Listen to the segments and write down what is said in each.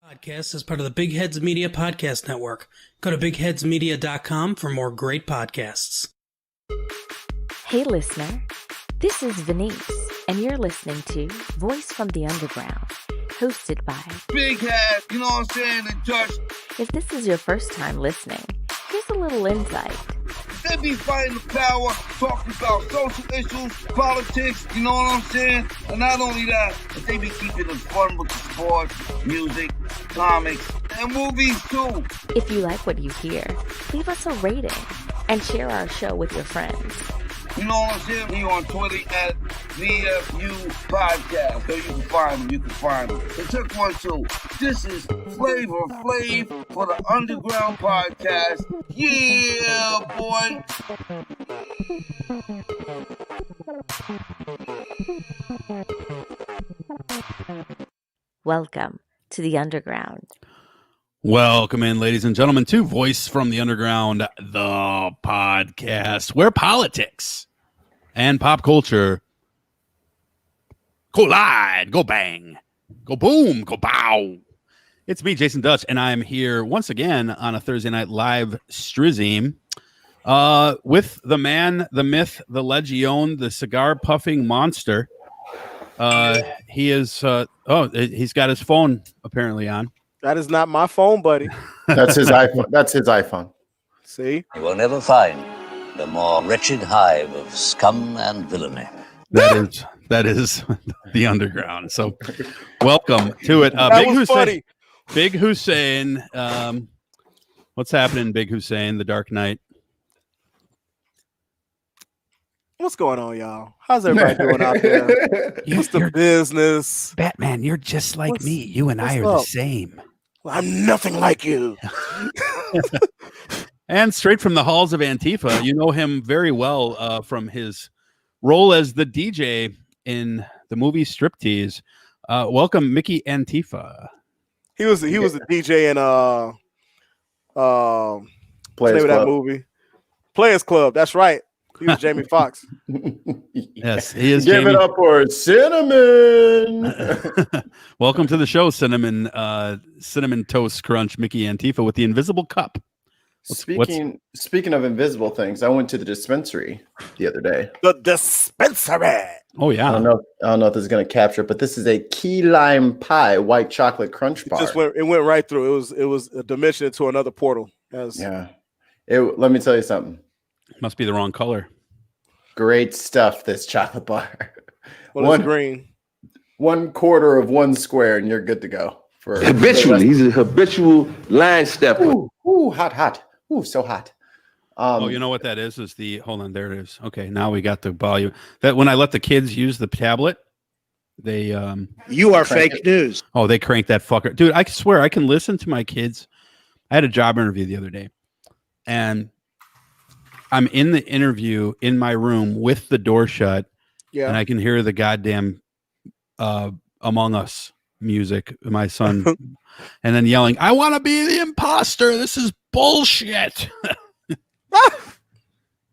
Podcast is part of the Big Heads Media Podcast Network. Go to bigheadsmedia.com for more great podcasts. Hey listener, this is Venice, and you're listening to Voice from the Underground, hosted by Big Head, you know what I'm saying, and just... If this is your first time listening, here's a little insight. They be fighting the power, talking about social issues, politics, you know what I'm saying? And not only that, but they be keeping it fun with the sports, music, comics, and movies too. If you like what you hear, leave us a rating and share our show with your friends. You know what I'm saying? Me on Twitter at VFU Podcast. So you can find them. So check one, too. This is Flavor Flav for the Underground Podcast. Yeah, boy. Welcome to the Underground. Welcome in, ladies and gentlemen, to Voice from the Underground, the podcast where politics and pop culture collide, go bang, go boom, go bow. It's me, Jason Dutch, and I'm here once again on a Thursday night live stream with the man, the myth, the legion, the cigar puffing monster. He is, he's got his phone apparently on. That is not my phone, buddy. That's his iPhone. That's his iPhone. See? You will never find the more wretched hive of scum and villainy. That is the Underground. So welcome to it. That was funny. Big Hussein. What's happening, Big Hussein, the Dark Knight? What's going on, y'all? How's everybody doing out there? What's the business? Batman, you're just like me. You and I are the same. Well, I'm nothing like you. And straight from the halls of Antifa, you know him very well from his role as the DJ in the movie Striptease. Welcome, Mickey Antifa. He was a DJ in Players name of Club. that movie, Players Club. That's right. He was Jamie Foxx. Yes, he is. Give it up for Cinnamon. Welcome to the show, Cinnamon Toast Crunch, Mickey Antifa with the invisible cup. Speaking of invisible things, I went to the dispensary the other day. The dispensary. Oh yeah. I don't know if this is going to capture it, but this is a key lime pie white chocolate crunch bar. It went right through. It was a dimension to another portal. Yeah. Let me tell you something. Must be the wrong color. Great stuff, this chocolate bar. Well, it's green. 1/4 of one square, and you're good to go. Habitually, he's a habitual line stepper. Ooh, hot. Ooh, so hot. You know what that is? Is the hold on? There it is. Okay, now we got the volume. That when I let the kids use the tablet, they You are fake news. Oh, they crank that fucker, dude. I swear I can listen to my kids. I had a job interview the other day, and I'm in the interview in my room with the door shut, and I can hear the goddamn Among Us music, my son, and then yelling, "I want to be the imposter. This is bullshit."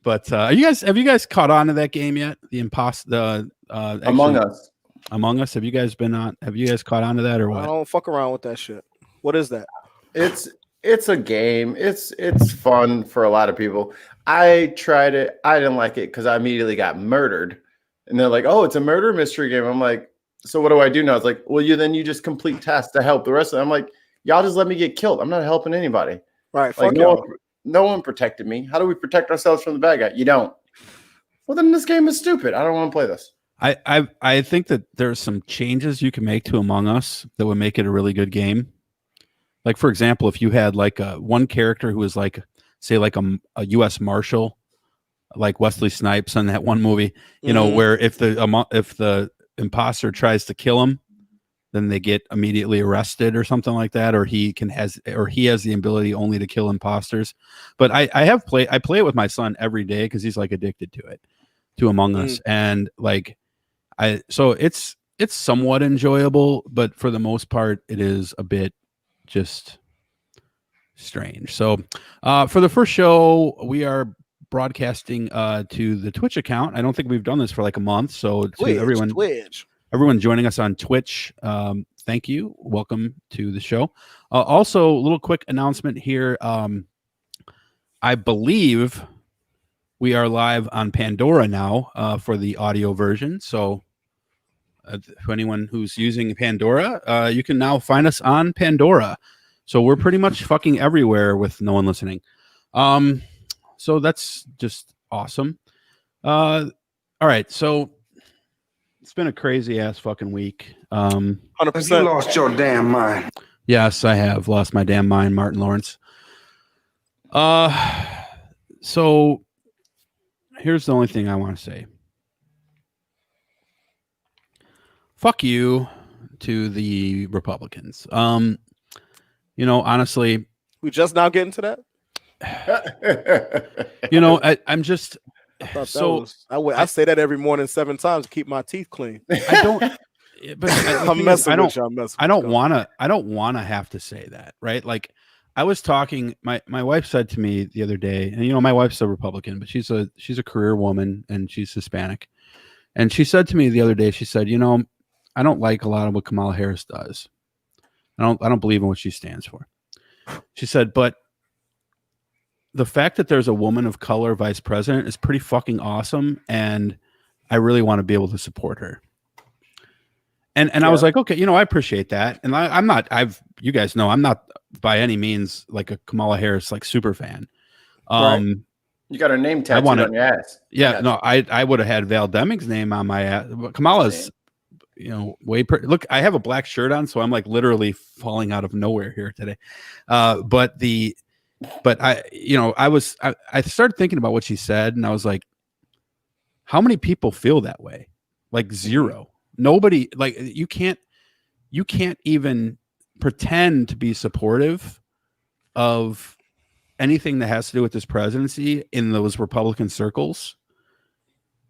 But have you guys caught on to that game yet? The imposter, Among Us. Among Us. Have you guys caught on to that or what? I don't fuck around with that shit. What is that? It's a game. It's fun for a lot of people. I tried it. I didn't like it because I immediately got murdered. And they're like, "Oh, it's a murder mystery game." I'm like, "So what do I do now?" It's like, "Well, you just complete tasks to help the rest of them." I'm like, "Y'all just let me get killed. I'm not helping anybody." Right. Like Fuck no one protected me. How do we protect ourselves from the bad guy? You don't. Well, then this game is stupid. I don't want to play this. I think that there's some changes you can make to Among Us that would make it a really good game. Like, for example, if you had like one character who was like, say, like a U.S. Marshal, like Wesley Snipes on that one movie, you know, where if the imposter tries to kill him, then they get immediately arrested or something like that, or he has the ability only to kill imposters. But I play it with my son every day because he's like addicted to Among Us, and like so it's somewhat enjoyable, but for the most part, it is a bit just strange. So for the first show, we are broadcasting to the Twitch account. I don't think we've done this for like a month, so to everyone, Twitch. everyone joining us on Twitch. Thank you. Welcome to the show. Also, a little quick announcement here. I believe we are live on Pandora now for the audio version. So for anyone who's using Pandora, you can now find us on Pandora. So we're pretty much fucking everywhere with no one listening. So that's just awesome. All right. So it's been a crazy ass fucking week. 100%. You lost your damn mind. Yes, I have lost my damn mind, Martin Lawrence. So here's the only thing I want to say. Fuck you to the Republicans. You know, honestly, We just now getting to that. you know, I'm just so I say that every morning 7 times to keep my teeth clean. I don't. But I'm messing with you. I'm messing. I don't want to have to say that, right? Like, I was talking. My wife said to me the other day, and you know, my wife's a Republican, but she's a career woman and she's Hispanic, and she said to me the other day, she said, you know, I don't like a lot of what Kamala Harris does. I don't believe in what she stands for. She said, but the fact that there's a woman of color vice president is pretty fucking awesome, and I really want to be able to support her. And I was like, okay, you know, I appreciate that. And you guys know, I'm not by any means like a Kamala Harris like super fan. Right. You got her name tattooed on your ass. Yeah, no, I would have had Val Deming's name on my ass. But Kamala's, you know, look, I have a black shirt on, so I'm like literally falling out of nowhere here today. But I, you know, I started thinking about what she said, and I was like, how many people feel that way? Like zero. Nobody, like, you can't even pretend to be supportive of anything that has to do with this presidency in those Republican circles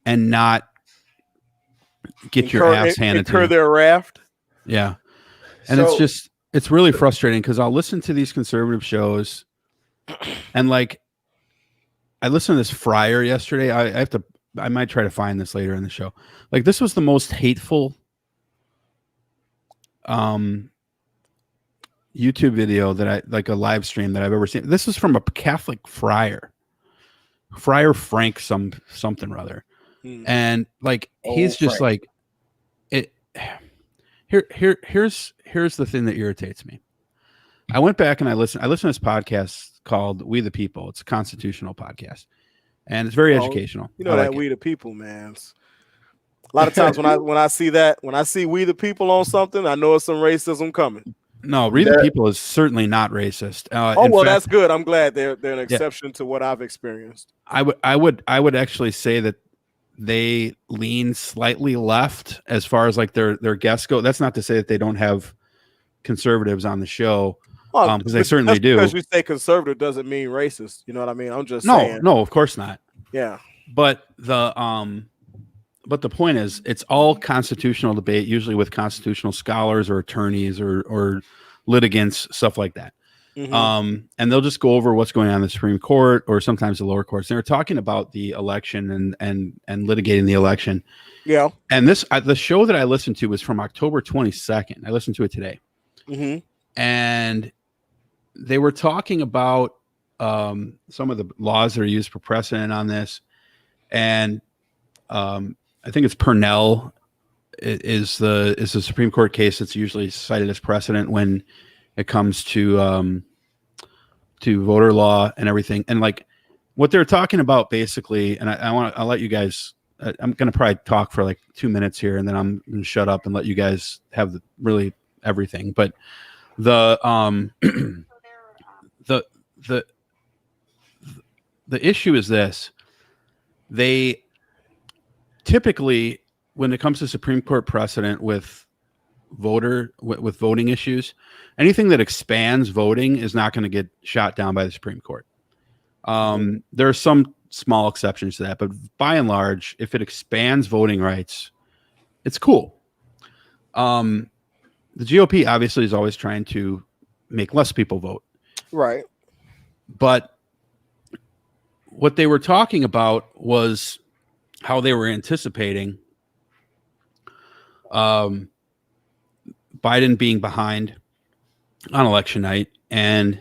and not get your ass handed to you. Their raft. Yeah. And it's really frustrating because I'll listen to these conservative shows and like, I listened to this Fryer yesterday. I might try to find this later in the show. Like, this was the most hateful YouTube video that a live stream that I've ever seen. This is from a Catholic friar Frank something or other. And like, he's just Frank. Like it. Here's the thing that irritates me. I went back and I listened to this podcast called We the People. It's a constitutional podcast. And it's very educational. You know that We the People, man. A lot of times when I see We the People on something, I know it's some racism coming. No, We the People is certainly not racist. That's good. I'm glad they're an exception to what I've experienced. I would actually say that they lean slightly left as far as like their guests go. That's not to say that they don't have conservatives on the show. Because they certainly do. Because you say conservative doesn't mean racist. You know what I mean? I'm just saying. No, of course not. Yeah. But the point is, it's all constitutional debate, usually with constitutional scholars or attorneys or litigants, stuff like that. Mm-hmm. And they'll just go over what's going on in the Supreme Court or sometimes the lower courts. They're talking about the election and litigating the election. Yeah. And the show that I listened to was from October 22nd. I listened to it today. Mm-hmm. And they were talking about some of the laws that are used for precedent on this. And I think it's Purnell is the Supreme Court case that's usually cited as precedent when it comes to voter law and everything. And like what they're talking about basically, and I'll let you guys, I'm going to probably talk for like 2 minutes here and then I'm going to shut up and let you guys have really everything. But the issue is this: they typically, when it comes to Supreme Court precedent with voting issues, anything that expands voting is not going to get shot down by the Supreme Court. There are some small exceptions to that, but by and large, if it expands voting rights, it's cool. The GOP obviously is always trying to make less people vote. Right. But what they were talking about was how they were anticipating Biden being behind on election night, and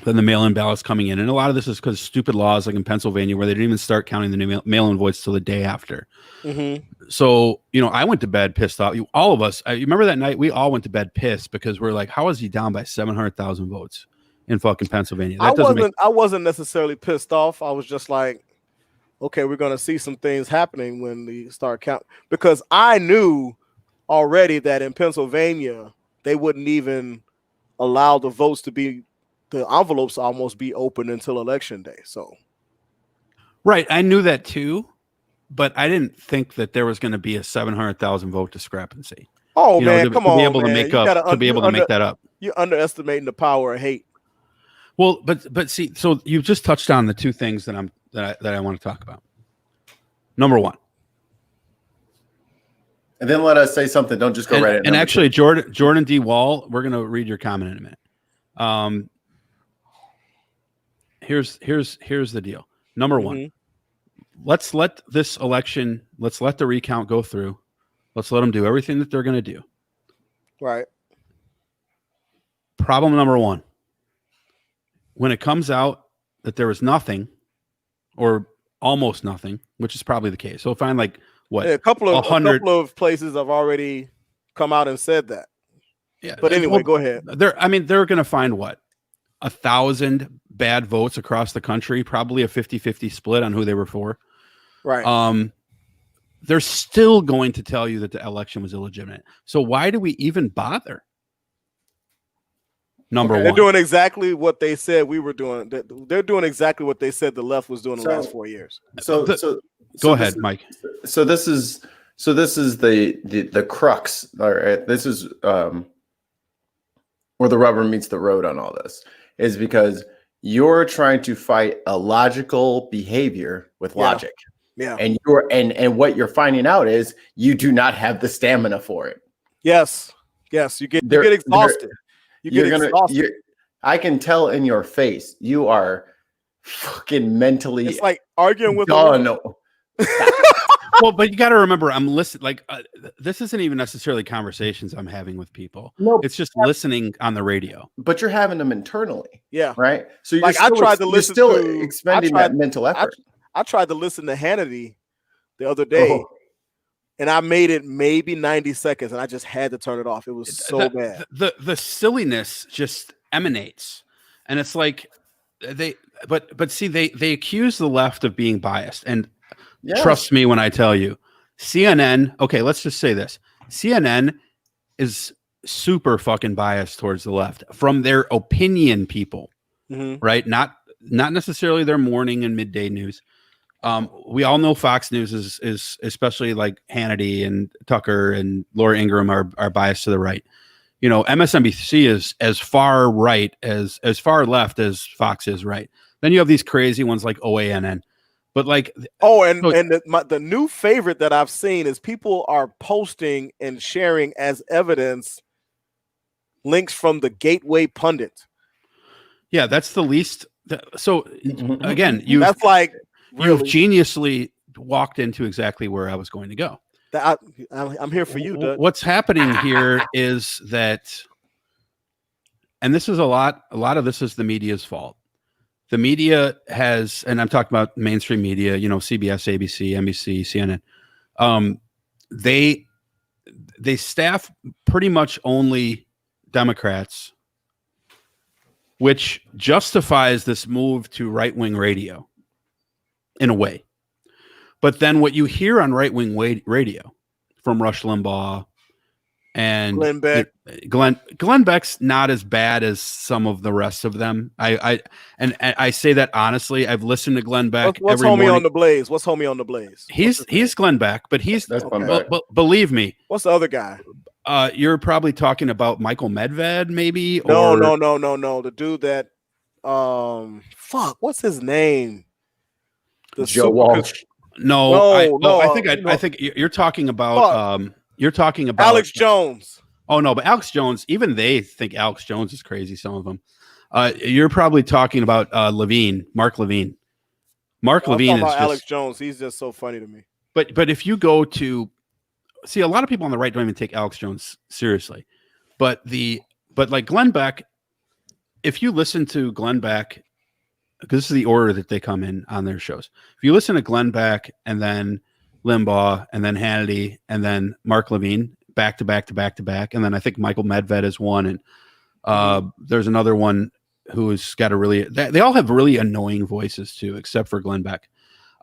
then the mail-in ballots coming in. And a lot of this is because of stupid laws like in Pennsylvania where they didn't even start counting the new mail-in votes till the day after. So, I went to bed pissed off. All of us, you remember that night? We all went to bed pissed because we're like, how is he down by 700,000 votes in fucking Pennsylvania? I wasn't necessarily pissed off. I was just like, okay, we're going to see some things happening when we start counting. Because I knew already that in Pennsylvania, they wouldn't even allow the votes to be, the envelopes almost be open until election day. So, right, I knew that too, but I didn't think that there was going to be a 700,000 vote discrepancy. Oh man, come on, to be able man. to make that up. You're underestimating the power of hate. Well, but see, so you've just touched on the two things that I want to talk about. Number one. And then let us say something. Don't just go right in. And actually, Jordan D. Wall, we're going to read your comment in a minute. Here's the deal. Number one, let's let this election, let's let the recount go through. Let's let them do everything that they're going to do. Right. Problem number one, when it comes out that there was nothing or almost nothing, which is probably the case. So find like what, a couple of places have already come out and said that. Yeah. But anyway, go ahead. They're going to find what? 1,000 bad votes across the country, probably a 50-50 split on who they were for. Right. They're still going to tell you that the election was illegitimate. So why do we even bother? Number one. They're doing exactly what they said we were doing. They're doing exactly what they said the left was doing the last 4 years. So go ahead, Mike. So this is the crux. All right. This is where the rubber meets the road on all this, is because you're trying to fight a logical behavior with logic. Yeah. And and what you're finding out is you do not have the stamina for it. Yes. You get exhausted. I can tell in your face you are fucking mentally. It's like arguing with done. Well, but you got to remember, I'm listening. Like this isn't even necessarily conversations I'm having with people. No, it's just listening on the radio. But you're having them internally. Yeah. Right. So you're still expending that mental effort. I tried to listen to Hannity the other day, and I made it maybe 90 seconds, and I just had to turn it off. It was so bad. The silliness just emanates, and it's like they accuse the left of being biased, and trust me when I tell you, CNN. Okay, let's just say this: CNN is super fucking biased towards the left from their opinion people, right? Not necessarily their morning and midday news. We all know Fox News is especially like Hannity and Tucker and Laura Ingraham are biased to the right. MSNBC is as far right as far left as Fox is right. Then you have these crazy ones like OANN. But like, the new favorite that I've seen is people are posting and sharing as evidence links from the Gateway Pundit. Yeah, that's the least. So again, that's like. You've geniusly walked into exactly where I was going to go. I'm here for you, Doug. What's happening here is that, and this is a lot of this is the media's fault. The media has, and I'm talking about mainstream media, CBS, ABC, NBC, CNN. They staff pretty much only Democrats, which justifies this move to right-wing radio. In a way. But then what you hear on right-wing radio from Rush Limbaugh and Glenn Beck. Glenn Beck's not as bad as some of the rest of them. I say that honestly. I've listened to Glenn Beck. What's every Homie morning. on the Blaze? What's Homie on the Blaze? He's Glenn Beck, but believe me. What's the other guy? You're probably talking about Michael Medved, maybe? No. The dude that what's his name? Joe Walsh. I think you're talking about Alex Jones. Oh no, but Alex Jones, even they think Alex Jones is crazy. Some of them. You're probably talking about Mark Levine. Mark Levine is Alex Jones. He's just so funny to me. But if you go to see, a lot of people on the right don't even take Alex Jones seriously. But like Glenn Beck, if you listen to Glenn Beck, because this is the order that they come in on their shows. If you listen to Glenn Beck and then Limbaugh and then Hannity and then Mark Levine back to back to back to back, and then I think Michael Medved is one, and there's another one who's got a really. They all have really annoying voices too, except for Glenn Beck.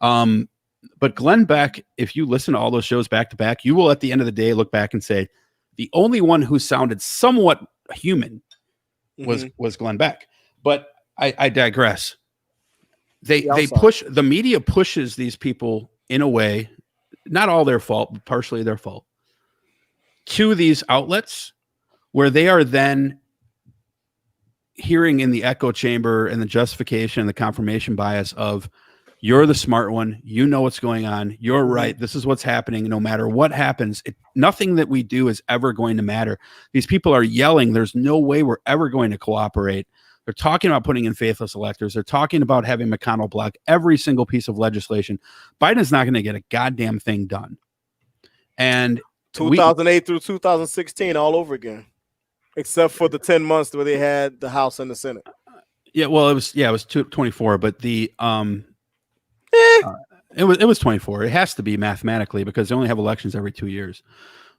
But Glenn Beck, if you listen to all those shows back to back, you will at the end of the day look back and say the only one who sounded somewhat human was Glenn Beck. But I digress. They push, the media pushes these people in a way, not all their fault, but partially their fault, to these outlets where they are then hearing in the echo chamber and the justification and the confirmation bias of, you're the smart one, you know what's going on, you're right, this is what's happening, no matter what happens, nothing that we do is ever going to matter. These people are yelling, there's no way we're ever going to cooperate. They're talking about putting in faithless electors. They're talking about having McConnell block every single piece of legislation. Biden's not going to get a goddamn thing done. And 2008 through 2016 all over again, except for the 10 months where they had the House and the Senate. Yeah, well, it was 24, but the it was 24. It has to be mathematically because they only have elections every 2 years.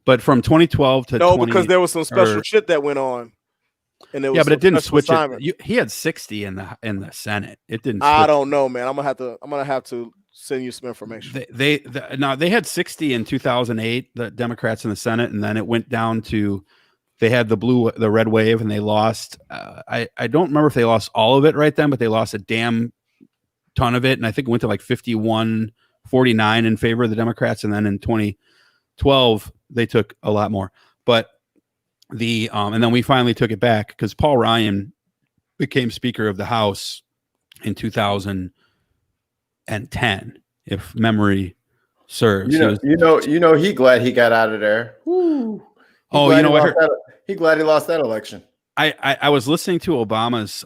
But from 2012 to because there was some special shit that went on. And but it didn't switch it. He had 60 in the Senate. It didn't. I don't know, man. I'm gonna have to send you some information. They had 60 in 2008, the Democrats in the Senate, and then it went down to they had the red wave, and they lost. I don't remember if they lost all of it right then, but they lost a damn ton of it, and I think it went to like 51-49 in favor of the Democrats, and then in 2012 they took a lot more. But and then we finally took it back because Paul Ryan became Speaker of the House in 2010, if memory serves. He glad he got out of there. Woo. He glad he lost that election. I was listening to Obama's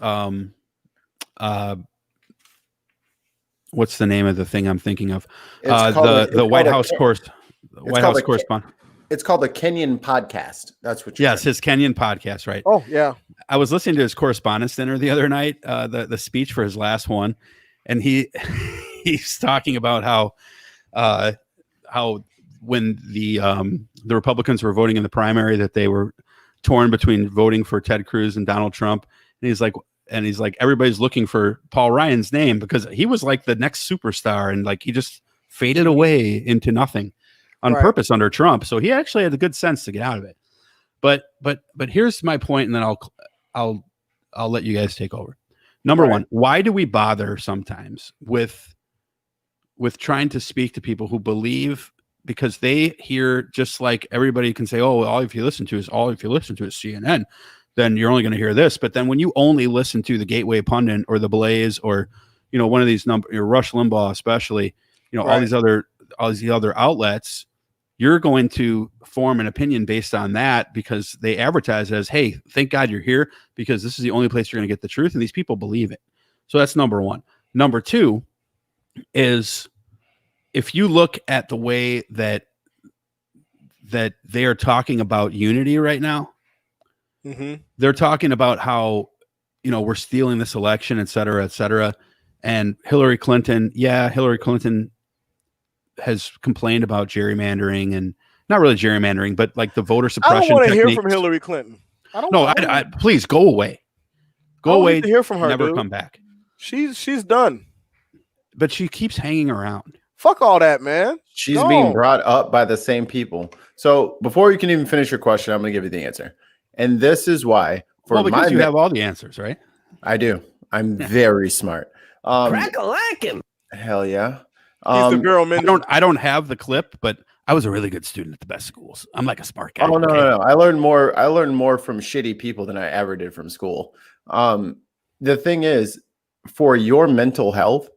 what's the name of the thing I'm thinking of? The White House correspondent. It's called the Kenyan podcast. That's what you're his Kenyan podcast, right? Oh, yeah. I was listening to his correspondence dinner the other night, the speech for his last one, and he's talking about how when the Republicans were voting in the primary that they were torn between voting for Ted Cruz and Donald Trump, and he's like everybody's looking for Paul Ryan's name because he was like the next superstar, and like he just faded away into nothing on purpose under Trump. So he actually had the good sense to get out of it. But here's my point, and then I'll let you guys take over. Number one, why do we bother sometimes with trying to speak to people who believe, because they hear, just like everybody can say, oh, all if you listen to is CNN, then you're only going to hear this. But then when you only listen to the Gateway Pundit or the Blaze or one of these Rush Limbaugh, especially, all these other outlets, you're going to form an opinion based on that because they advertise as, hey, thank God you're here because this is the only place you're going to get the truth. And these people believe it. So that's number one. Number two is if you look at the way that they are talking about unity right now, they're talking about how, we're stealing this election, et cetera, et cetera. And Hillary Clinton has complained about gerrymandering, and not really gerrymandering, but like the voter suppression. I don't want to hear from Hillary Clinton. Please go away. Go away. To hear from her. Never come back. She's done. But she keeps hanging around. Fuck all that, man. She's being brought up by the same people. So before you can even finish your question, I'm going to give you the answer. And this is why. Because you have all the answers, right? I do. I'm very smart. Crack-a-lackin'. Hell yeah. He's the girl, man. I don't have the clip, but I was a really good student at the best schools. I'm like a smart guy. Oh no. I learned more from shitty people than I ever did from school. The thing is, for your mental health,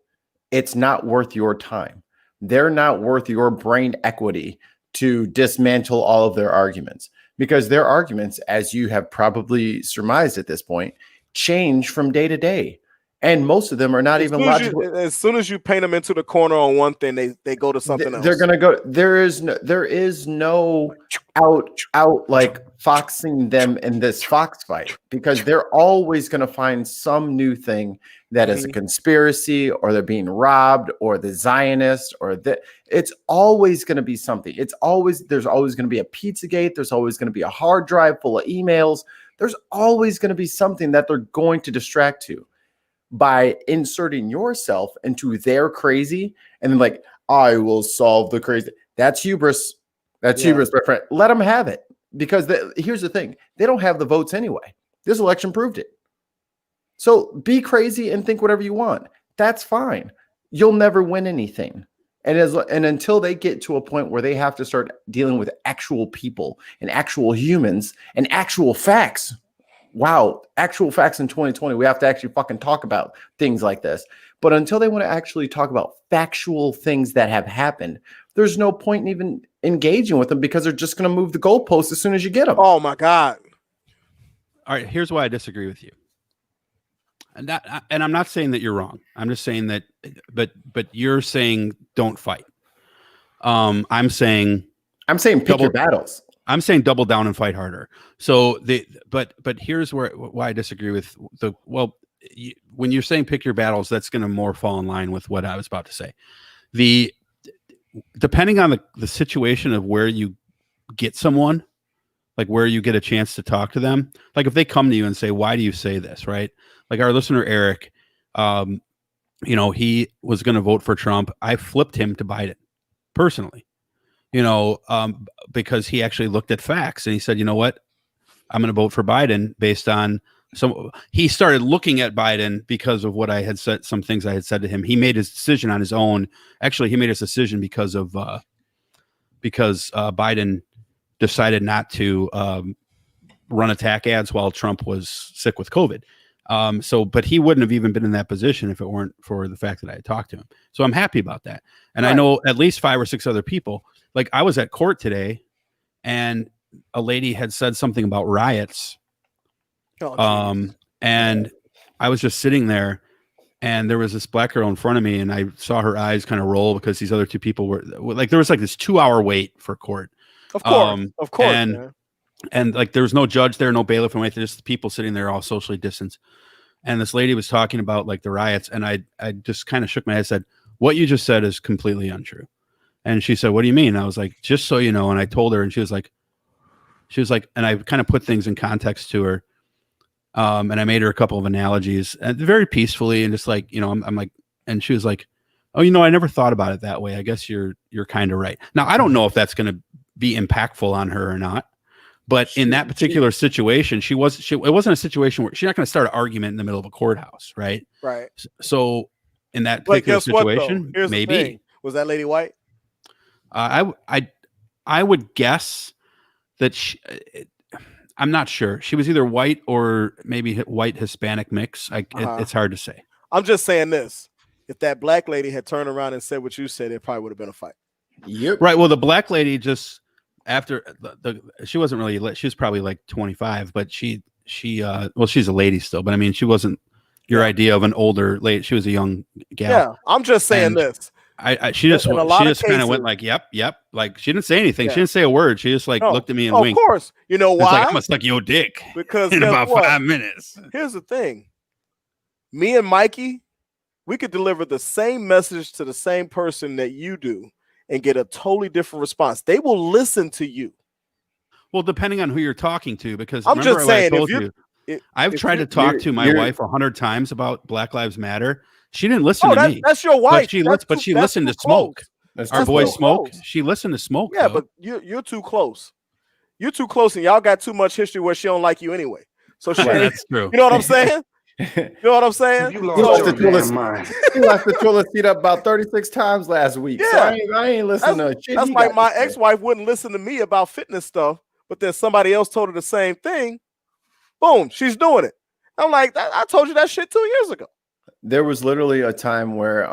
it's not worth your time. They're not worth your brain equity to dismantle all of their arguments, because their arguments, as you have probably surmised at this point, change from day to day. And most of them are not even logical. As soon as you paint them into the corner on one thing, they go to something else. They're gonna go. There is no out like foxing them in this fox fight, because they're always gonna find some new thing that is a conspiracy, or they're being robbed, or the Zionist, or that. It's always gonna be something. There's always gonna be a Pizzagate. There's always gonna be a hard drive full of emails. There's always gonna be something that they're going to distract to by inserting yourself into their crazy, and then like, I will solve the crazy. That's hubris. That's hubris, my friend. Let them have it, because here's the thing: they don't have the votes anyway. This election proved it. So be crazy and think whatever you want. That's fine. You'll never win anything. And until they get to a point where they have to start dealing with actual people and actual humans and actual facts. Wow, actual facts in 2020. We have to actually fucking talk about things like this. But until they want to actually talk about factual things that have happened, there's no point in even engaging with them, because they're just going to move the goalposts as soon as you get them. Oh my God. All right, here's why I disagree with you. And I'm not saying that you're wrong. I'm just saying that, but you're saying don't fight. I'm saying pick your battles. I'm saying double down and fight harder. So but here's why I disagree with when you're saying pick your battles, that's going to more fall in line with what I was about to say. Depending on the situation of where you get someone, like where you get a chance to talk to them, like if they come to you and say, why do you say this? Right. Like our listener, Eric, he was going to vote for Trump. I flipped him to Biden personally. Because he actually looked at facts and he said, you know what, I'm going to vote for Biden based on he started looking at Biden because of what I had said, some things I had said to him. He made his decision on his own. Actually, he made his decision because Biden decided not to run attack ads while Trump was sick with COVID. But he wouldn't have even been in that position if it weren't for the fact that I had talked to him. So I'm happy about that. And I know at least 5 or 6 other people. Like I was at court today and a lady had said something about riots. And I was just sitting there and there was this black girl in front of me and I saw her eyes kind of roll because these other 2 people were like, there was like this 2-hour wait for court. Of course. And like, there was no judge there, no bailiff, and just people sitting there all socially distanced. And this lady was talking about like the riots. And I just kind of shook my head and said, what you just said is completely untrue. And she said, what do you mean? And I was like, just so you know. And I told her, and she was like, and I kind of put things in context to her. And I made her a couple of analogies and very peacefully. And just like, I'm like, and she was like, oh, I never thought about it that way. I guess you're kind of right. Now, I don't know if that's going to be impactful on her or not. But in that particular situation, it wasn't a situation where she's not going to start an argument in the middle of a courthouse. Right. Right. So in that particular situation, maybe. Was that lady white? I would guess that I'm not sure. She was either white or maybe white Hispanic mix. It's hard to say. I'm just saying this. If that black lady had turned around and said what you said, it probably would have been a fight. Yep. Right. Well, the black lady just after she wasn't really, she was probably like 25, but she's a lady still, but I mean, she wasn't your idea of an older lady. She was a young gal. Yeah. I'm just saying this. She just kind of went like, yep. Like she didn't say anything. Yeah. She didn't say a word. She just looked at me and winked. Of course. You know why? It's like, I'm gonna suck your dick because in about 5 minutes. Here's the thing. Me and Mikey, we could deliver the same message to the same person that you do and get a totally different response. They will listen to you. Well, depending on who you're talking to, because I'm just saying, I've tried to talk to my wife 100 times about Black Lives Matter. She didn't listen to me. That's your wife. But she listened to Smoke. Our boy Smoke. She listened to Smoke. Yeah, but you're too close. You're too close, and y'all got too much history where she don't like you anyway. So that's true. You know what I'm saying? You know what I'm saying? You left the toilet seat up about 36 times last week. Yeah. So I ain't listening to shit. That's like my ex-wife wouldn't listen to me about fitness stuff, but then somebody else told her the same thing. Boom, she's doing it. I'm like, I told you that shit 2 years ago. There was literally a time where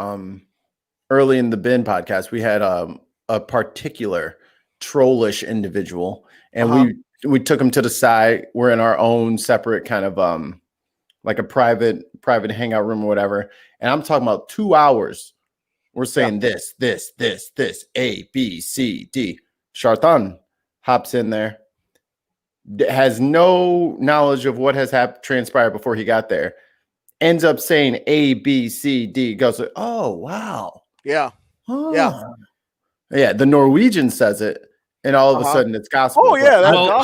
early in the Bin podcast, we had a particular trollish individual, and we took him to the side. We're in our own separate kind of like a private hangout room or whatever. And I'm talking about 2 hours. We're saying this, A, B, C, D. Shartan hops in there, has no knowledge of what has transpired before he got there, ends up saying A, B, C, D, goes, oh, wow. Yeah. Oh. Yeah. Yeah, the Norwegian says it, and all of a sudden it's gospel. Oh, yeah. Well,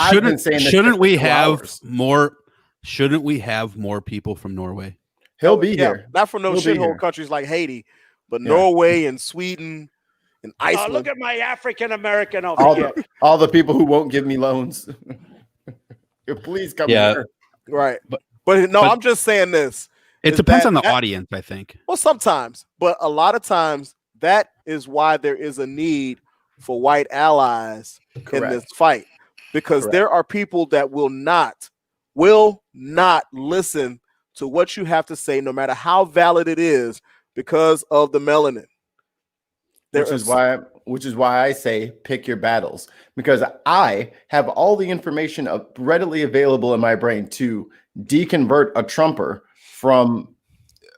Shouldn't we have more people from Norway? He'll be here. Not from those shithole countries like Haiti, but Norway and Sweden and Iceland. Look at my African American over here. All the people who won't give me loans. Please come here. Right. But I'm just saying this. It depends on the audience, I think. Well, sometimes, but a lot of times that is why there is a need for white allies in this fight, because there are people that will not listen to what you have to say, no matter how valid it is, because of the melanin. Which is why I say pick your battles, because I have all the information readily available in my brain to deconvert a Trumper from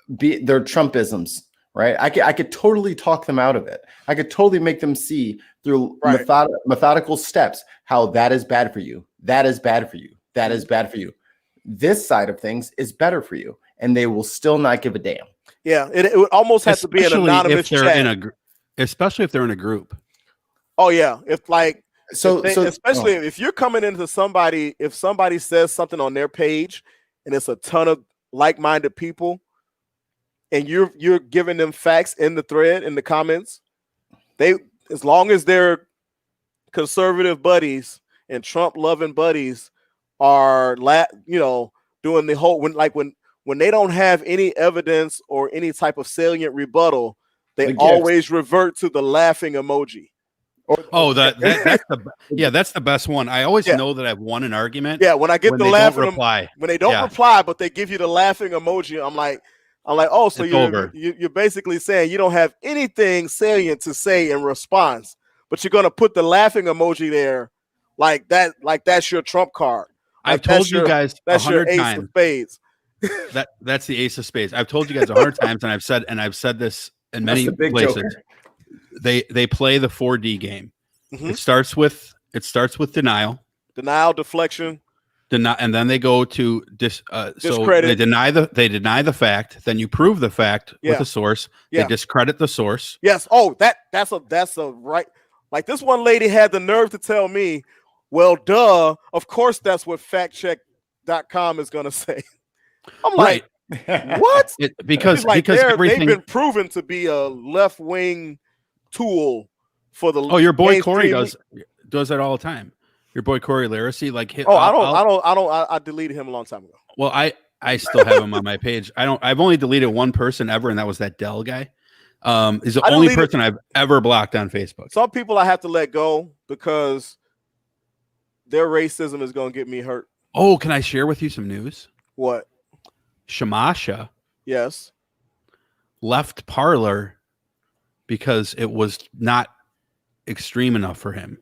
their Trumpisms. Right, I could totally talk them out of it. I could totally make them see through methodical steps how that is bad for you. That is bad for you. That is bad for you. This side of things is better for you, and they will still not give a damn. Yeah, it would almost have to be an anonymous chat. Especially if they're in a group. Oh yeah, especially if you're coming into somebody, if somebody says something on their page, and it's a ton of like-minded people, and you're giving them facts in the thread, in the comments, as long as they're conservative buddies and Trump loving buddies are doing the whole when they don't have any evidence or any type of salient rebuttal, they always revert to the laughing emoji. That's the best one. I always know that I've won an argument. Yeah, when I get the laughing reply. When they don't reply, but they give you the laughing emoji, I'm like, oh, so you're basically saying you don't have anything salient to say in response, but you're gonna put the laughing emoji there, like that's your trump card. I've told you guys that's your 100 ace times. of spades. That's the ace of spades. I've told you guys 100 times, and I've said this in many places. Joker. They play the 4D game. Mm-hmm. It starts with denial, deflection. And then they go to discredit. So they deny the fact. Then you prove the fact with a source. They discredit the source. Yes. Oh, that's a right. Like this one lady had the nerve to tell me, well, duh, of course that's what factcheck.com is gonna say. I'm right. Like, what? Because they've been proven to be a left-wing tool for the. Oh, your boy Corey does that all the time. Your boy Corey Laracy, I deleted him a long time ago. Well, I still have him on my page. I've only deleted one person ever, and that was that Dell guy. He's the only person I've ever blocked on Facebook. Some people I have to let go because their racism is going to get me hurt. Oh, can I share with you some news? What? Shamasha. Yes. Left Parlor because it was not extreme enough for him.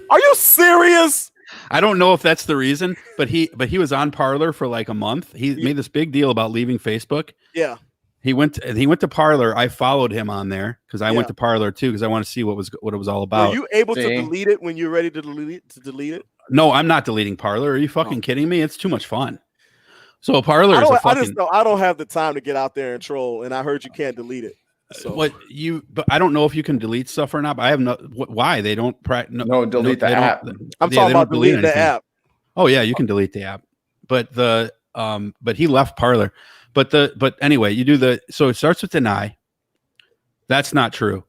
Are you serious? I don't know if that's the reason, but he was on Parlor for like a month. He made this big deal about leaving Facebook. Yeah. He went to Parlor. I followed him on there because I went to Parlor too because I want to see what it was all about. Were you able to delete it when you're ready to delete it? No, I'm not deleting Parlor. Are you fucking kidding me? It's too much fun. So Parlor is I don't have the time to get out there and troll, and I heard you can't delete it. So. But I don't know if you can delete stuff or not. But I have why they don't delete the app. I'm talking about deleting the app. Oh yeah, you can delete the app. But but he left Parlor. But anyway, so it starts with deny. That's not true.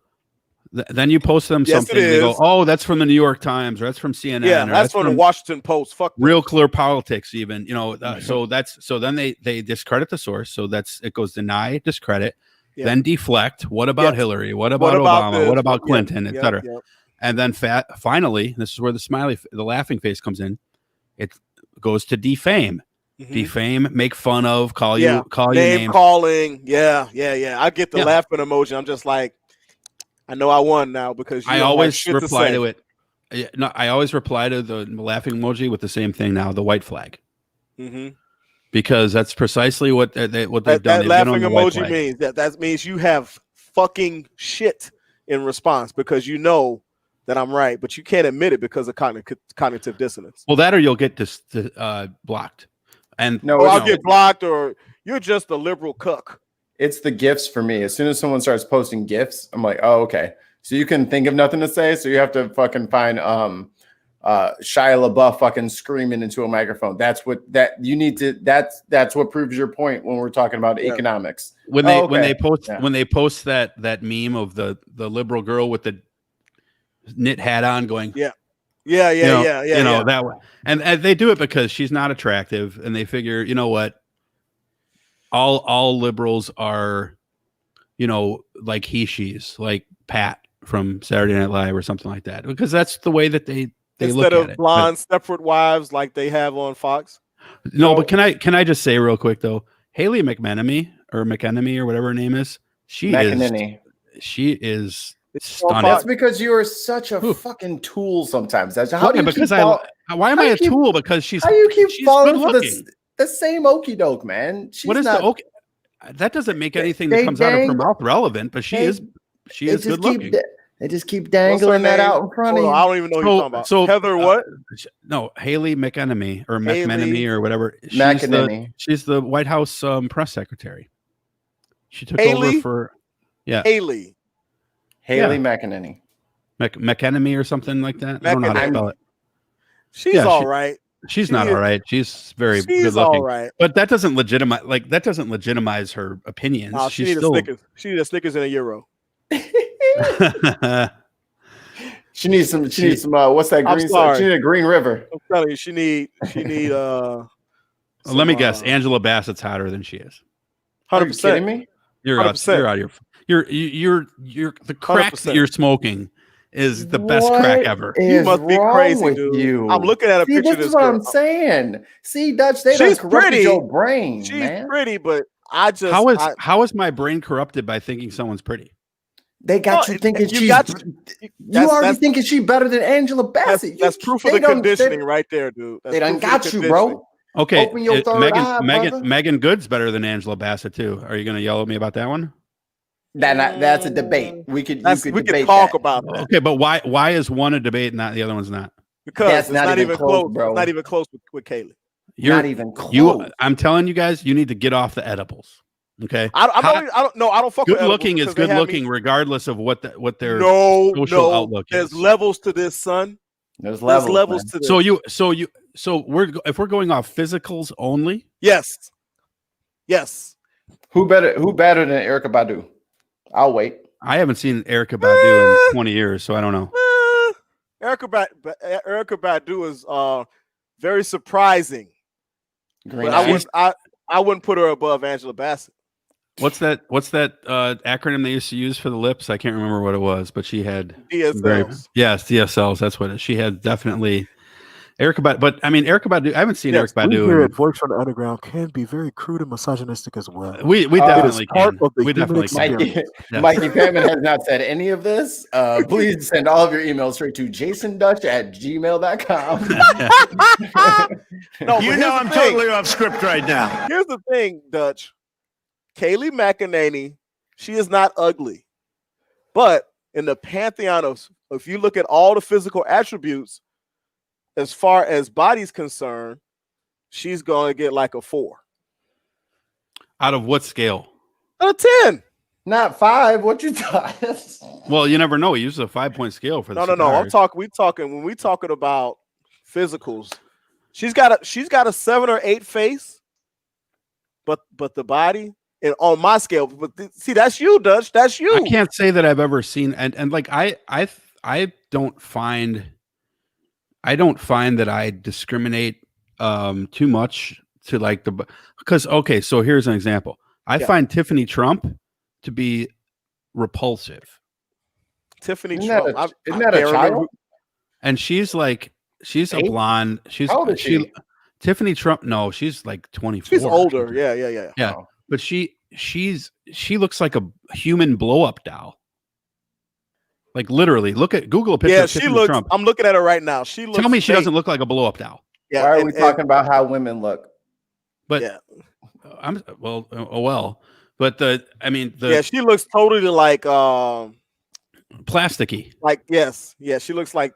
Then you post them something. They go, oh, that's from the New York Times, or that's from CNN. Yeah, that's from the Washington Post. Fuck Real Clear Politics, even. So then they discredit the source. So it goes deny, discredit, then deflect. What about Hillary? What about Obama? What about Clinton, etc. And then finally, this is where the laughing face comes in. It goes to defame. Mm-hmm. Defame, make fun of, call you names. Calling. Yeah. I get the laughing emoji. I'm just like, I know I won now because I always reply to it. I always reply to the laughing emoji with the same thing now, the white flag. Mm-hmm. because that's precisely what they've done. That They've been laughing on the white emoji flag. means that means you have fucking shit in response because you know that I'm right, but you can't admit it because of cognitive dissonance. Well, that or you'll get blocked. And No, I'll get blocked, or you're just a liberal cuck. It's the gifts for me. As soon as someone starts posting gifts, I'm like, oh, okay. So you can think of nothing to say, so you have to fucking find Shia LaBeouf fucking screaming into a microphone. That's what that's what proves your point when we're talking about economics. When they post that meme of the liberal girl with the knit hat on going yeah that way, and they do it because she's not attractive, and they figure, you know what, all liberals are, like she's like Pat from Saturday Night Live or something like that, because that's the way that they instead look of at blonde it. Stepford wives like they have on Fox. But can I just say real quick though, Kayleigh McEnany or whatever her name is, she is stunning. That's because you are such a fucking tool sometimes. That's how do you because why am I a tool? Because she's falling for the same okie doke, man. What is the okie? That doesn't make anything that comes out of her mouth relevant, but she is good looking. They just keep dangling that out in front of you. I don't even know what you're talking about. So Heather, what? No, Kayleigh McEnany or McEnany or whatever. She's the White House press secretary. She took over for Kayleigh McEnany. McEnany or something like that. I don't know how to spell it. She's all right. She's not all right. She's very good looking. All right. But that doesn't legitimize her opinions. No, she needs a Snickers and a Euro. She needs some what's that green stuff? She need a Green River. I'm telling you, she need let me guess, Angela Bassett's hotter than she is. 100%. Are you kidding me? You're out of your the crack 100%. That you're smoking is the best crack ever. You must be crazy, dude. I'm looking at a picture of this girl. I'm saying. See, Dutch, she's pretty. Your brain, she's pretty, but I just how is my brain corrupted by thinking someone's pretty? They got you thinking you already thinking she's better than Angela Bassett. That's proof of the conditioning right there, dude. They done got you, bro. Okay, open your third eye, Megan Good's better than Angela Bassett too. Are you going to yell at me about that one? That's a debate. We could talk about that. Okay, but why is one a debate and the other one's not? Because it's not even close, bro. It's not even close with Kayleigh. Not even close. I'm telling you guys, you need to get off the edibles. Okay, I don't fuck with good looking is good looking regardless of what their social outlook is. There's levels to this, son. There's levels to this. So if we're going off physicals only, yes. Who better than Erykah Badu? I'll wait. I haven't seen Erykah Badu in 20 years, so I don't know. Erykah Badu is very surprising. I wouldn't put her above Angela Bassett. What's that acronym they used to use for the lips? I can't remember what it was, but she had DSLs. DSLs. That's what she had. Definitely Erykah Badu. But I mean, Erykah Badu. I haven't seen Erykah Badu. We here at Voice from the Underground can be very crude and misogynistic as well. We definitely can. We definitely can. Mikey Patman has not said any of this. Please send all of your emails straight to jasondutch@gmail.com. No, I'm totally off script right now. Here's the thing, Dutch. Kayleigh McEnany, she is not ugly, but in the pantheon of, if you look at all the physical attributes, as far as body's concerned, she's going to get like a 4. Out of what scale? Out of 10. Not 5. What you thought? Well, you never know. We use a 5-point scale for this. No. When we talking about physicals, she's got a 7 or 8 face, but the body. And on my scale, but see, that's you, Dutch. That's you. I can't say that I've ever seen, and like I don't find that I discriminate too much to like because okay, so here's an example. I find Tiffany Trump to be repulsive. Trump, isn't that a child? And she's a blonde. How old is she? Tiffany Trump. No, she's like 24. She's older. Yeah. Oh. But she looks like a human blow up doll. Like literally, Google a picture of Tiffany Trump. I'm looking at her right now. She looks. Tell me she doesn't look like a blow up doll. Yeah. Why are we talking about how women look? But yeah. I'm well. But she looks totally like plasticky. Like she looks like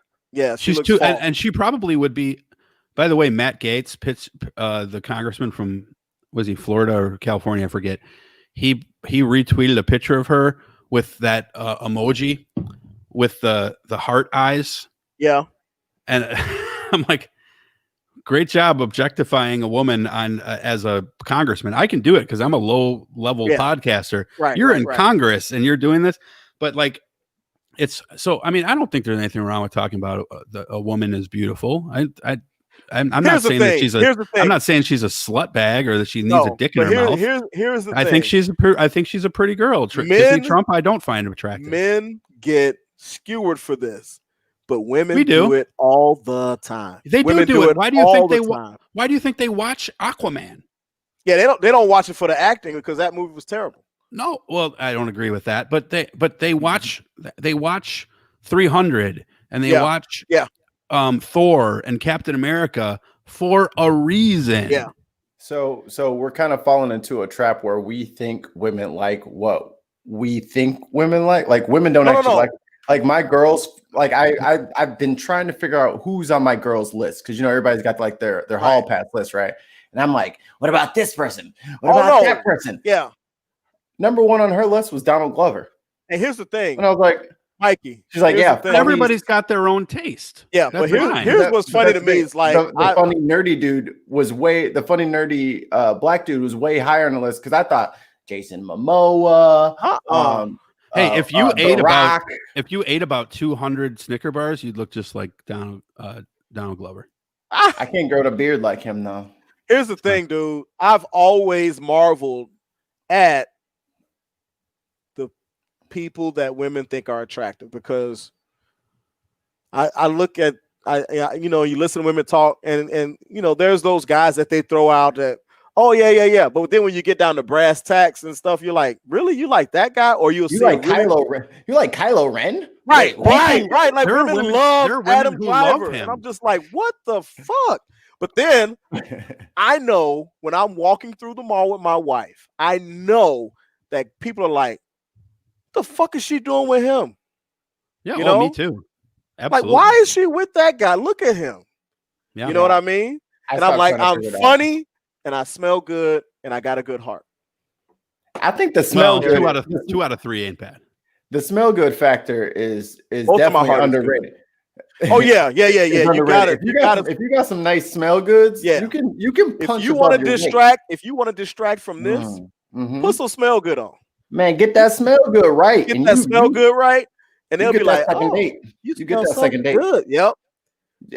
she's looks too, and she probably would be. By the way, Matt Gaetz, the congressman from was he Florida or California? I forget. He retweeted a picture of her with that emoji with the heart eyes. Yeah, and I'm like, great job objectifying a woman on as a congressman. I can do it because I'm a low level podcaster. Right, you're in Congress and you're doing this, but like, it's so. I mean, I don't think there's anything wrong with talking about a woman is beautiful. I'm not saying that she's I'm not saying she's a slut bag or that she needs a dick in her mouth. Here's the thing. I think she's a pretty girl. Disney Trump, I don't find attractive. Men get skewered for this, but women do it all the time. They do it. Why do you think they watch Aquaman? Yeah, they don't watch it for the acting because that movie was terrible. No, well, I don't agree with that. But they watch 300 and they watch Thor and Captain America for a reason. Yeah. So we're kind of falling into a trap where we think women like what we think women like. Like women don't like my girls. Like I've been trying to figure out who's on my girls list because everybody's got like their hall pass list, right? And I'm like, what about this person? What about that person? Yeah. Number one on her list was Donald Glover. And here's the thing. And I was like, Mikey. She's like, everybody's got their own taste. Yeah, but here's what's funny to me is like the funny nerdy dude was the funny nerdy black dude was way higher on the list because I thought Jason Momoa. Hey, if you ate about 200 Snicker bars, you'd look just like Donald Glover. I can't grow a beard like him though. Here's the thing, dude. I've always marveled at the people that women think are attractive because I look at you listen to women talk and there's those guys that they throw out that but then when you get down to brass tacks and stuff you're like, really, you like that guy? Or you like Kylo Ren? You like Kylo Ren? Right. Like women love Adam Driver, and I'm just like, what the fuck? But then I know when I'm walking through the mall with my wife, I know that people are like, what the fuck is she doing with him? Yeah, me too. Absolutely. Like, why is she with that guy? Look at him. Yeah, you know what I mean? And I'm like, I'm funny and I smell good and I got a good heart. I think the smell good. 2 out of 3 ain't bad. The smell good factor is definitely underrated. Oh yeah. You got it. If you got some nice smell goods, you can punch. If you want to distract from this, put some smell good on. Man, get that smell good right. Get that smell good right, and they'll be like, "Oh, you get that second date." Good. Yep.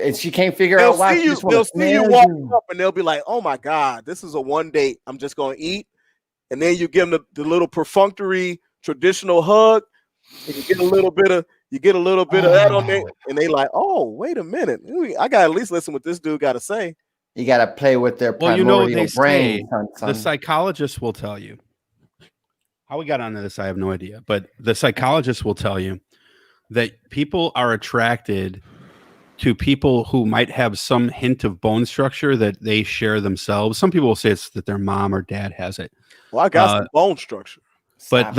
And she can't figure out why. They'll see you walk up, and they'll be like, "Oh my God, this is a one date. I'm just gonna eat," and then you give them the little perfunctory traditional hug, and you get a little bit of that on there, and they like, oh, wait a minute, I gotta at least listen what this dude got to say. You gotta play with their primordial brain. The psychologist will tell you how we got onto this. I have no idea, but the psychologist will tell you that people are attracted to people who might have some hint of bone structure that they share themselves. Some people will say it's that their mom or dad has it. Well, I got some bone structure. But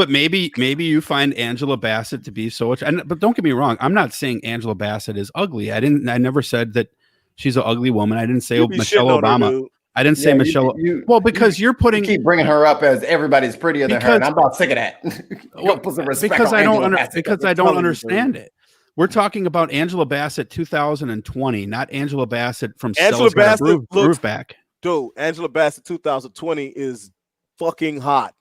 maybe you find Angela Bassett to be so but don't get me wrong, I'm not saying Angela Bassett is ugly. I never said that she's an ugly woman. I didn't say Michelle Obama. I didn't say Michelle. Because you keep bringing her up as everybody's prettier than her, and I'm about sick of that. Because I don't understand it. We're talking about Angela Bassett 2020, not Angela Bassett from Angela Bassett Groove Back. Dude, Angela Bassett 2020 is fucking hot.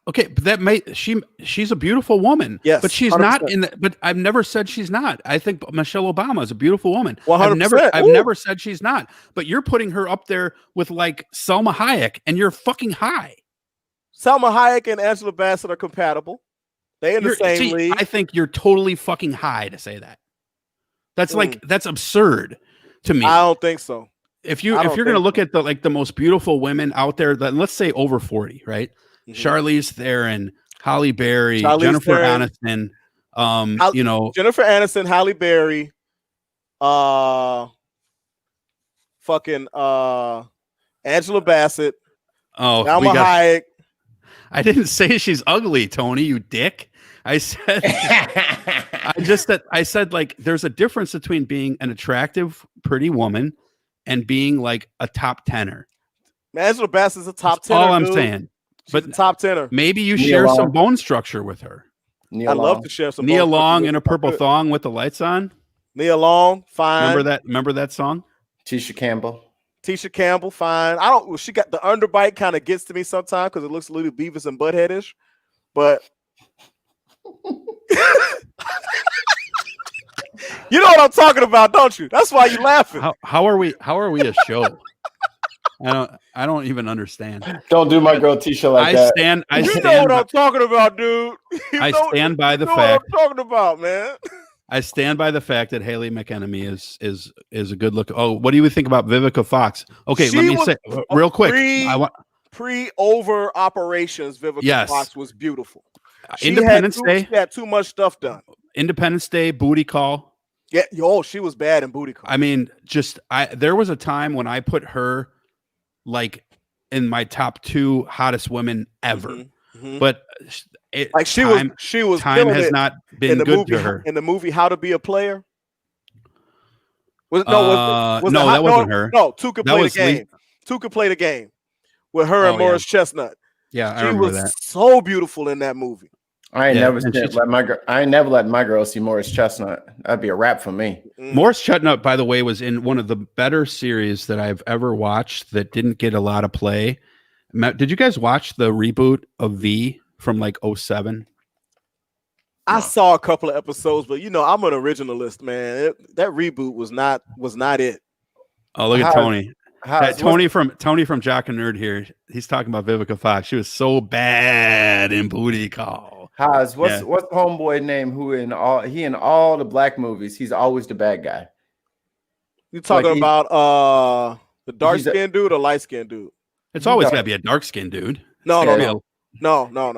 Okay, but she's a beautiful woman. Yes, but she's 100%. Not in the. But I've never said she's not. I think Michelle Obama is a beautiful woman. 100%. I've never said she's not. But you're putting her up there with like Salma Hayek, and you're fucking high. Salma Hayek and Angela Bassett are compatible. They in the same league. I think you're totally fucking high to say that. That's that's absurd to me. I don't think so. If you're going to look at the most beautiful women out there, let's say over 40, right? Mm-hmm. Charlize Theron, Halle Berry, Jennifer Aniston, Jennifer Aniston, Halle Berry, fucking Angela Bassett, Oh, Salma Hayek. I didn't say she's ugly, Tony, you dick. I said I said like there's a difference between being an attractive, pretty woman and being like a top tenor. Angela Bassett's a top tenor. All I'm dude. saying. She's But a top tenor. Maybe you Nia share Long. some bone structure with her. I'd love to share some. Nia bone structure Long with in a her if I purple could. thong with the lights on. Nia Long, fine. Remember that song? Tisha Campbell. Tisha Campbell, fine. I don't. She got the underbite kind of gets to me sometimes because it looks a little Beavis and Butthead-ish, but you know what I'm talking about, don't you? That's why you laughing. How are we a show? I don't even understand. Don't do my girl Tisha like that. You know what I'm talking about, dude. I stand by the fact. fact. What I'm talking about, man. I stand by the fact that Kayleigh McEnany is a good look. Oh, what do you think about Vivica Fox? Okay, let me say real quick. Pre-over operations, Vivica Fox was beautiful. Independence Day. She had too much stuff done. Independence Day, Booty Call. Yeah, she was bad in Booty Call. I mean, there was a time when I put her like in my top 2 hottest women ever. Mm-hmm. But she was time has not been good movie, to her. In the movie How to Be a Player? That wasn't her. No, Two could play the game. Two could play the game with her and Morris Chestnut. Yeah, I remember that. So beautiful in that movie. I ain't never let my girl see Morris Chestnut. That'd be a wrap for me. Morris Chestnut, by the way, was in one of the better series that I've ever watched that didn't get a lot of play. Did you guys watch the reboot of V from like 2007? I saw a couple of episodes, but I'm an originalist, man. That reboot was not it. Oh, look at Tony. Tony from Jock and Nerd here. He's talking about Vivica Fox. She was so bad in Booty Call. What's the homeboy name who in all the black movies, he's always the bad guy? You talking about the dark skinned dude or light skinned dude? It's always got to be a dark skinned dude. No.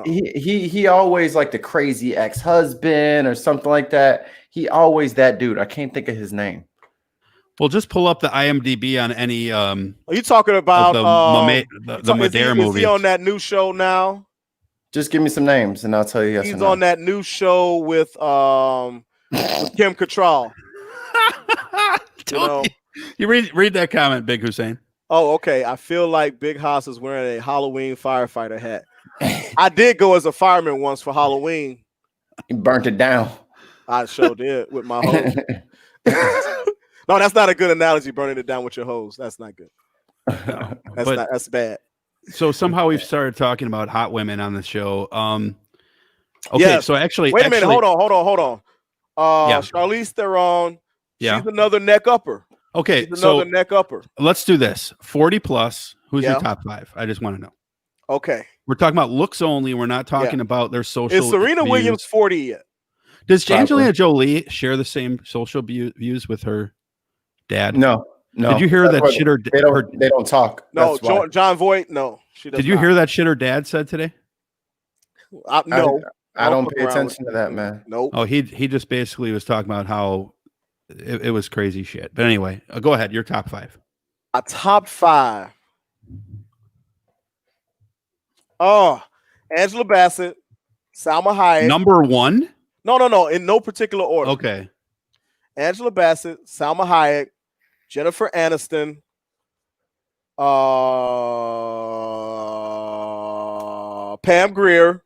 He always like the crazy ex-husband or something like that. He always that dude. I can't think of his name. Well, just pull up the IMDb on any. Are you talking about the Madea movie? Is he on that new show now? Just give me some names and I'll tell you yes or no. He's on that new show with Kim Cattrall. You read that comment, Big Hussein. Oh, okay. I feel like Big Haas is wearing a Halloween firefighter hat. I did go as a fireman once for Halloween. You burnt it down. I sure did with my hose. No, that's not a good analogy. Burning it down with your hose. That's not good. No, that's bad. So somehow we've started talking about hot women on the show. Okay, so actually, wait a minute. Hold on. Charlize Theron. Yeah, she's another neck upper. Okay, she's another neck upper. Let's do this. 40 plus. Who's your top 5? I just want to know. Okay, we're talking about looks only. We're not talking about their social. Is Serena views. Williams 40 yet? Does Angelina Jolie share the same social views with her dad? No. Did you hear that shit? They don't talk. No, John Voight. No, she does. Did you hear that shit her dad said today? No, I don't pay attention to that, man. Nope. Oh, he just basically was talking about how it was crazy shit. But anyway, go ahead. Your top 5. A top 5. Oh, Angela Bassett, Salma Hayek. Number 1? No. In no particular order. Okay. Angela Bassett, Salma Hayek, Jennifer Aniston, Pam Grier,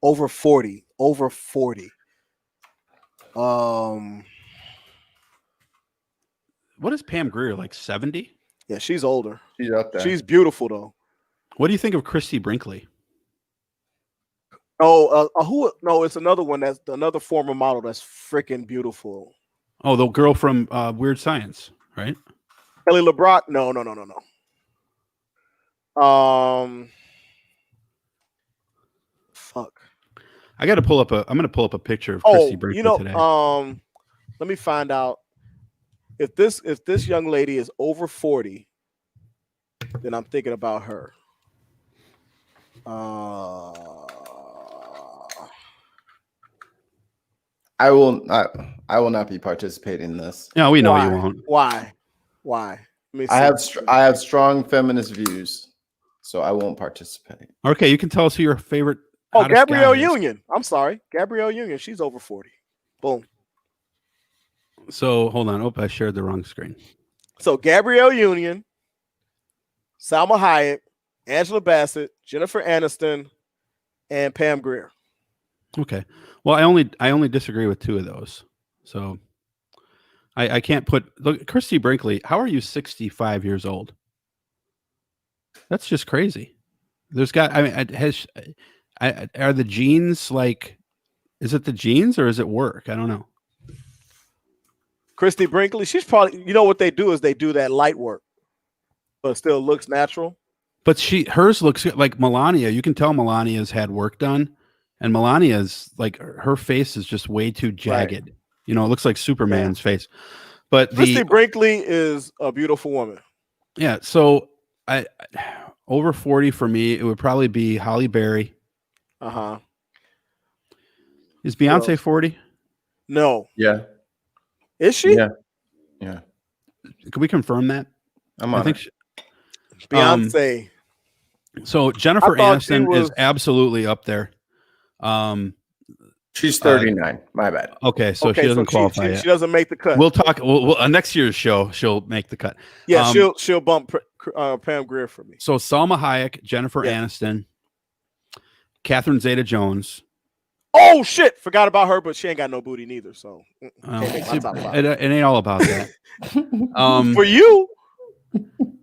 over 40. What is Pam Grier, like 70? Yeah, she's older. She's up there. She's beautiful though. What do you think of Christy Brinkley? Oh, No, it's another one. That's another former model. That's freaking beautiful. Oh, the girl from Weird Science, right? Kelly LeBrock. No. Fuck. I'm gonna pull up a picture of Christy Brinkley today. Let me find out if this young lady is over 40. Then I'm thinking about her. I will not be participating in this. Yeah, we know you won't. Why? Let me see. I have strong feminist views, so I won't participate. Okay, you can tell us who your favorite. Oh, Gabrielle Union. I'm sorry, Gabrielle Union. She's over 40. Boom. So hold on. Oh, I shared the wrong screen. So Gabrielle Union, Salma Hayek, Angela Bassett, Jennifer Aniston, and Pam Grier. Okay. Well, I only disagree with 2 of those. So I can't put look Christy Brinkley. How are you 65 years old? That's just crazy. There's got. I mean, are the genes like? Is it the genes or is it work? I don't know. Christy Brinkley. She's probably. You know what they do is they do that light work, but it still looks natural. But hers looks like Melania. You can tell Melania's had work done, and Melania's like her face is just way too jagged. Right. You know, it looks like Superman's face. But Christy Brinkley is a beautiful woman. Yeah. So I over 40 for me, it would probably be Halle Berry. Is Beyonce 40? No. Yeah. Is she? Yeah. Yeah. Can we confirm that? I think Beyonce. So Jennifer Aniston is absolutely up there. She's 39. My bad. Okay, so she doesn't qualify yet. She doesn't make the cut. We'll talk. Next year's show, she'll make the cut. Yeah, she'll bump Pam Grier for me. So Salma Hayek, Jennifer Aniston, Catherine Zeta-Jones. Oh shit! Forgot about her, but she ain't got no booty neither. So it ain't all about that. For you.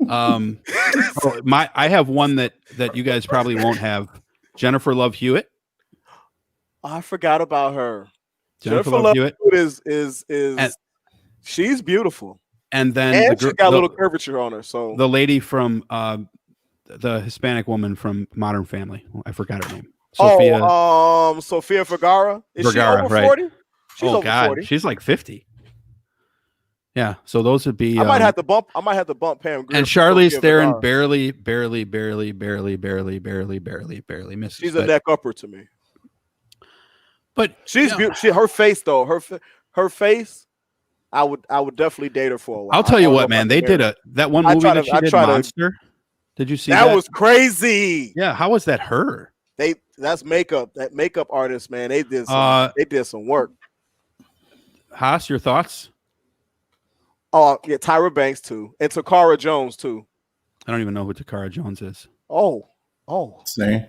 I have one that you guys probably won't have. Jennifer Love Hewitt. I forgot about her. Jennifer Love Hewitt is she's beautiful. And then she got a little curvature on her. So the lady from the Hispanic woman from Modern Family. I forgot her name. Sofia Vergara. Is she over 40? Right. She's over 40. She's like 50. Yeah, so those would be. I might have to bump Pam Grier. And Charlize Theron barely misses. She's a neck upper to me. But she's beautiful. Her face though, her face. I would definitely date her for a while. I'll tell you what, man. They did that one movie that she did, Monster. Did you see that? That was crazy. Yeah, how was that her? That's makeup. That makeup artist, man. They did some work. Haas, your thoughts? Oh yeah, Tyra Banks too, and Takara Jones too. I don't even know who Takara Jones is. Oh, see.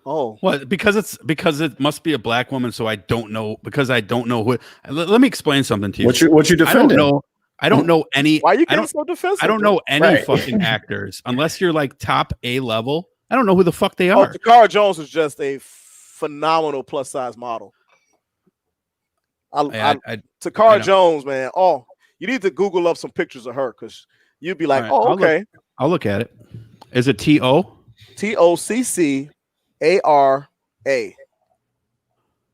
Oh, well, because it must be a black woman, so I don't know because I don't know who. Let me explain something to you. What you defending? I don't know any. Why are you getting so defensive? I don't know any fucking actors unless you're like top A level. I don't know who the fuck they are. Takara Jones is just a phenomenal plus size model. Takara Jones, man. Oh, you need to Google up some pictures of her because you'd be like, okay. I'll look at it. Is it T-O? Toccara?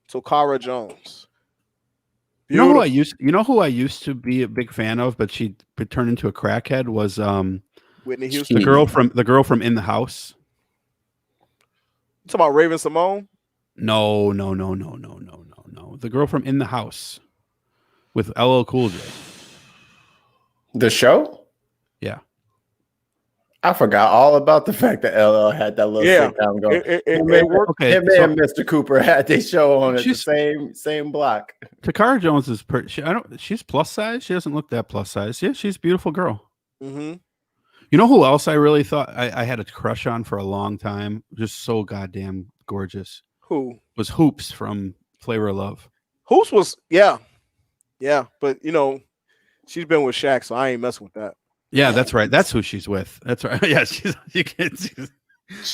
Takara Jones. Beautiful. You know who I used to be a big fan of, but she turned into a crackhead was Whitney Houston. The girl from In the House. You talking about Raven Simone? No. The girl from In the House with LL Cool J. The show? Yeah. I forgot all about the fact that LL had that little sit down going. It worked. Okay, and Mr. Cooper had their show on at the same block. Takara Jones is she's plus size. She doesn't look that plus size. Yeah, she's a beautiful girl. Mm-hmm. You know who else I really thought I had a crush on for a long time? Just so goddamn gorgeous. Who? Was Hoops from Flavor of Love. Hoops was yeah, but she's been with Shaq, so I ain't messing with that. Yeah, that's right. That's who she's with. That's right. Yeah,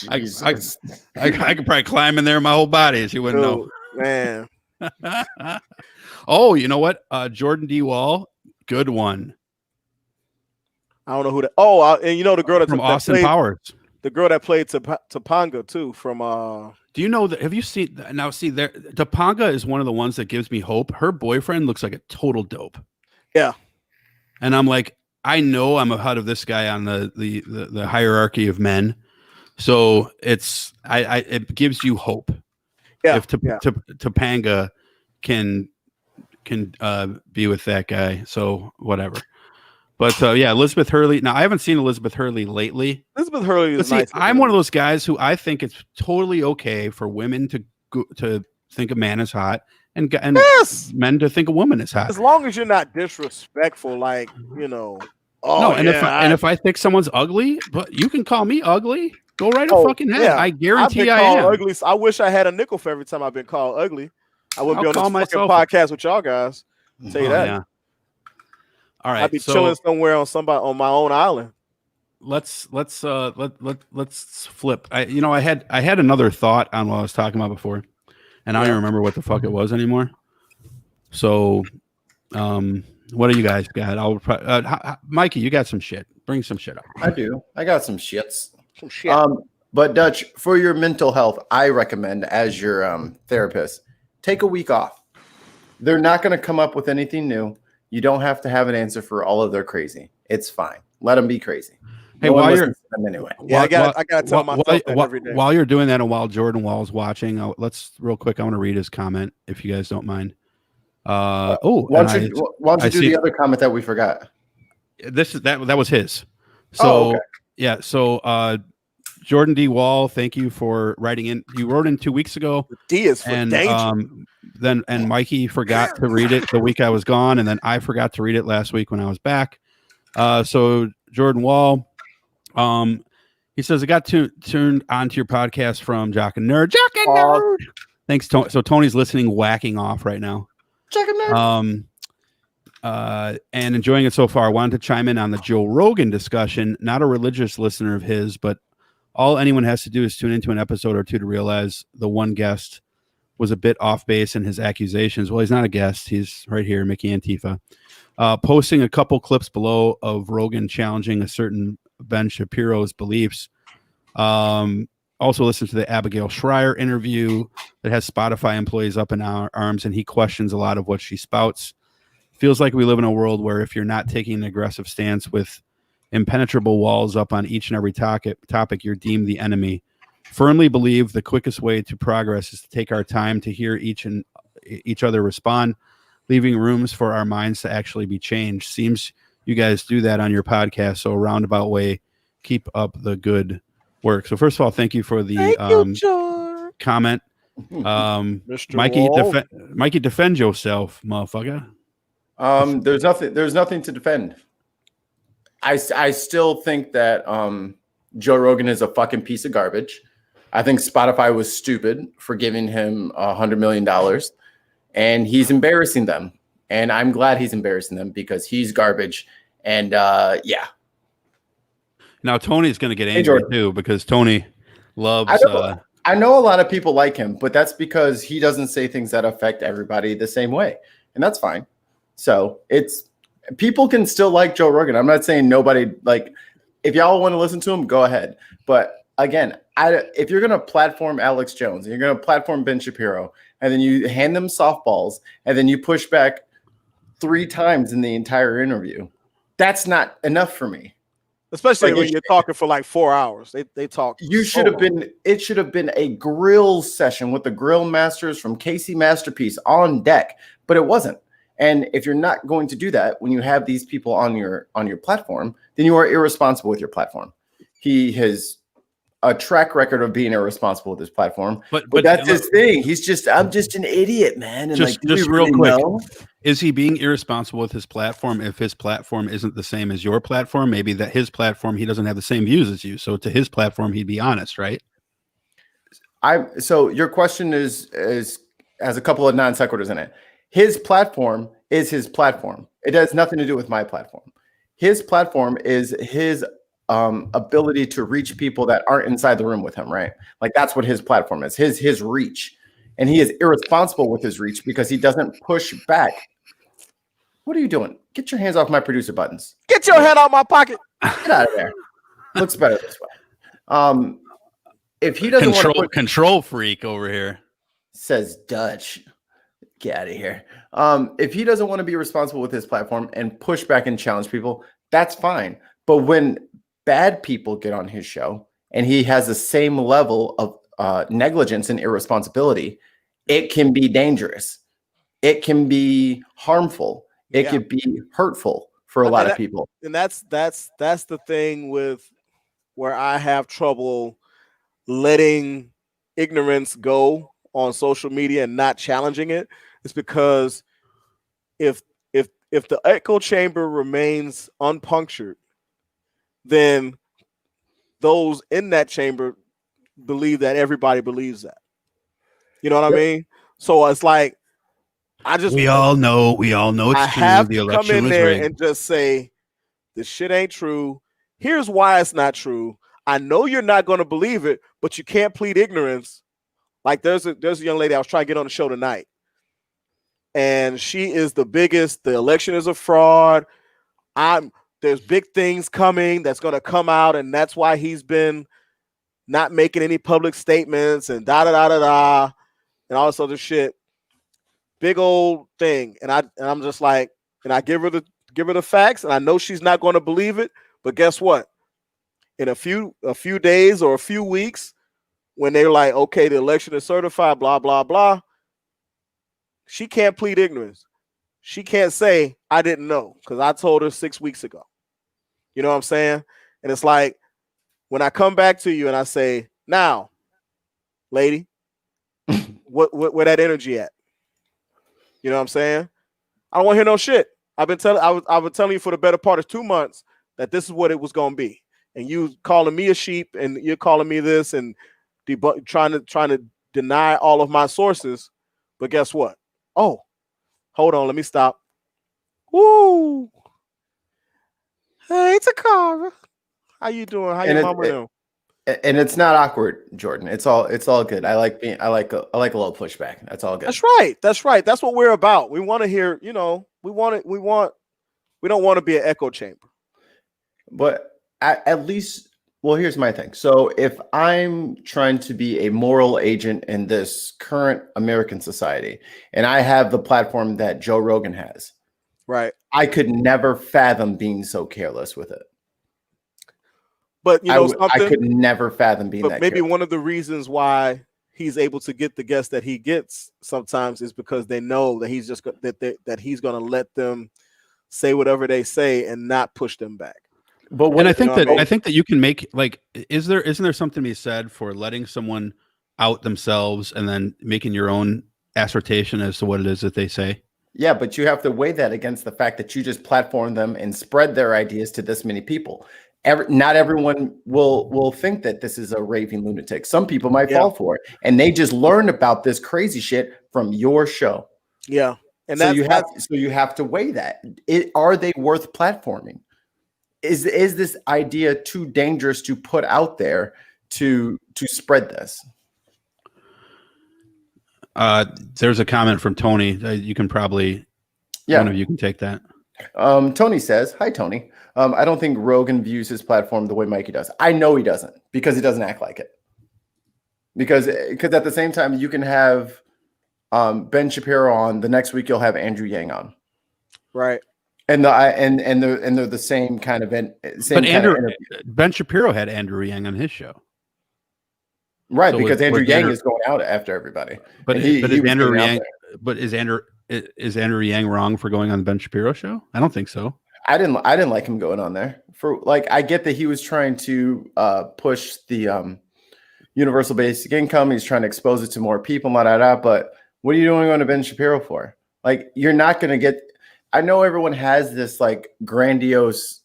I could probably climb in there my whole body and she wouldn't know. Man. Oh, you know what? Jordan D. Wall, good one. I don't know who that. Oh, and the girl that from Austin Powers. The girl that played Topanga too from. Do you know that? Have you seen now? See, there, Topanga is one of the ones that gives me hope. Her boyfriend looks like a total dope. Yeah, and I'm like, I know I'm ahead of this guy on the hierarchy of men, so it gives you hope. Yeah, if Topanga can can be with that guy. So whatever. But yeah, Elizabeth Hurley. Now I haven't seen Elizabeth Hurley lately. Elizabeth Hurley is nice. I'm one of those guys who I think it's totally okay for women to think a man is hot and yes, men to think a woman is hot, as long as you're not disrespectful, like Oh, no, and if I think someone's ugly, but you can call me ugly. Go right fucking ahead. Yeah. I guarantee I am. Ugly. I wish I had a nickel for every time I've been called ugly. I wouldn't be on this fucking podcast with y'all guys. I'll tell you that. Yeah. All right, I'd be chilling somewhere on my own island. Let's flip. I had another thought on what I was talking about before, and I don't even remember what the fuck it was anymore. So, what do you guys got? Mikey, you got some shit. Bring some shit up. I do. I got some shits. Some shit. But Dutch, for your mental health, I recommend as your therapist, take a week off. They're not going to come up with anything new. You don't have to have an answer for all of their crazy. It's fine. Let them be crazy. Hey, while you're anyway, I got to tell myself that every day. While you're doing that, and while Jordan Wall's watching, let's real quick. I want to read his comment if you guys don't mind. Why don't you do the other comment that we forgot? That was his. So okay. Yeah. So Jordan D. Wall, thank you for writing in. You wrote in 2 weeks ago. D is for danger. And Mikey forgot to read it the week I was gone, and then I forgot to read it last week when I was back. So Jordan Wall, he says, I got turned onto your podcast from Jock and Nerd. Jock and Nerd. Thanks, Tony. So Tony's listening, whacking off right now. Jock and Nerd. And enjoying it so far. I wanted to chime in on the Joe Rogan discussion. Not a religious listener of his, but all anyone has to do is tune into an episode or two to realize the one guest was a bit off base in his accusations. Well, he's not a guest. He's right here, Mickey Antifa. Posting a couple clips below of Rogan challenging a certain Ben Shapiro's beliefs. Also listen to the Abigail Schreier interview that has Spotify employees up in arms, and he questions a lot of what she spouts. Feels like we live in a world where if you're not taking an aggressive stance with impenetrable walls up on each and every topic, you're deemed the enemy. Firmly believe the quickest way to progress is to take our time to hear each other respond, leaving rooms for our minds to actually be changed. Seems you guys do that on your podcast, so a roundabout way. Keep up the good work. So first of all, thank you for the comment. Mikey, defend yourself, motherfucker. There's nothing to defend. I still think that Joe Rogan is a fucking piece of garbage. I think Spotify was stupid for giving him $100 million, and he's embarrassing them. And I'm glad he's embarrassing them because he's garbage. And yeah. Now Tony's going to get angry too because Tony loves. I know a lot of people like him, but that's because he doesn't say things that affect everybody the same way, and that's fine. So people can still like Joe Rogan. I'm not saying nobody if y'all want to listen to him, go ahead. But again, if you're going to platform Alex Jones and you're going to platform Ben Shapiro, and then you hand them softballs and then you push back 3 times in the entire interview, that's not enough for me. Especially when you're talking for 4 hours. They talk. It should have been a grill session with the grill masters from Casey Masterpiece on deck, but it wasn't. And if you're not going to do that when you have these people on your platform, then you are irresponsible with your platform. He has a track record of being irresponsible with his platform, but that's his thing. I'm just an idiot, man. And just real quick, is he being irresponsible with his platform if his platform isn't the same as your platform? Maybe that his platform, he doesn't have the same views as you. So to his platform, he'd be honest, right? So your question has a couple of non sequiturs in it. His platform is his platform. It has nothing to do with my platform. His platform is his ability to reach people that aren't inside the room with him, right? That's what his platform is, his reach. And he is irresponsible with his reach because he doesn't push back. What are you doing? Get your hands off my producer buttons. Get your hand out my pocket. Get out of there. Looks better this way. If he doesn't control freak over here, says Dutch. Get out of here. If he doesn't want to be responsible with his platform and push back and challenge people, that's fine. But when bad people get on his show and he has the same level of negligence and irresponsibility, it can be dangerous. it can be harmful. It could be hurtful for a lot of people. And that's the thing with where I have trouble letting ignorance go on social media and not challenging it. It's because if the echo chamber remains unpunctured, then those in that chamber believe that everybody believes that. You know what I mean? So it's like we all know it's I true. Have the to election come in was there rigged. and just say this shit ain't true. Here's why it's not true. I know you're not going to believe it, but you can't plead ignorance. Like there's a young lady I was trying to get on the show tonight, and she is the biggest. The election is a fraud. There's big things coming that's going to come out, and that's why he's been not making any public statements and da da da da da and all this other shit. Big old thing, and I'm just like, and I give her the facts, and I know she's not going to believe it, but guess what? In a few days or a few weeks, when they're like, okay, the election is certified, blah blah blah, she can't plead ignorance. She can't say I didn't know because I told her 6 weeks ago. You know what I'm saying? And it's like when I come back to you and I say, now, lady, where that energy at? You know what I'm saying? I don't want to hear no shit. I've been telling you for the better part of 2 months that this is what it was going to be. And you calling me a sheep and you're calling me this and trying to deny all of my sources. But guess what? Oh, hold on. Let me stop. Woo. Hey, Takara. How you doing? How your mama doing? And it's not awkward, Jordan. It's all good. I like a little pushback. That's all good. That's right. That's what we're about. We want to hear, we don't want to be an echo chamber. But at least, well, here's my thing. So if I'm trying to be a moral agent in this current American society, and I have the platform that Joe Rogan has, right, I could never fathom being so careless with it. But I could never fathom being that. Maybe careless. One of the reasons why he's able to get the guests that he gets sometimes is because they know that he's just that he's going to let them say whatever they say and not push them back. But I think that you can make, like, isn't there something to be said for letting someone out themselves and then making your own assertion as to what it is that they say? Yeah, but you have to weigh that against the fact that you just platform them and spread their ideas to this many people. Not everyone will think that this is a raving lunatic. Some people might fall for it, and they just learned about this crazy shit from your show. Yeah, and so you have to weigh that. Are they worth platforming? Is this idea too dangerous to put out there to spread this? There's a comment from Tony. You can probably, one of you can take that. Tony says, hi, Tony. I don't think Rogan views his platform the way Mikey does. I know he doesn't because he doesn't act like it. Because at the same time, you can have Ben Shapiro on. The next week, you'll have Andrew Yang on. Right. And they're the same kind of Ben Shapiro had Andrew Yang on his show. Right, so because Andrew Yang is going out after everybody. But is Andrew Yang wrong for going on the Ben Shapiro show? I don't think so. I didn't like him going on there. I get that he was trying to push the universal basic income. He's trying to expose it to more people, but what are you doing on a Ben Shapiro for? Like, you're not going to get. I know everyone has this like grandiose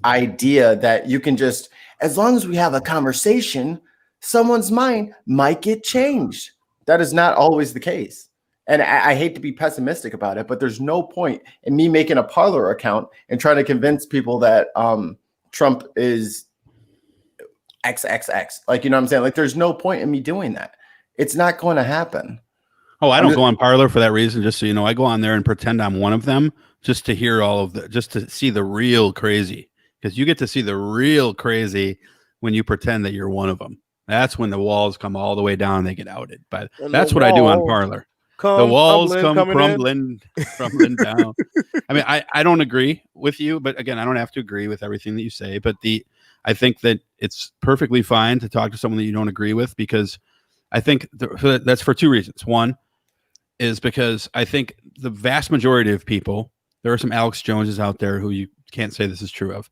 idea that you can just, as long as we have a conversation, someone's mind might get changed. That is not always the case. And I hate to be pessimistic about it, but there's no point in me making a Parler account and trying to convince people that Trump is XXX. Like, you know what I'm saying? Like, there's no point in me doing that. It's not going to happen. Oh, I don't go on Parler for that reason. Just so you know, I go on there and pretend I'm one of them just to hear just to see the real crazy. Because you get to see the real crazy when you pretend that you're one of them. That's when the walls come all the way down and they get outed. But that's what I do on Parler. The walls come crumbling down. I mean, I don't agree with you, but again, I don't have to agree with everything that you say. But I think that it's perfectly fine to talk to someone that you don't agree with, because I think that's for two reasons. One, is because I think the vast majority of people, there are some Alex Joneses out there who you can't say this is true of,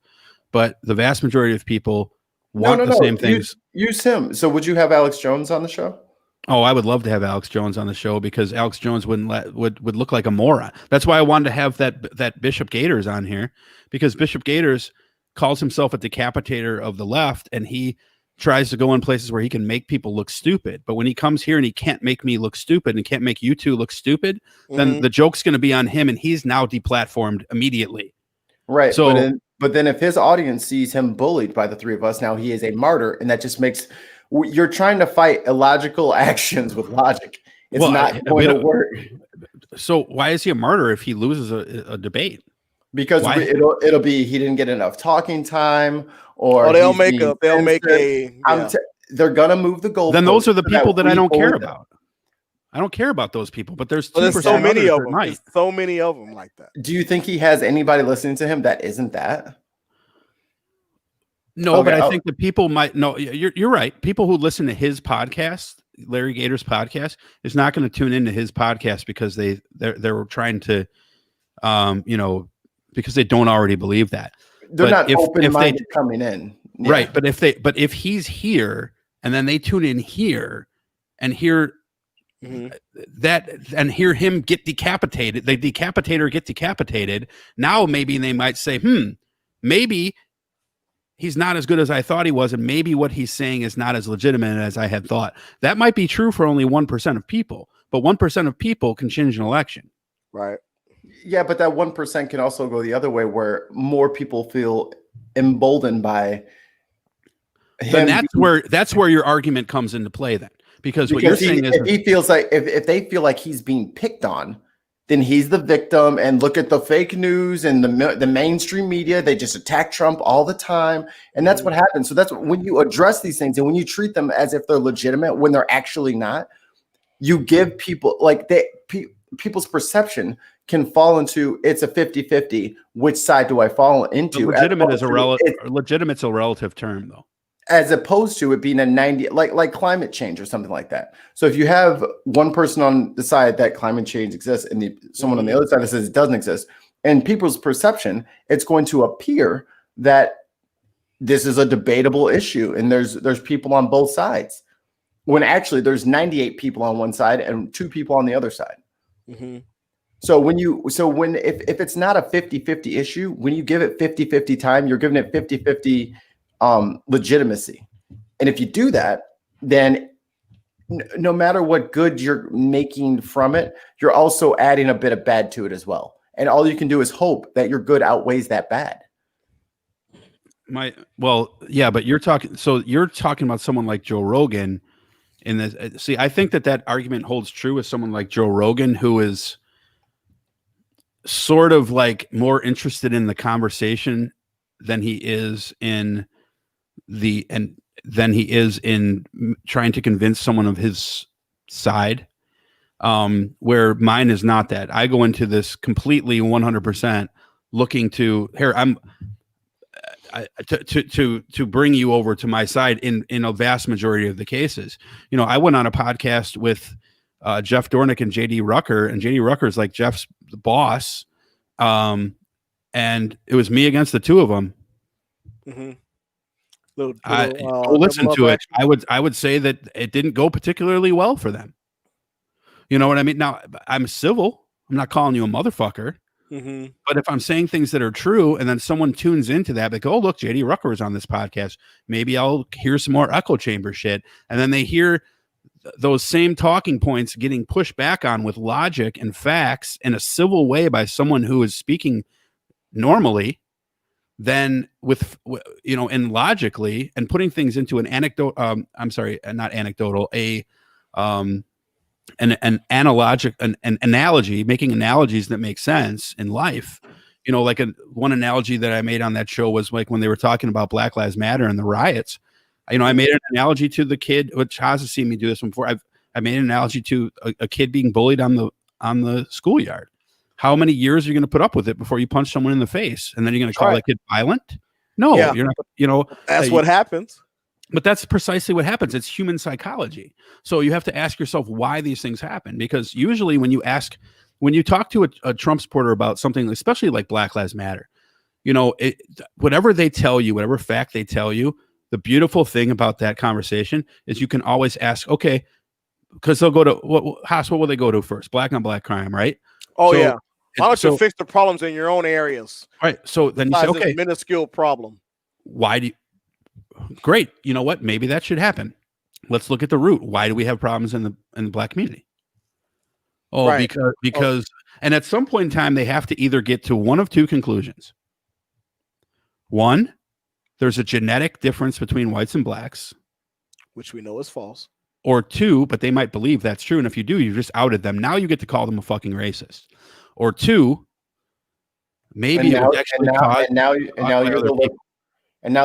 but the vast majority of people want the same things. Use him. So would you have Alex Jones on the show? Oh, I would love to have Alex Jones on the show because Alex Jones would look like a moron. That's why I wanted to have that Bishop Gators on here, because Bishop Gators calls himself a decapitator of the left, and he tries to go in places where he can make people look stupid. But when he comes here and he can't make me look stupid and can't make you two look stupid, then the joke's going to be on him, and he's now deplatformed immediately. Right. So, but then if his audience sees him bullied by the three of us, now he is a martyr, and that just makes you're trying to fight illogical actions with logic. It's not going to work. So why is he a martyr if he loses a debate? Because it'll be he didn't get enough talking time, or they'll make a. They're gonna move the goal. Then those are the people that I don't care about. I don't care about those people, but there's so many of them. There's so many of them like that. Do you think he has anybody listening to him that isn't that? No, but I think the people might know. You're right. People who listen to his podcast, Larry Gator's podcast, is not going to tune into his podcast because they're trying to, because they don't already believe that. They're not open-minded coming in, right? But if he's here and then they tune in here and hear that and hear him get decapitated, the decapitator get decapitated. Now maybe they might say, maybe he's not as good as I thought he was, and maybe what he's saying is not as legitimate as I had thought. That might be true for only 1% of people, but 1% of people can change an election. Right. Yeah, but that 1% can also go the other way, where more people feel emboldened by him. Then that's where your argument comes into play then. Because what you're saying is if he feels like if they feel like he's being picked on, then he's the victim. And look at the fake news and the mainstream media. They just attack Trump all the time. And that's what happens. So that's when you address these things and when you treat them as if they're legitimate when they're actually not, you give people people's perception can fall into it's a 50-50. Which side do I fall into? Legitimate's a relative term, though. As opposed to it being a 90, like climate change or something like that. So if you have one person on the side that climate change exists and someone on the other side that says it doesn't exist, and people's perception, it's going to appear that this is a debatable issue and there's people on both sides, when actually there's 98 people on one side and 2 people on the other side. So if it's not a 50-50 issue, when you give it 50-50 time, you're giving it 50-50 legitimacy. And if you do that, then no matter what good you're making from it, you're also adding a bit of bad to it as well. And all you can do is hope that your good outweighs that bad. But you're talking about someone like Joe Rogan in this. See, I think that argument holds true with someone like Joe Rogan, who is sort of like more interested in the conversation than he is in trying to convince someone of his side, where mine is not that. I go into this completely 100% looking to to bring you over to my side in a vast majority of the cases. I went on a podcast with Jeff Dornick and JD Rucker, and JD Rucker is like Jeff's boss, and it was me against the two of them. Listen to it. I would say that it didn't go particularly well for them. You know what I mean? Now, I'm civil. I'm not calling you a motherfucker. But if I'm saying things that are true and then someone tunes into that, they go, oh, look, JD Rucker is on this podcast. Maybe I'll hear some more echo chamber shit. And then they hear those same talking points getting pushed back on with logic and facts in a civil way by someone who is speaking normally. Then and logically and putting things into an anecdote, an analogy, making analogies that make sense in life. Like one analogy that I made on that show was like when they were talking about Black Lives Matter and the riots. I made an analogy to the kid, which has seen me do this before. I made an analogy to a kid being bullied on the schoolyard. How many years are you going to put up with it before you punch someone in the face? And then you're going to call that kid violent? No, you're not. That's what happens. But that's precisely what happens. It's human psychology. So you have to ask yourself why these things happen, because usually when you talk to a Trump supporter about something, especially like Black Lives Matter, whatever they tell you, whatever fact they tell you, the beautiful thing about that conversation is you can always ask, okay, because they'll go to what will they go to first? Black on black crime, right? Oh, yeah. Why don't you fix the problems in your own areas? Right. So then you say, okay, minuscule problem. Why do you? Great. You know what? Maybe that should happen. Let's look at the root. Why do we have problems in the black community? Oh, right. because and at some point in time, they have to either get to one of two conclusions. One, there's a genetic difference between whites and blacks, which we know is false. Or two, but they might believe that's true. And if you do, you just outed them. Now you get to call them a fucking racist. Or two, maybe now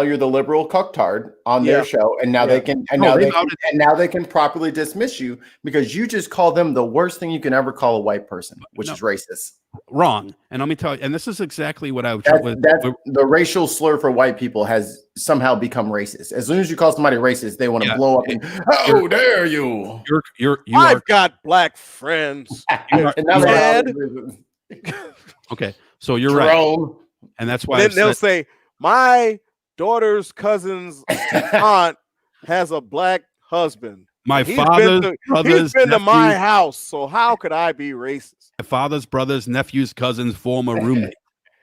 you're the liberal cucktard on their show, and now they can properly dismiss you because you just call them the worst thing you can ever call a white person, which is racist. Wrong. And let me tell you, and this is exactly what the racial slur for white people has somehow become racist. As soon as you call somebody racist, they want to blow up and how dare you? I've got black friends. Okay, so you're right, and that's why they'll say my daughter's cousin's aunt has a black husband. He's been to my house, so how could I be racist? My father's brother's nephew's cousin's former roommate.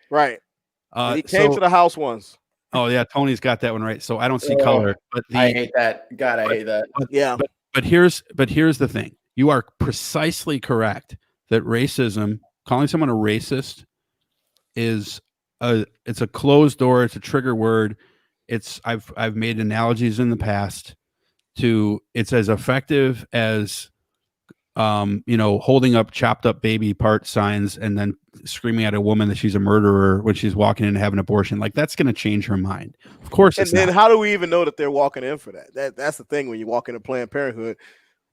Right. He came to the house once. Oh yeah, Tony's got that one right. So I don't see color, but I hate that. God, I hate that. But here's the thing. You are precisely correct that racism, calling someone a racist, it's a closed door. It's a trigger word. I've made analogies in the past to it's as effective as holding up chopped up baby part signs and then screaming at a woman that she's a murderer when she's walking in to have an abortion. Like that's going to change her mind. Of course. And then how do we even know that they're walking in for that? That's the thing when you walk into Planned Parenthood.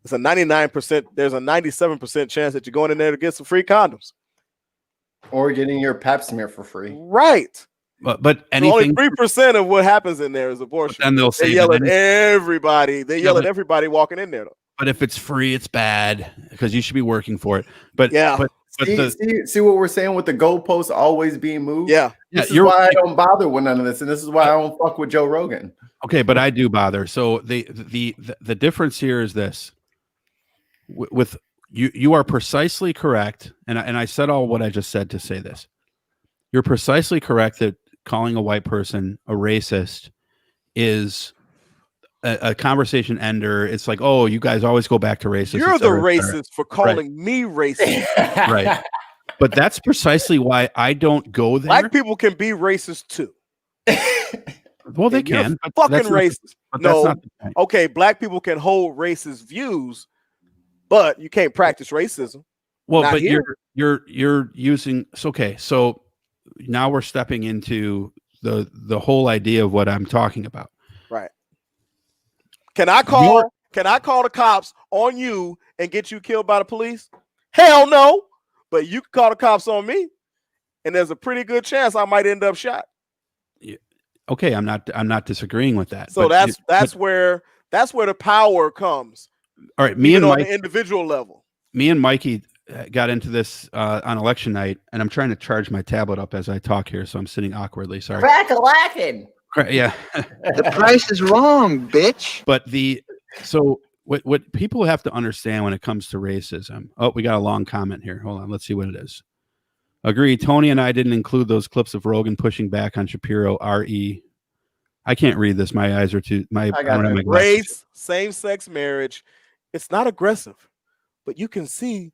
It's a 99%. There's a 97% chance that you're going in there to get some free condoms. Or getting your pap smear for free. Right. But anything, only 3% of what happens in there is abortion. And they'll say they yell at everybody. They yell at everybody walking in there, though. But if it's free, it's bad because you should be working for it. But see what we're saying with the goalposts always being moved. Yeah, this is why I don't bother with none of this, and this is why I don't fuck with Joe Rogan. Okay, but I do bother. So the difference here is this: with you are precisely correct, and I said all what I just said to say this. You're precisely correct that calling a white person a racist is a conversation ender. It's like, oh, you guys always go back to racist. You're the racist for calling me racist. Right. But that's precisely why I don't go there. Black people can be racist too. Well, they can. But fucking racist. No. Okay, black people can hold racist views, but you can't practice racism. Well, but you're using okay, so now we're stepping into the whole idea of what I'm talking about. Right. Can I call the cops on you and get you killed by the police? Hell no. But you can call the cops on me, and there's a pretty good chance I might end up shot. Yeah. Okay, I'm not disagreeing with that. So that's where the power comes. All right, me and on Mike, the individual level. Me and Mikey got into this on election night, and I'm trying to charge my tablet up as I talk here, so I'm sitting awkwardly. Sorry. Crack-a-lackin'. Yeah. The price is wrong, bitch. But what people have to understand when it comes to racism. Oh, we got a long comment here. Hold on. Let's see what it is. Agree. Tony and I didn't include those clips of Rogan pushing back on Shapiro. R.E. I can't read this. My eyes are too. Race, same-sex marriage. It's not aggressive, but you can see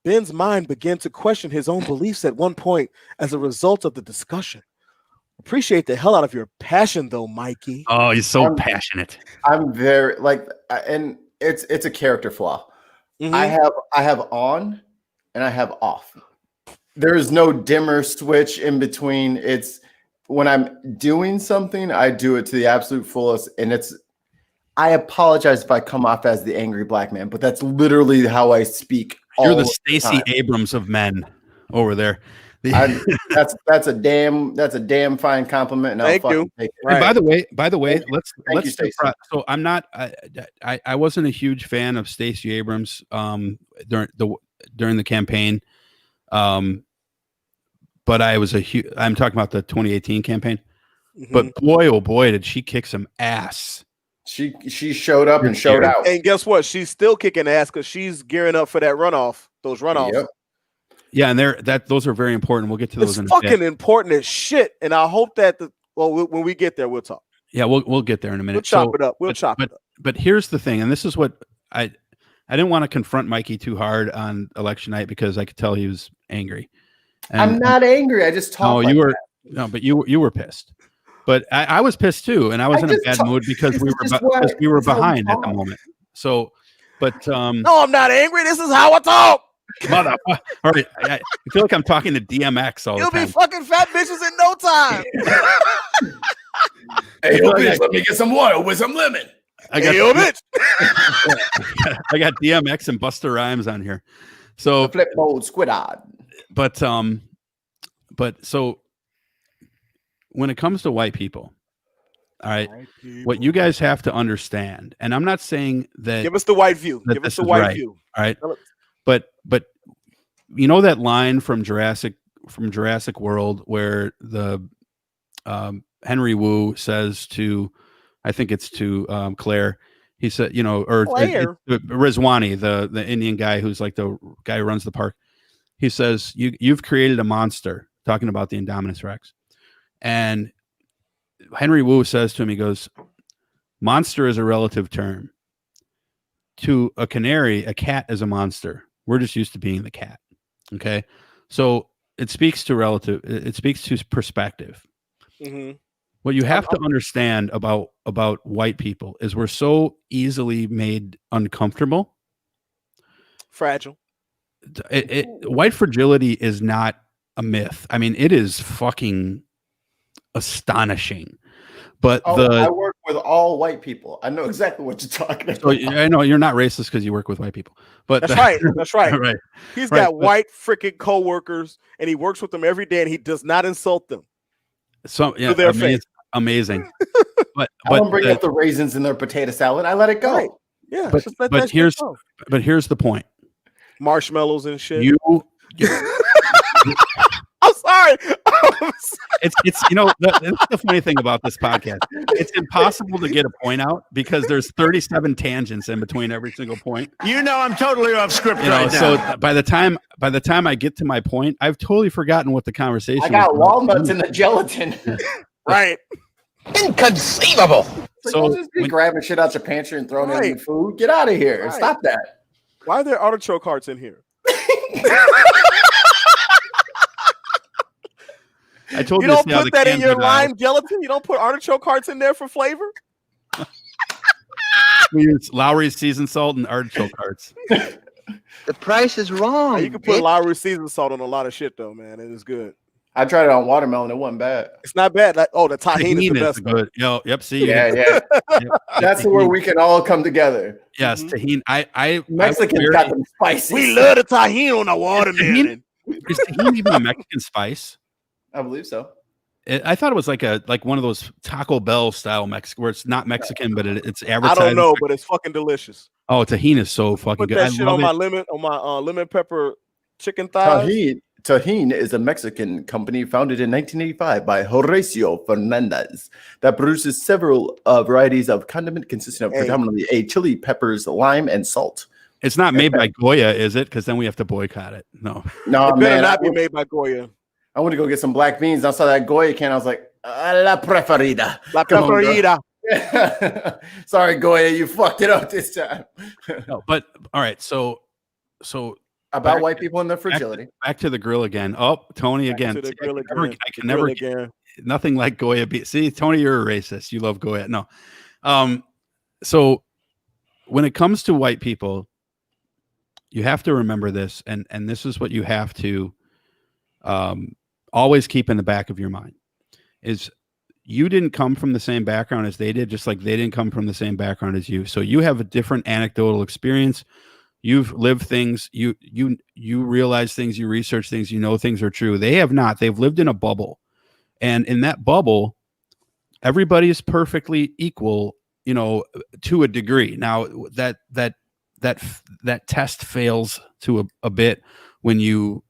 Ben's mind begin to question his own beliefs at one point as a result of the discussion. Appreciate the hell out of your passion, though, Mikey. Oh, he's so passionate. I'm very and it's a character flaw. Mm-hmm. I have on and I have off. There is no dimmer switch in between. It's when I'm doing something, I do it to the absolute fullest, and I apologize if I come off as the angry black man, but that's literally how I speak. You're the Stacey Abrams of men over there. That's a damn fine compliment. And Thank you. Take it. Right. By the way, let's you, so I'm not I wasn't a huge fan of Stacey Abrams during the campaign, but I'm talking about the 2018 campaign. But boy, oh boy, did she kick some ass. She showed up and showed out. And guess what? She's still kicking ass because she's gearing up for that runoff. Those runoffs. Yep. Yeah, and those are very important. We'll get to those. It's fucking important as shit. And I hope that when we get there, we'll talk. Yeah, we'll get there in a minute. We'll chop it up. We'll chop it up. But here's the thing, and this is what I didn't want to confront Mikey too hard on election night because I could tell he was angry. And, I'm not angry. I just talked. But you were pissed. But I was pissed too, and I was in a bad mood because we were behind at the moment. So, but no, I'm not angry. This is how I talk. Mother, all right. I feel like I'm talking to DMX all the time. You'll be fucking fat bitches in no time. Hey, yo, bitch, let me get some water with some lemon. I got DMX and Busta Rhymes on here. So flip mode squidad. But so when it comes to white people, all right, what you guys have to understand, and I'm not saying that. Give us the white view. Give us the white view. All right. But you know that line from Jurassic World where the Henry Wu says to, I think it's to Claire, he said, or Rizwani, the Indian guy who's like the guy who runs the park. He says, you've created a monster, talking about the Indominus Rex. And Henry Wu says to him, he goes, monster is a relative term. To a canary, a cat is a monster. We're just used to being the cat. Okay. So it speaks to perspective. Mm-hmm. What you have to understand about white people is we're so easily made uncomfortable. Fragile. White fragility is not a myth. I mean, it is fucking astonishing. But I work with all white people. I know exactly what you're talking about. So I know you're not racist because you work with white people. But that's right. That's right. Right. He's got white freaking coworkers, and he works with them every day, and he does not insult them. So yeah, amazing. But I don't bring up the raisins in their potato salad. I let it go. Right. Yeah. But here's the point. Marshmallows and shit. I'm sorry. It's that's the funny thing about this podcast. It's impossible to get a point out because there's 37 tangents in between every single point. I'm totally off script right now. So by the time I get to my point, I've totally forgotten what the conversation. I got walnuts in the gelatin. Right. Inconceivable. So just be grabbing shit out your pantry and throwing it in your food. Get out of here. Right. Stop that. Why are there artichoke hearts in here? I told you don't put that in your lime gelatin. You don't put artichoke hearts in there for flavor. We use Lowry's seasoned salt and artichoke hearts. The price is wrong. You can put Lowry's seasoned salt on a lot of shit, though, man. It is good. I tried it on watermelon. It wasn't bad. It's not bad. The tahini is the best. Good. Yep. See. Yeah. That's where we can all come together. Yes, tahini. Mexicans got them spices. We love the tahini on the watermelon. Is tahini even a Mexican spice? I believe so. I thought it was like one of those Taco Bell style Mexican where it's not Mexican, but it's advertised. I don't know, but it's fucking delicious. Oh, tahini is so fucking good. Put that shit on my lemon pepper chicken thighs. Tajin is a Mexican company founded in 1985 by Horacio Fernandez that produces several varieties of condiment consisting of predominantly chili, peppers, lime, and salt. It's not made by Goya, is it? Because then we have to boycott it. No, it better not be made by Goya. I went to go get some black beans. I saw that Goya can. I was like, la preferida. La preferida. Sorry, Goya, you fucked it up this time. No, but all right. So about white people and their fragility. Back to the grill again. Oh, Tony again. I can never get nothing like Goya. See, Tony, you're a racist. You love Goya. No. So when it comes to white people, you have to remember this, and this is what you have to always keep in the back of your mind is you didn't come from the same background as they did, just like they didn't come from the same background as you. So you have a different anecdotal experience. You've lived things. You realize things. You research things. You know things are true. They have not. They've lived in a bubble, and in that bubble, everybody is perfectly equal. To a degree. Now that test fails to a bit when you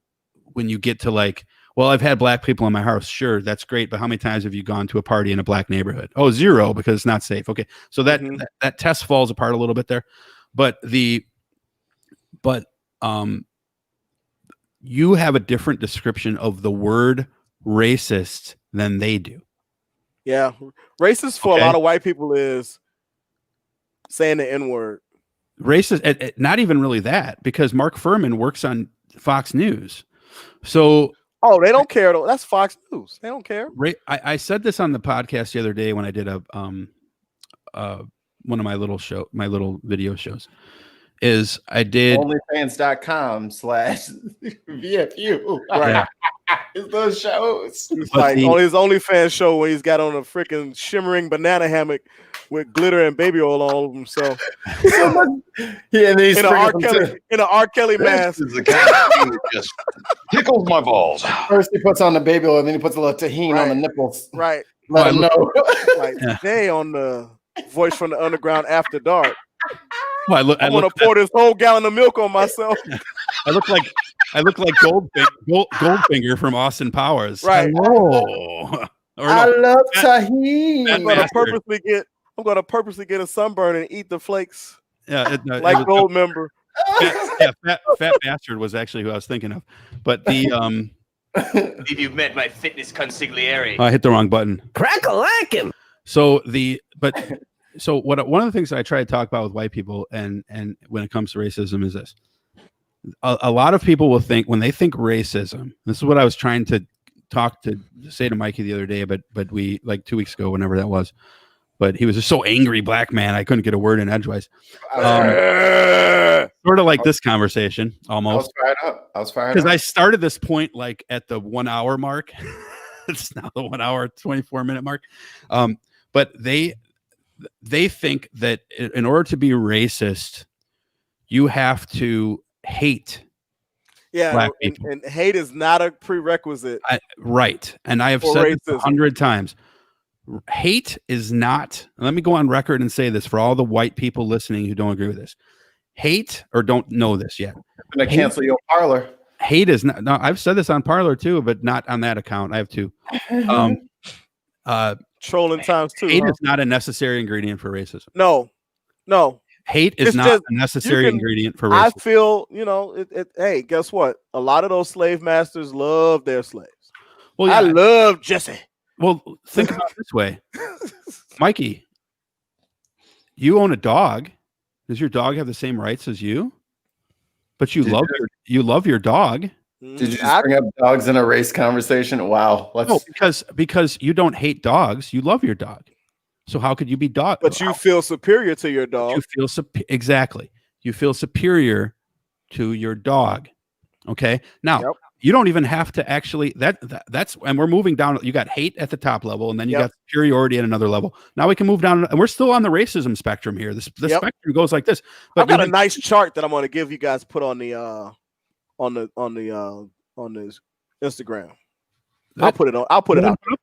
get to like, well, I've had black people in my house. Sure, that's great, but how many times have you gone to a party in a black neighborhood? Oh, 0, because it's not safe. Okay, so that test falls apart a little bit there, but you have a different description of the word racist than they do. Yeah, racist for a lot of white people is saying the N-word. Racist, not even really that, because Mark Furman works on Fox News. So, they don't care though. That's Fox News. They don't care. I said this on the podcast the other day when I did one of my little video shows. Is I did onlyfans.com/VFU. Right. It's those shows. It's like on his OnlyFans show when he's got on a freaking shimmering banana hammock with glitter and baby oil all over himself. And he's in an R. Kelly mask. This is the kind of thing that just tickles my balls. First he puts on the baby oil, and then he puts a little tahini on the nipples. Right. Let him know. Like today on the Voice from the Underground After Dark. I'm gonna pour this whole gallon of milk on myself. I look like Goldfinger from Austin Powers. Right. I love tahini. I'm gonna purposely get a sunburn and eat the flakes. Yeah, like Goldmember. Fat Bastard was actually who I was thinking of. But the I believe you've met my fitness consigliere. I hit the wrong button. Crack-a-lack-him. So one of the things I try to talk about with white people and when it comes to racism is this. A lot of people will think, when they think racism, this is what I was trying to say to Mikey the other day, but we, like 2 weeks ago, whenever that was, but he was just so angry, black man, I couldn't get a word in edgewise. Sort of like this conversation, almost. I was fired up. Because I started this point like at the 1 hour mark. It's now the 1 hour, 24-minute mark. But they think that in order to be racist, you have to hate black people. And hate is not a prerequisite. Right. And I have said this 100 times. Hate is not, let me go on record and say this for all the white people listening who don't agree with this. Hate, or don't know this yet. I'm going to cancel your Parlor. Hate is not, no, I've said this on Parlor too, but not on that account. I have two. Trolling times two. Hate is not a necessary ingredient for racism. No. Hate is not a necessary ingredient for racism. I feel, hey, guess what? A lot of those slave masters love their slaves. Well, yeah, I love Jesse. Well, think about it this way. Mikey, you own a dog. Does your dog have the same rights as you? But you love your dog. Did you just bring up dogs in a race conversation? Wow. Because you don't hate dogs, you love your dog. So how could you be dog? But you feel superior to your dog. Exactly. You feel superior to your dog. Okay. Now you don't even have to actually that's and we're moving down. You got hate at the top level, and then you got superiority at another level. Now we can move down, and we're still on the racism spectrum here. The spectrum goes like this. But I've got a nice chart that I'm going to give you guys to put on the Instagram. I'll put it out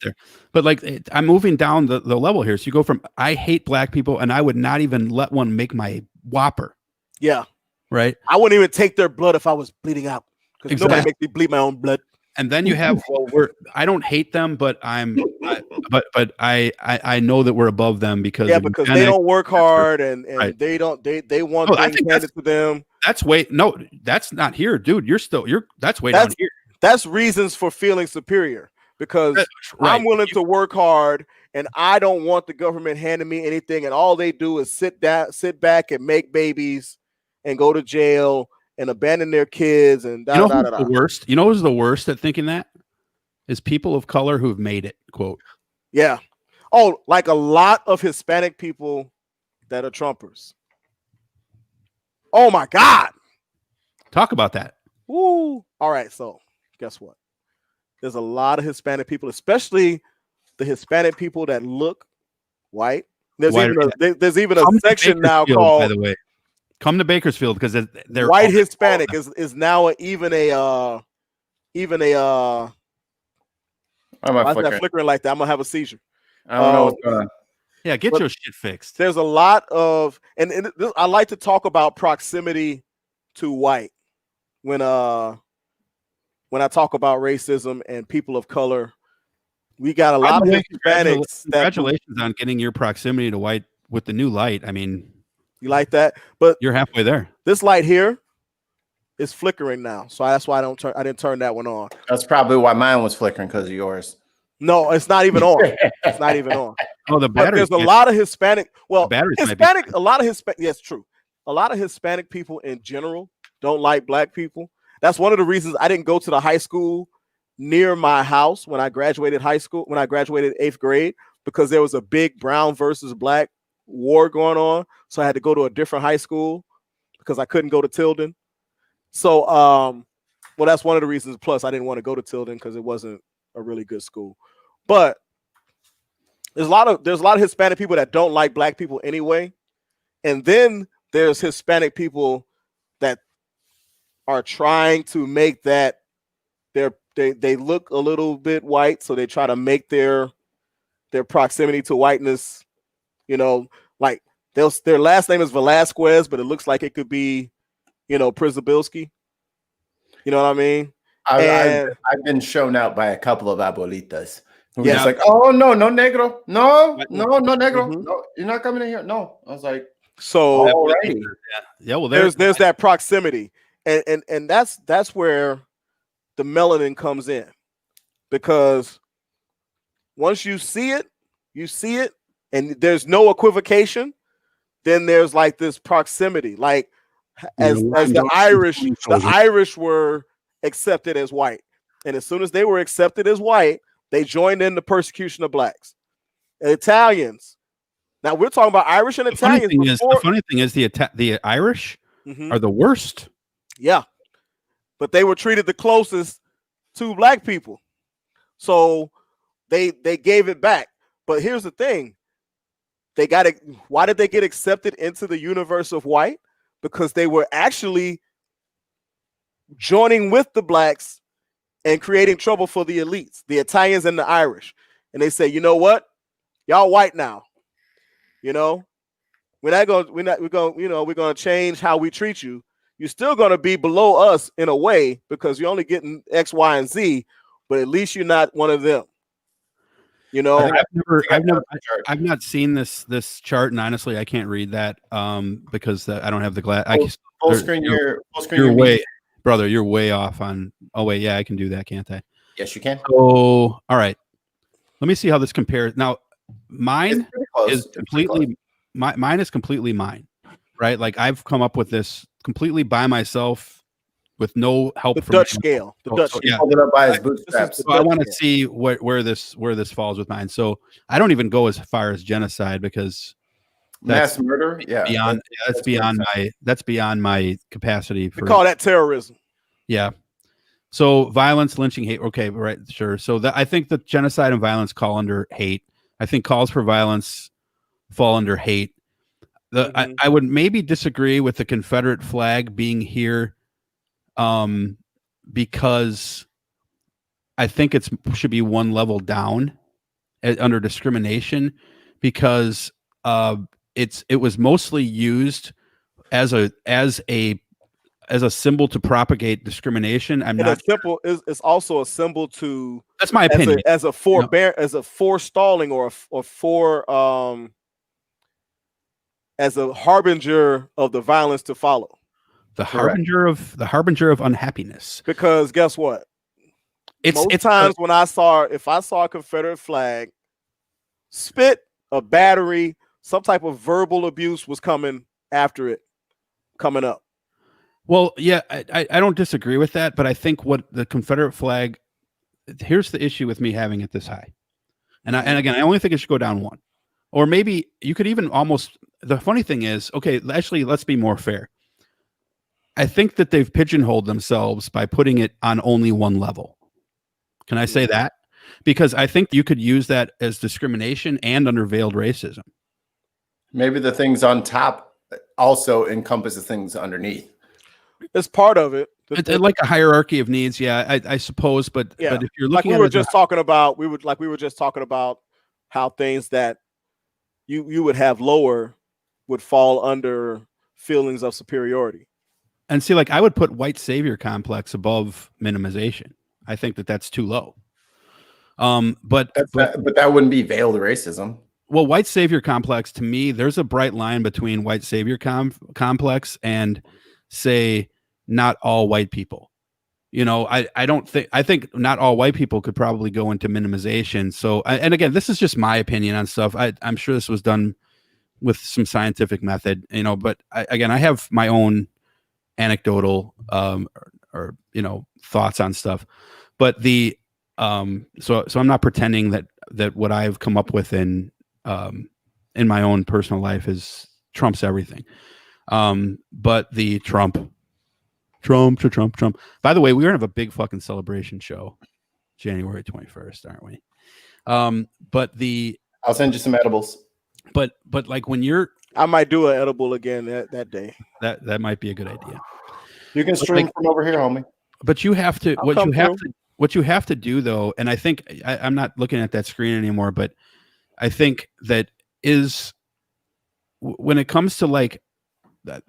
there. But like I'm moving down the level here. So you go from I hate black people, and I would not even let one make my Whopper. Yeah. Right. I wouldn't even take their blood if I was bleeding out. Because nobody makes me bleed my own blood. And then you have I don't hate them, but I know that we're above them because they don't work hard and they don't they want things handed to them. That's not here, dude. That's way down here. That's reasons for feeling superior, because I'm willing to work hard and I don't want the government handing me anything, and all they do is sit back and make babies and go to jail and abandon their kids and the worst. You know who's the worst at thinking that? Is people of color who've made it, quote. Yeah. Oh, like a lot of Hispanic people that are Trumpers. Oh my God. Talk about that. Woo. All right, so guess what? There's a lot of Hispanic people, especially the Hispanic people that look white. There's even a section now called, by the way. Come to Bakersfield because they're white Hispanic is now even a Why am why I is that flickering? flickering like that? I'm gonna have a seizure. I don't know what's going on. Yeah, get your shit fixed. There's a lot of I like to talk about proximity to white when I talk about racism and people of color. We got a lot of Hispanics. Congratulations on getting your proximity to white with the new light. I mean, you like that, but you're halfway there. This light here is flickering now, so that's why I didn't turn that one on. That's probably why mine was flickering because of yours. No, it's not even on. It's not even on. Oh, the battery. There's a lot of Hispanic. Well, Hispanic. A lot of Hispanic. Yes, true. A lot of Hispanic people in general don't like black people. That's one of the reasons I didn't go to the high school near my house when I graduated high school. When I graduated 8th grade, because there was a big brown versus black war going on, so I had to go to a different high school because I couldn't go to Tilden. So, well, that's one of the reasons. Plus, I didn't want to go to Tilden because it wasn't a really good school. But there's a lot of Hispanic people that don't like black people anyway, and then there's Hispanic people that are trying to make that they look a little bit white, so they try to make their proximity to whiteness, like their last name is Velasquez, but it looks like it could be, Przybilski. You know what I mean? I've been shown out by a couple of abuelitas. Yeah, it's like, oh no negro, no negro, no, you're not coming in here. No, I was like, so alrighty. Yeah, well, there's that proximity, and that's where the melanin comes in, because once you see it, and there's no equivocation, then there's like this proximity, like as the Irish were accepted as white, and as soon as they were accepted as white, they joined in the persecution of blacks. Italians. Now we're talking about Irish and Italians. The funny thing is the Irish are the worst. Yeah, but they were treated the closest to black people, so they gave it back. But here's the thing: they got it. Why did they get accepted into the universe of white? Because they were actually joining with the blacks and creating trouble for the elites, the Italians and the Irish. And they say, you know what? Y'all white now. We're gonna change how we treat you. You're still gonna be below us in a way because you're only getting X, Y, and Z, but at least you're not one of them. I've not seen this chart, and honestly, I can't read that because I don't have the glass. Full screen. You're way, brother. You're way off on. Oh wait, yeah, I can do that, can't I? Yes, you can. So, all right. Let me see how this compares. Now, mine is completely mine, right? Like I've come up with this completely by myself with no help the from Dutch scale. The Dutch scale. He pulled it up by his bootstraps. So I want to see where this falls with mine. So I don't even go as far as genocide because mass murder. Yeah, that's beyond my capacity. We call that terrorism. Yeah. So violence, lynching, hate. Okay, right, sure. So I think that genocide and violence fall under hate. I think calls for violence fall under hate. I would maybe disagree with the Confederate flag being here, because I think it should be one level down under discrimination, because it was mostly used as a symbol to propagate discrimination. It's also a symbol to. That's my opinion. As a forestalling or as a harbinger of the violence to follow. The harbinger of unhappiness. Because guess what? Most times when I saw a Confederate flag, spit, a battery, some type of verbal abuse was coming up. Well, yeah, I don't disagree with that, but I think what the Confederate flag, here's the issue with me having it this high. And again, I only think it should go down one. Or maybe you could even almost, the funny thing is, okay, actually, let's be more fair. I think that they've pigeonholed themselves by putting it on only one level. Can I say that? Because I think you could use that as discrimination and under veiled racism. Maybe the things on top also encompasses things underneath. It's part of it. It's like a hierarchy of needs, I suppose. But if you're looking like at we were just talking about, we were just talking about how things that you would have lower would fall under feelings of superiority. And see, like I would put white savior complex above minimization. I think that's too low. But that wouldn't be veiled racism. Well, white savior complex, to me, there's a bright line between white savior complex and, say, not all white people. I think not all white people could probably go into minimization. So, and again, this is just my opinion on stuff. I'm sure this was done with some scientific method, but I have my own anecdotal or thoughts on stuff. But so I'm not pretending that what I've come up with in my own personal life is trumps everything. But the Trump. By the way, we're gonna have a big fucking celebration show, January 21st, aren't we? I'll send you some edibles. But like when I might do an edible again that day. That might be a good idea. You can stream from over here, homie. But you have to what you have to do though, and I think I'm not looking at that screen anymore, but I think that is when it comes to like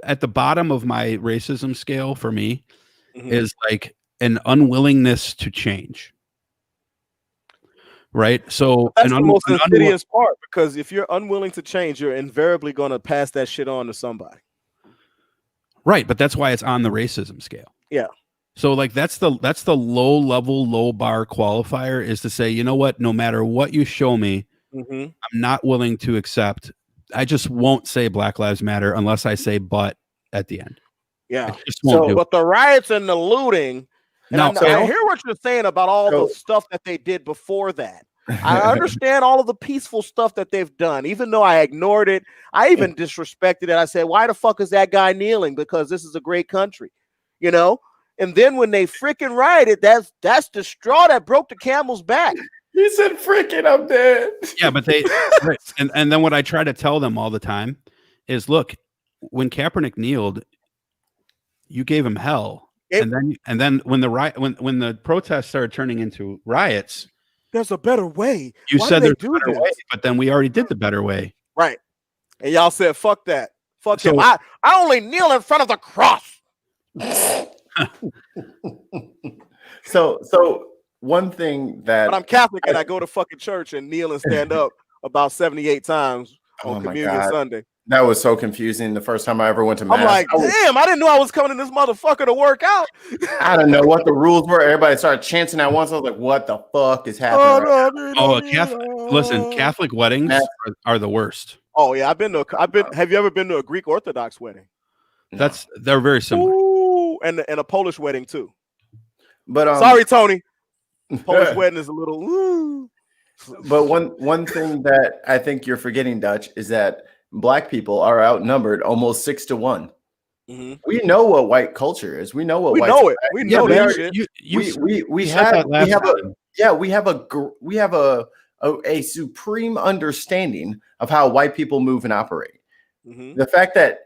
at the bottom of my racism scale for me is like an unwillingness to change. Right. So that's the most insidious part, because if you're unwilling to change, you're invariably going to pass that shit on to somebody. Right. But that's why it's on the racism scale. Yeah. So like that's the low level, low bar qualifier is to say, you know what, no matter what you show me, I'm not willing to accept. I just won't say Black Lives Matter unless I say but at the end. Yeah. But the riots and the looting, and I hear what you're saying about all the stuff that they did before that. I understand all of the peaceful stuff that they've done, even though I ignored it. I even disrespected it. I said, why the fuck is that guy kneeling? Because this is a great country, And then when they freaking rioted, that's the straw that broke the camel's back. He said, freaking, I'm dead. Yeah, but and then what I try to tell them all the time is, look, when Kaepernick kneeled, you gave him hell. And then when the protests started turning into riots, there's a better way. You said there's a better way, but then we already did the better way. Right. And y'all said, fuck that. Fuck him. I only kneel in front of the cross. So one thing that... But I'm Catholic and I go to fucking church and kneel and stand up about 78 times on Communion Sunday. That was so confusing the first time I ever went to Mass. I'm like, damn, I didn't know I was coming in this motherfucker to work out. I didn't know what the rules were. Everybody started chanting at once. I was like, what the fuck is happening? Catholic weddings are the worst. Oh, yeah, have you ever been to a Greek Orthodox wedding? They're very similar. Ooh, and a Polish wedding too. But sorry, Tony. Polish wedding is a little. Ooh. But one thing that I think you're forgetting, Dutch, is that Black people are outnumbered almost 6 to 1. We know what white culture is. We know what we know it. We know that shit. We have a supreme understanding of how white people move and operate. The fact that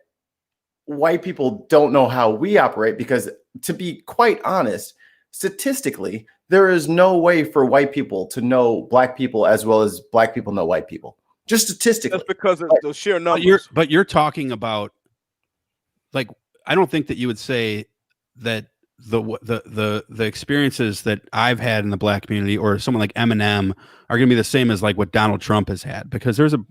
white people don't know how we operate, because to be quite honest, statistically, there is no way for white people to know Black people as well as Black people know white people. Just statistically. That's because of the sheer numbers. But you're talking about, like, I don't think that you would say that the experiences that I've had in the Black community or someone like Eminem are going to be the same as like what Donald Trump has had, because there's a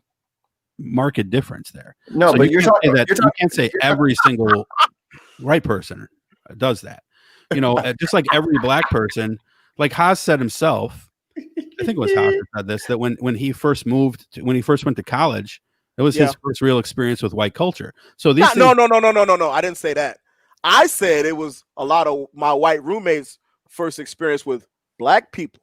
marked difference there. No, so but you can't say every single white person does that. Just like every Black person, like Haas said himself, I think it was Haas that said this, that when he first went to college, it was his first real experience with white culture. So these no, I didn't say that. I said it was a lot of my white roommates' first experience with Black people,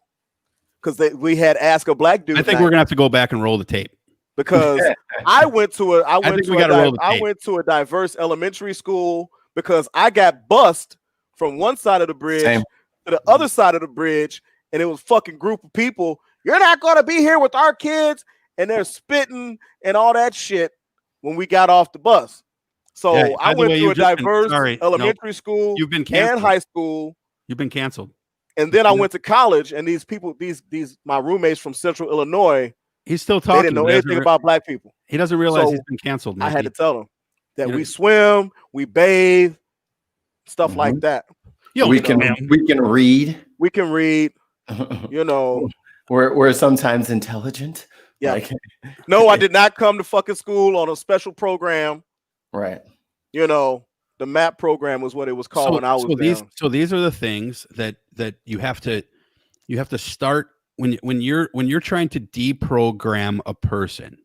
because we had Ask a Black Dude. I think we're gonna have to go back and roll the tape, because I went to a diverse elementary school, because I got bussed from one side of the bridge to the other side of the bridge, and it was a fucking group of people. You're not gonna be here with our kids, and they're spitting and all that shit when we got off the bus. So Yeah, I by the went way, through a you've just been- diverse sorry, no, elementary school you've been and canceled. high school. You've been canceled. And then I went to college, and these people, these my roommates from Central Illinois, He's still talking. they didn't know but he anything about black people. He doesn't realize So he's been canceled. I had to Mikey. tell them that You know- we swim, we bathe, stuff like that. Yo, we you can know, we can read. We can read. You know, we're sometimes intelligent. Yeah. Like, no, I did not come to fucking school on a special program. right. You know, the MAP program was what it was called when I was down. These are the things that you have to start when you're trying to deprogram a person.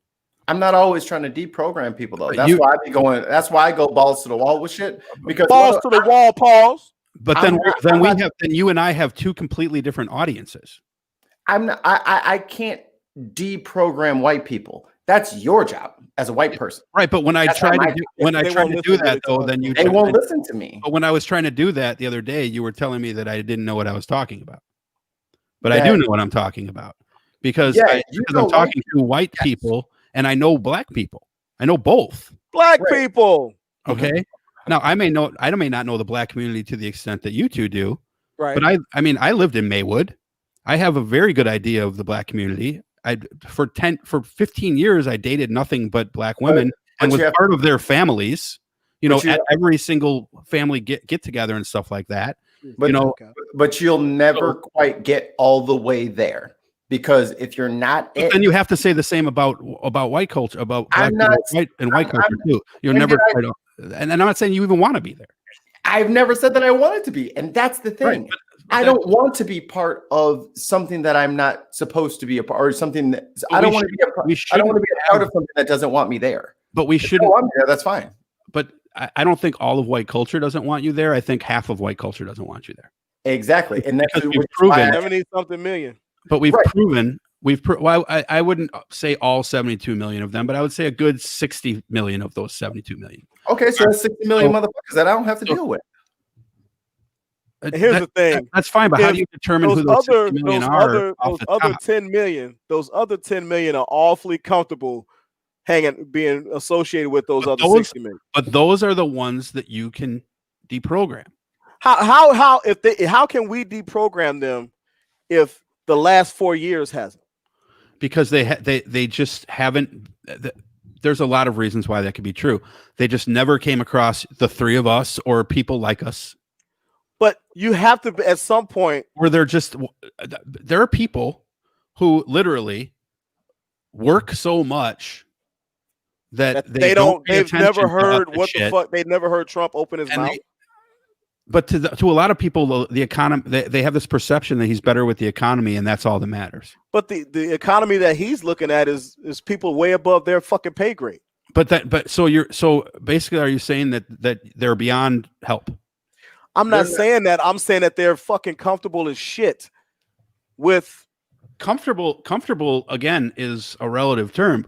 I'm not always trying to deprogram people though. That's why I be going. That's why I go balls to the wall with shit. Because balls to the wall, pause. But then then you and I have two completely different audiences. I can't deprogram white people. That's your job as a white person. Right, but when I try to do that though, then they won't listen to me. But when I was trying to do that the other day, you were telling me that I didn't know what I was talking about. But I do know what I'm talking about because I'm talking to white people and I know black people. I know both. Black people. Okay. Now I may not know the black community to the extent that you two do. Right. But I mean I lived in Maywood. I have a very good idea of the black community. For 15 years, I dated nothing but black women and was part of their families. You know, at every single family get together and stuff like that. But, you know, but you'll never quite get all the way there because if you're not, then you have to say the same about white culture, about black and white culture too. You're never quite, and I'm not saying you even want to be there. I've never said that I wanted to be, and that's the thing. Right, I don't want to be part of something that I'm not supposed to be a part, or something that I don't want to be a part. I don't want to be a part of something that doesn't want me there. But we shouldn't. I'm there. That's fine. But I don't think all of white culture doesn't want you there. I think half of white culture doesn't want you there. Exactly, and that's because we've proven 70-something million. But we've proven well, I wouldn't say all 72 million of them, but I would say a good 60 million of those 72 million. Okay, so that's 60 million motherfuckers that I don't have to deal with. Here's the thing. That's fine, but how do you determine who those 60 million are? Those other 10 million are awfully comfortable being associated with those other 60 million. But those are the ones that you can deprogram. How can we deprogram them if the last 4 years hasn't? Because they just haven't. There's a lot of reasons why that could be true. They just never came across the three of us or people like us. But you have to, at some point, where there are people who literally work so much that they've never heard what the fuck. They've never heard Trump open his mouth. But to a lot of people, the economy, they have this perception that he's better with the economy, and that's all that matters. But the economy that he's looking at is people way above their fucking pay grade. So basically, are you saying that they're beyond help? I'm not saying that. I'm saying that they're fucking comfortable as shit with comfortable again is a relative term.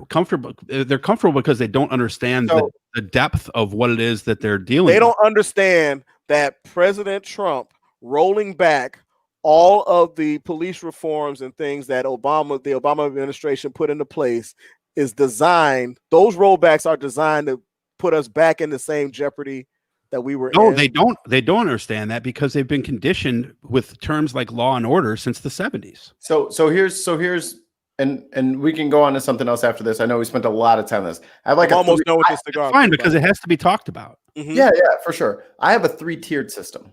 They're comfortable because they don't understand the depth of what it is that they're dealing with. They don't understand that President Trump rolling back all of the police reforms and things that the Obama administration put into place is designed. Those rollbacks are designed to put us back in the same jeopardy that we were in. They don't understand that because they've been conditioned with terms like law and order since the 70s. So here's and we can go on to something else after this. I know we spent a lot of time on this. I have like almost know what this cigar. Fine, because it has to be talked about. Mm-hmm. Yeah, for sure. I have a 3-tiered system.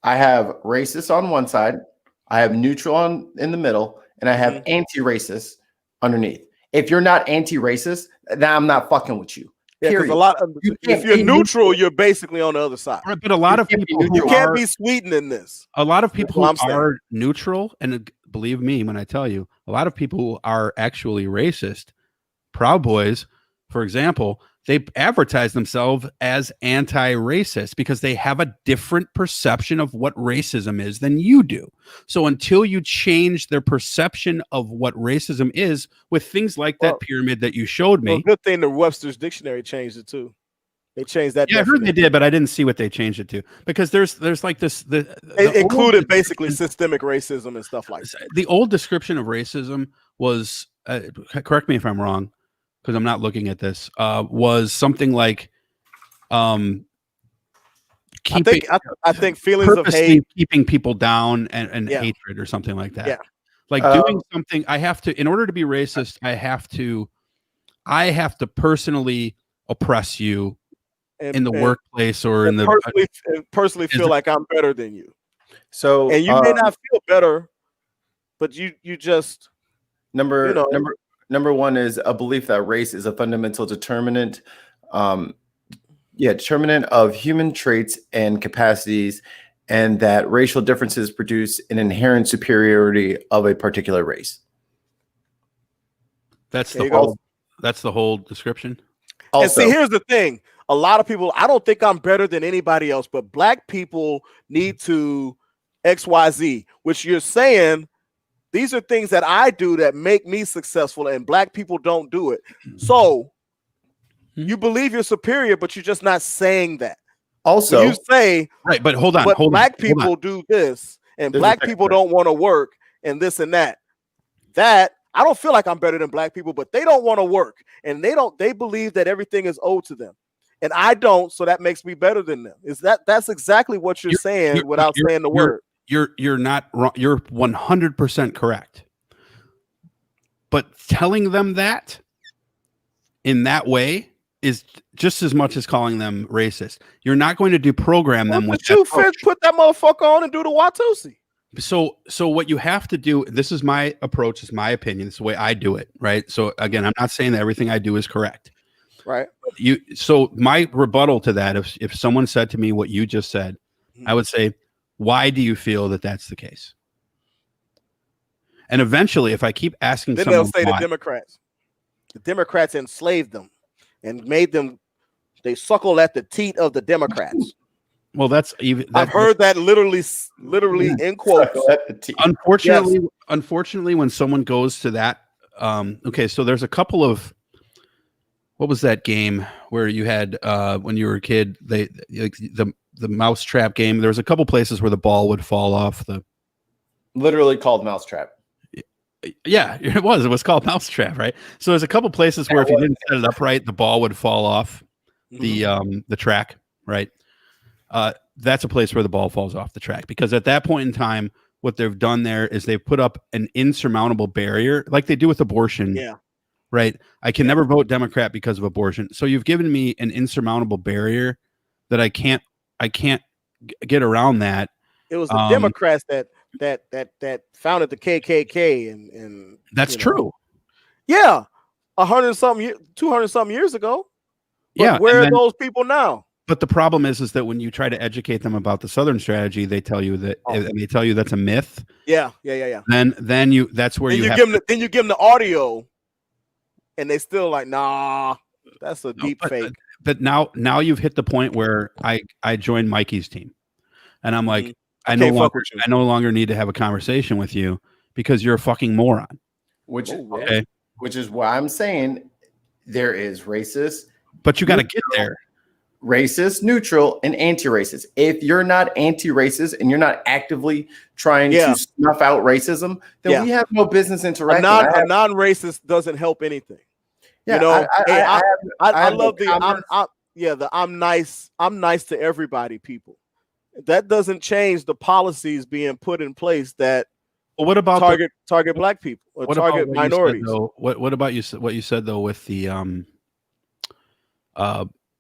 I have racist on one side, I have neutral in the middle, and I have anti-racist underneath. If you're not anti-racist, then I'm not fucking with you. Yeah, if you're neutral, you're basically on the other side. Right, but a lot of people you can't be sweetened in this. A lot of people who are neutral, and believe me when I tell you, a lot of people who are actually racist, Proud Boys, for example, they advertise themselves as anti-racist because they have a different perception of what racism is than you do. So until you change their perception of what racism is with things like that pyramid that you showed me. Good thing the Webster's Dictionary changed it too. They changed that. Yeah, I heard they did, but I didn't see what they changed it to because there's like this. It included basically systemic racism and stuff like that. The old description of racism was, correct me if I'm wrong, because I'm not looking at this, was something like I think feelings of hate, keeping people down and hatred or something like that. Yeah. Like doing something, I have to, in order to be racist, I have to personally oppress you in the workplace or in the personally feel like I'm better than you. So, and you may not feel better, but you just number one is a belief that race is a fundamental determinant of human traits and capacities, and that racial differences produce an inherent superiority of a particular race. That's the whole description. Also, and see, here's the thing. A lot of people, I don't think I'm better than anybody else, but black people need to XYZ, which you're saying these are things that I do that make me successful and black people don't do it. So you believe you're superior, but you're just not saying that. Also, when you say, right, but hold on. Black people do this and black people don't want to work and this and that. That I don't feel like I'm better than black people, but they don't want to work and they believe that everything is owed to them. And I don't, so that makes me better than them. That's exactly what you're saying without saying the word. You're not wrong. You're 100% correct. But telling them that in that way is just as much as calling them racist. You're not going to deprogram them with you put that motherfucker on and do the Watusi. So what you have to do, this is my approach, is my opinion, it's the way I do it, right? So again, I'm not saying that everything I do is correct. Right. So my rebuttal to that, if someone said to me what you just said, I would say, why do you feel that that's the case? And eventually, if I keep asking then someone they'll say why, the Democrats enslaved them and made them, they suckle at the teat of the Democrats. Well, I've heard that literally in quotes. Unfortunately, when someone goes to that, okay, so there's a couple of, what was that game where you had when you were a kid? The mousetrap game. There was a couple places where the ball would fall off the. Literally called mousetrap. Yeah, it was. It was called mousetrap, right? So there's a couple places where if you didn't set it up right, the ball would fall off the track, right? That's a place where the ball falls off the track, because at that point in time, what they've done there is they've put up an insurmountable barrier, like they do with abortion. Yeah. Right. I can never vote Democrat because of abortion. So you've given me an insurmountable barrier that I can't get around that. It was the Democrats that founded the KKK and that's true. Yeah. 200 something years ago. But yeah. Where are those people now? But the problem is that when you try to educate them about the Southern strategy, they tell you that they tell you that's a myth. Yeah. Then that's where you give them the audio. And they still like, nah, that's a deep fake. But now you've hit the point where I joined Mikey's team, and I'm like, I no longer need to have a conversation with you because you're a fucking moron. Which is why I'm saying there is racist, but you got to get there. Racist, neutral, and anti-racist. If you're not anti-racist and you're not actively trying to snuff out racism, then we have no business interacting. A non-racist doesn't help anything. Yeah, I love the I'm nice to everybody people. That doesn't change the policies being put in place that what about target black people or target minorities. What about what you said though with the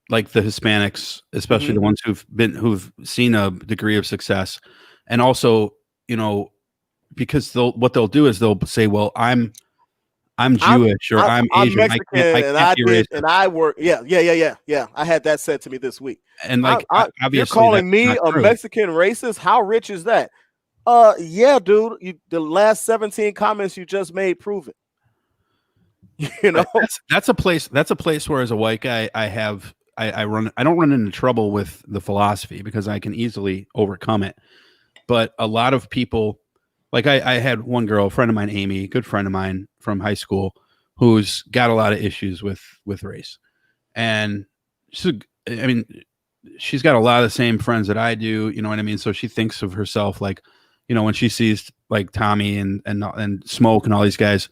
like the Hispanics, especially the ones who've seen a degree of success, and also because what they'll do is they'll say, well, I'm Jewish or I'm Asian, Mexican, I work. Yeah. I had that said to me this week. And obviously, you're calling me a Mexican racist? How rich is that? Yeah, dude. The last 17 comments you just made prove it. That's a place. That's a place where, as a white guy, I don't run into trouble with the philosophy because I can easily overcome it. But a lot of people. Like I had one girl, a friend of mine, Amy, a good friend of mine from high school, who's got a lot of issues with race, and she's got a lot of the same friends that I do. You know what I mean? So she thinks of herself like, when she sees like Tommy and Smoke and all these guys,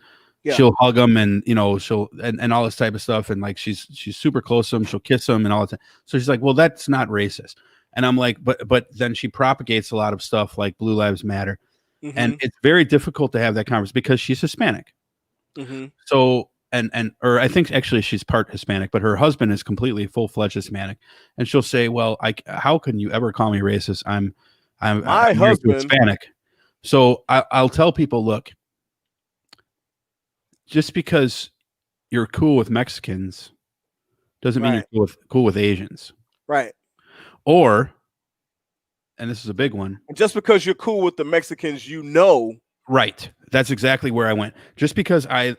she'll hug them and she'll and all this type of stuff, and like she's super close to them. She'll kiss them and all that. So she's like, well, that's not racist. And I'm like, but then she propagates a lot of stuff like Blue Lives Matter, and it's very difficult to have that conversation because she's Hispanic. So or I think actually she's part Hispanic, but her husband is completely full-fledged Hispanic, and she'll say, well, how can you ever call me racist? I'm my husband Hispanic. So I'll tell people, look, just because you're cool with Mexicans doesn't mean you're cool with Asians. Right. Or, and this is a big one. Just because you're cool with the Mexicans, Right. That's exactly where I went. Just because I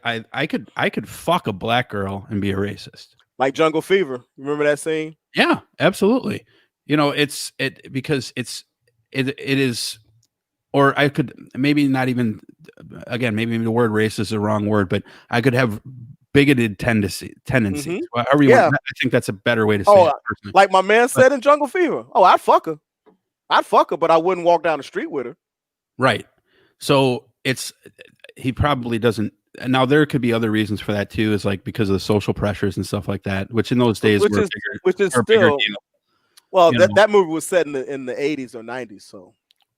could fuck a black girl and be a racist. Like Jungle Fever. Remember that scene? Yeah, absolutely. Because it is, or I could maybe not even, again, maybe the word racist is the wrong word, but I could have bigoted tendencies. However you want. I think that's a better way to say it. Personally. Like my man said in Jungle Fever. Oh, I'd fuck her, but I wouldn't walk down the street with her. Right. So he probably doesn't. Now there could be other reasons for that too, is like because of the social pressures and stuff like that, which in those days which is still. Well, that movie was set in the 80s or 90s, so.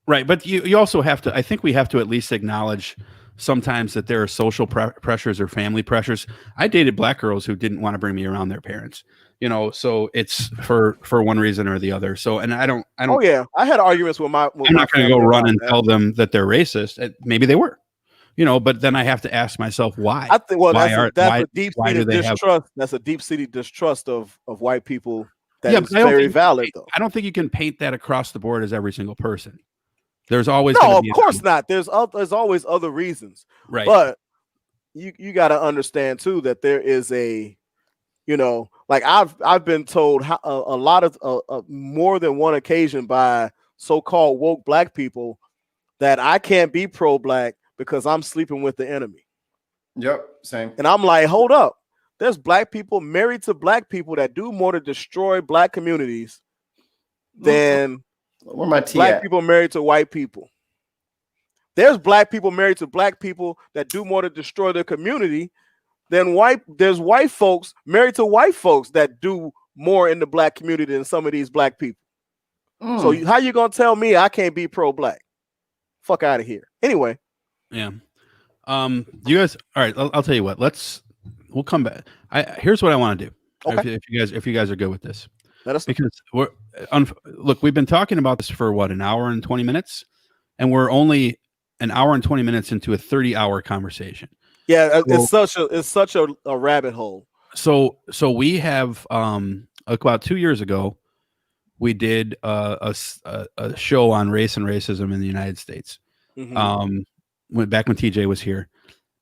Right, but you also have to. I think we have to at least acknowledge sometimes that there are social pressures or family pressures. I dated black girls who didn't want to bring me around their parents. So it's for one reason or the other. So, and I don't. Oh yeah, I had arguments with my. I'm not going to go run and tell them that they're racist. Maybe they were, but then I have to ask myself why. I think that's a deep-seated distrust. That's a deep-seated distrust of white people. That's very valid, though. I don't think you can paint that across the board as every single person. There's always of course not. There's always other reasons, right? But you got to understand too that there is like I've been told a lot of more than one occasion by so-called woke black people that I can't be pro-black because I'm sleeping with the enemy. Yep, same. And I'm like, hold up. There's black people married to black people that do more to destroy black communities than where my tea black at? People married to white people. There's black people married to black people that do more to destroy their community than there's white folks married to white folks that do more in the black community than some of these black people. So how you gonna tell me I can't be pro-black? Fuck out of here. Anyway. Yeah. You guys, all right, I'll tell you what. We'll come back. Here's what I want to do. Okay. If you guys are good with this. Let us know. Because look, we've been talking about this for what, an hour and 20 minutes, and we're only an hour and 20 minutes into a 30-hour conversation. Yeah, it's such a rabbit hole. So we have about 2 years ago, we did a show on race and racism in the United States. Back when TJ was here,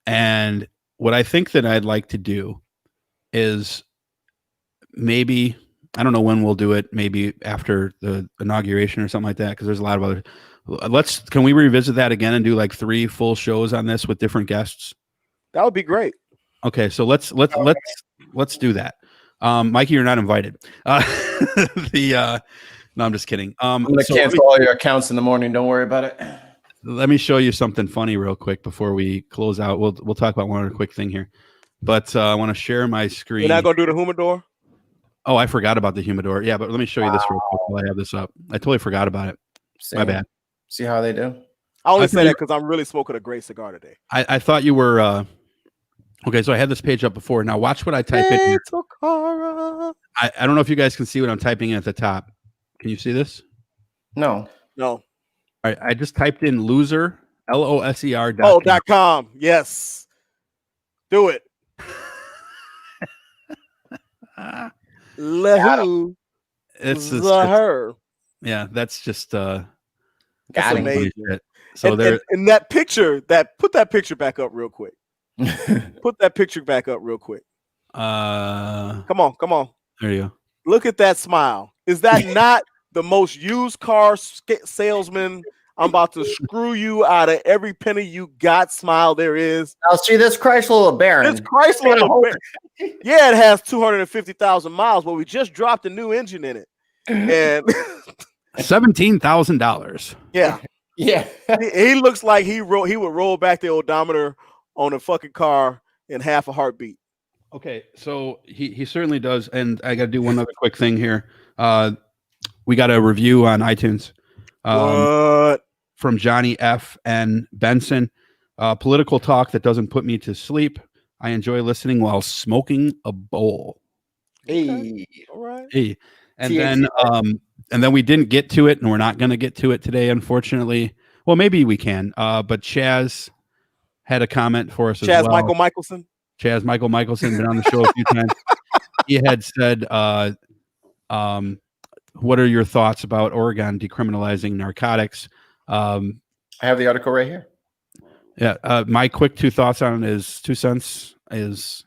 and what I think that I'd like to do is maybe, I don't know when we'll do it, maybe after the inauguration or something like that, because there's a lot of other. Can we revisit that again and do like 3 full shows on this with different guests? That would be great. Okay, so let's do that. Mikey, you're not invited. No, I'm just kidding. I'm gonna cancel all your accounts in the morning. Don't worry about it. Let me show you something funny real quick before we close out. We'll talk about one other quick thing here, but I want to share my screen. You're not gonna do the humidor? Oh, I forgot about the humidor. Yeah, but let me show you this real quick while I have this up. I totally forgot about it. Same. My bad. See how they do. I only say that because I'm really smoking a great cigar today. I thought you were okay. So I had this page up before. Now watch what I type in here. I don't know if you guys can see what I'm typing in at the top. Can you see this? No. No. All right, I just typed in loser, LOSER. .com. Yes. Do it. It's her. Yeah, that's just that's amazing. So and that picture, put that picture back up real quick. Put that picture back up real quick. Come on. There you go. Look at that smile. Is that not the most used car salesman? I'm about to screw you out of every penny you got smile there is. I'll see this Chrysler LeBaron. This Chrysler LeBaron. Yeah, it has 250,000 miles, but we just dropped a new engine in it. And $17,000. Yeah. Yeah. He looks like he would roll back the odometer on a fucking car in half a heartbeat. Okay, so he certainly does, and I got to do one other quick thing here. We got a review on iTunes. What? From Johnny F. and Benson. Political talk that doesn't put me to sleep. I enjoy listening while smoking a bowl. Hey, all right. Hey, and then we didn't get to it, and we're not going to get to it today, unfortunately. Well, maybe we can. But Chaz had a comment for us as well. Chaz Michael Michelson been on the show a few times. He had said, "What are your thoughts about Oregon decriminalizing narcotics?" I have the article right here. Yeah, my quick 2 cents is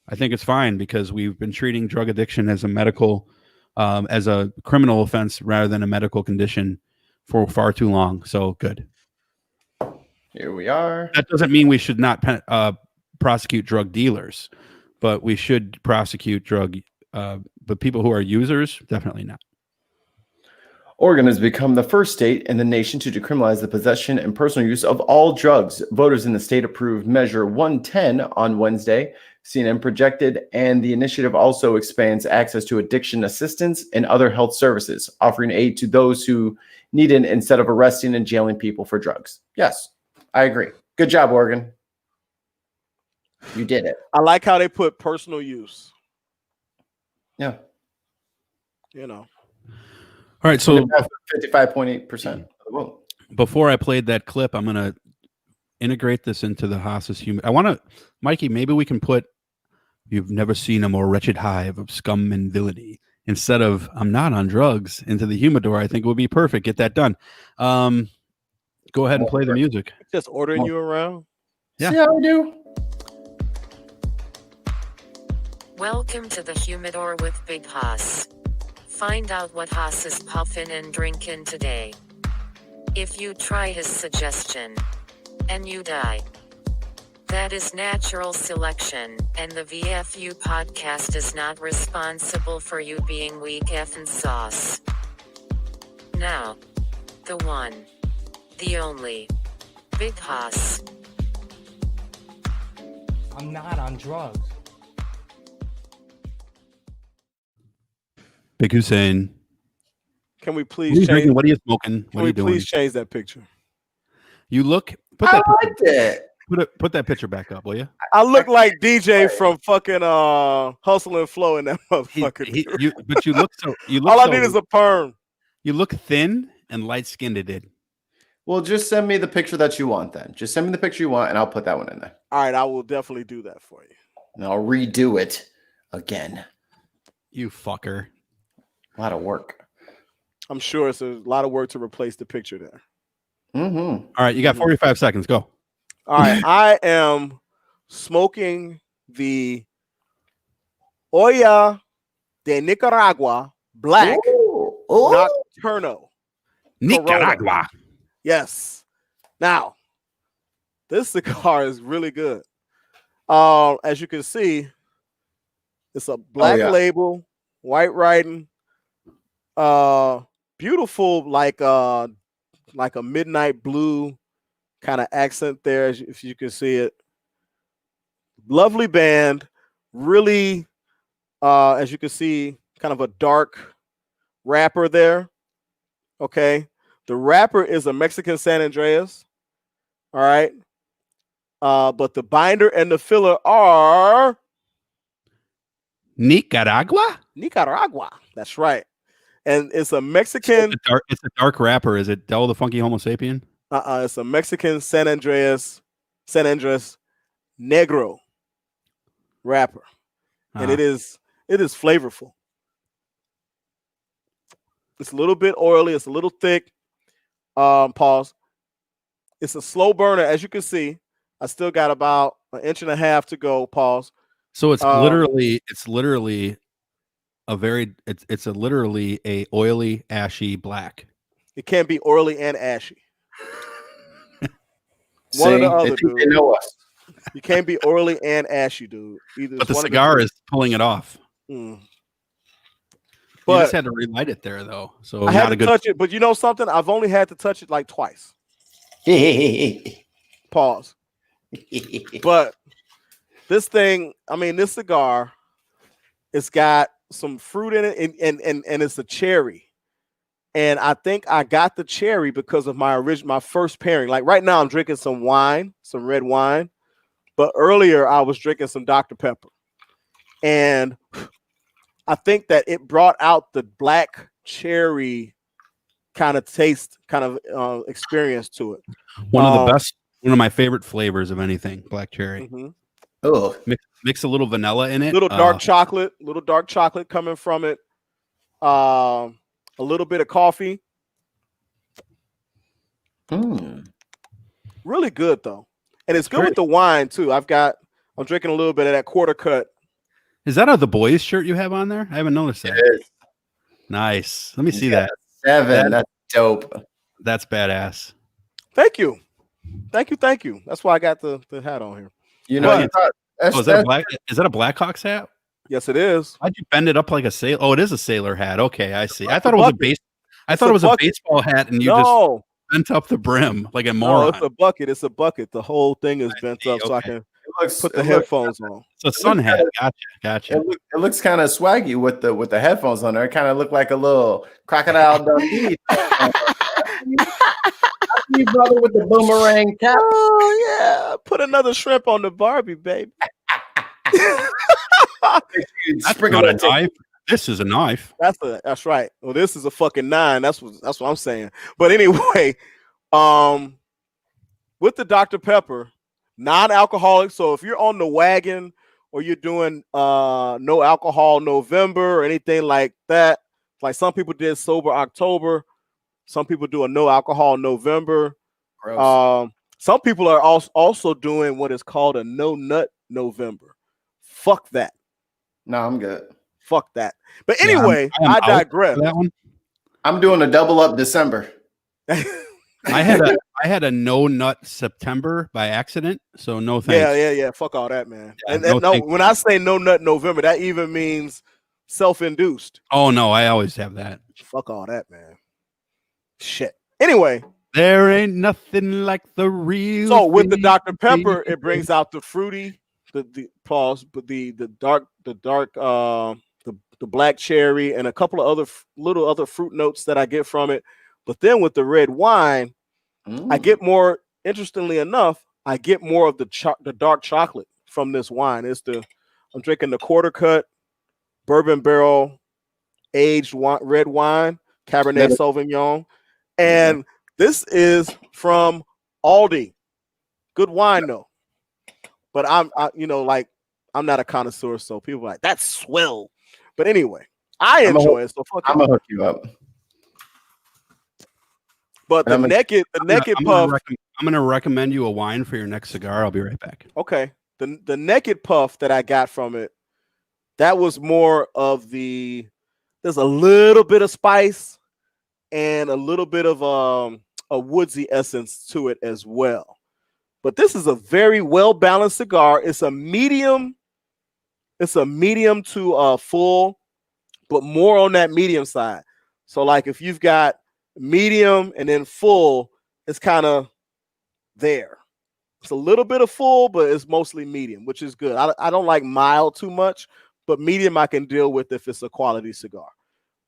I think it's fine because we've been treating drug addiction as as a criminal offense rather than a medical condition for far too long. So good. Here we are. That doesn't mean we should not prosecute drug dealers, but we should prosecute but people who are users, definitely not. Oregon has become the first state in the nation to decriminalize the possession and personal use of all drugs. Voters in the state approved Measure 110 on Wednesday, CNN projected, and the initiative also expands access to addiction assistance and other health services, offering aid to those who need it instead of arresting and jailing people for drugs. Yes, I agree. Good job, Oregon. You did it. I like how they put personal use. Yeah. You know. All right, so 55.8% of the vote. Before I played that clip, I'm going to integrate this into the Haas's human. I want to, Mikey, maybe we can put "You've never seen a more wretched hive of scum and villainy" instead of "I'm not on drugs" into the humidor. I think it would be perfect. Get that done. Go ahead and play the music. Just ordering you around. Yeah. See how I do? Welcome to the humidor with Big Haas. Find out what Haas is puffin' and drinkin' today. If you try his suggestion and you die, that is natural selection, and the VFU podcast is not responsible for you being weak effing sauce. Now, the one, the only, Big Haas. I'm not on drugs. Big Hussein. Can we please change? What are you smoking? What are you doing? Please change that picture? You look. I liked it. Put that picture back up, will you? I look like DJ from fucking Hustle and Flow in that motherfucker. But you look so. All I need is a perm. You look thin and light skinned. It did. Well, just send me the picture that you want then. Just send me the picture you want, and I'll put that one in there. All right, I will definitely do that for you. And I'll redo it again. You fucker. A lot of work. I'm sure it's a lot of work to replace the picture there. Mm-hmm. All right, you got 45 seconds. Go. All right, I am smoking the Olla de Nicaragua Black Nocturno. Nicaragua. Corona. Yes. Now, this cigar is really good. As you can see, it's a black label, white writing. Beautiful, like a midnight blue kind of accent there, if you can see it. Lovely band, really, as you can see, kind of a dark wrapper there. Okay, the wrapper is a Mexican San Andreas. All right, but the binder and the filler are Nicaragua. That's right. And it's a Mexican. It's a dark wrapper. Is it Del the Funky Homo Sapien? It's a Mexican San Andreas Negro wrapper, and it is flavorful. It's a little bit oily. It's a little thick. Pause. It's a slow burner, as you can see. I still got about 1.5 inches to go. Pause. So it's literally literally a oily, ashy black. It can be oily and ashy. One or the other, dude. They know us. You can't be oily and ashy, dude. But the cigar is pulling it off. Mm. But you just had to relight it there, though. So I had to touch it, but you know something? I've only had to touch it like twice. Pause. But this thing, I mean, this cigar, it's got some fruit in it, and it's a cherry. And I think I got the cherry because of my first pairing. Like right now, I'm drinking some wine, some red wine. But earlier, I was drinking some Dr. Pepper. And I think that it brought out the black cherry kind of taste, kind of experience to it. One of the best, one of my favorite flavors of anything, black cherry. Mm-hmm. Oh, mix a little vanilla in it. Little dark chocolate coming from it. A little bit of coffee. Really good though, and it's good with the wine too. I'm drinking a little bit of that quarter cut. Is that a The Boys shirt you have on there? I haven't noticed that. It is. Nice. Let me see that. 7. That's dope. That's badass. Thank you. That's why I got the hat on here. You know, is that a Blackhawks hat? Yes, it is. Why'd you bend it up like a sailor? Oh, it is a sailor hat. Okay, I see. I thought it was a baseball hat, and you just bent up the brim like a moron. No, it's a bucket. It's a bucket. The whole thing is bent up, so I can put the headphones on. It's a sun hat. Gotcha. It looks kind of swaggy with the headphones on there. It kind of look like a little Crocodile Dundee. You brother with the boomerang cap. Oh yeah, put another shrimp on the Barbie, baby. That's not a knife. This is a knife. That's right. Well, this is a fucking 9. That's what I'm saying. But anyway, with the Dr. Pepper, non-alcoholic. So if you're on the wagon or you're doing no alcohol November or anything like that, like some people did sober October, some people do a no alcohol November. Some people are also doing what is called a no nut November. Fuck that. No, I'm good. Fuck that. But anyway, I digress. That one. I'm doing a double up December. I had a no nut September by accident, so no thanks. Yeah. Fuck all that, man. Yeah, and when I say no nut November, that even means self-induced. Oh no, I always have that. Fuck all that, man. Shit. Anyway, there ain't nothing like the real. So with the Dr. Pepper, it brings out the fruity, the black cherry, and a couple of other fruit notes that I get from it. But then with the red wine, I get more. Interestingly enough, I get more of the dark chocolate from this wine. I'm drinking the quarter cut bourbon barrel aged red wine, Cabernet Sauvignon, and this is from Aldi. Good wine though, but I'm not a connoisseur, so people are like, that's swell. But anyway, I enjoy it. So I'm gonna hook you up. But the naked puff. I'm gonna recommend you a wine for your next cigar. I'll be right back. Okay. The naked puff that I got from it, that was more of there's a little bit of spice and a little bit of a woodsy essence to it as well. But this is a very well balanced cigar. It's a medium to full, but more on that medium side. So like if you've got medium and then full, it's kind of there. It's a little bit of full, but it's mostly medium, which is good. I don't like mild too much, but medium I can deal with if it's a quality cigar.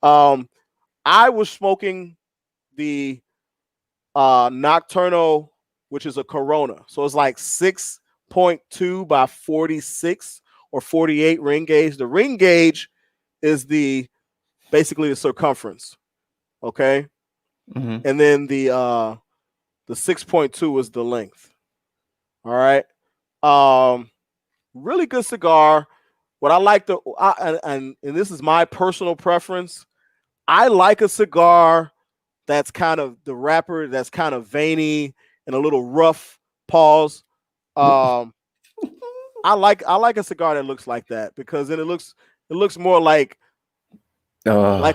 I was smoking the Nocturno, which is a Corona. So it's like 6.2 by 46 or 48 ring gauge. The ring gauge is basically the circumference. Okay. Mm-hmm. And then the 6.2 is the length. All right. Really good cigar. What I like and this is my personal preference. I like a cigar that's kind of the wrapper that's kind of veiny and a little rough. Pause. I like a cigar that looks like that because then it looks more like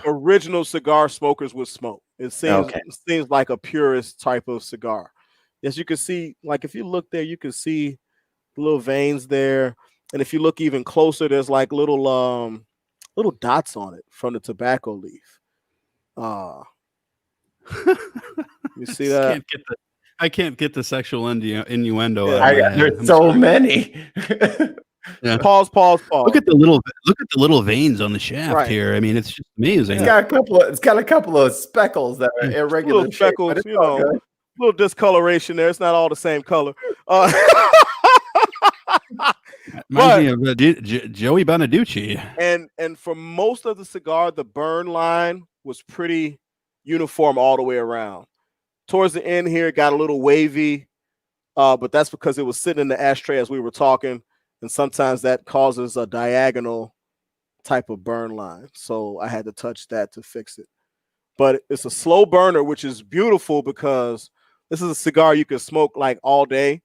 original cigar smokers would smoke. It seems like a purist type of cigar. As you can see, like if you look there, you can see the little veins there. And if you look even closer, there's like little dots on it from the tobacco leaf. You see that? I can't get the sexual innuendo. There's so many. Yeah. Pause. Look at the little veins on the shaft here. I mean, it's just amazing. It's got a couple of speckles that are irregular Little speckles, shape, but little discoloration there. It's not all the same color. Reminds me of Joey Bonaducci. And for most of the cigar, the burn line was pretty uniform all the way around. Towards the end here, it got a little wavy, but that's because it was sitting in the ashtray as we were talking, and sometimes that causes a diagonal type of burn line. So I had to touch that to fix it. But it's a slow burner, which is beautiful because this is a cigar you can smoke like all day,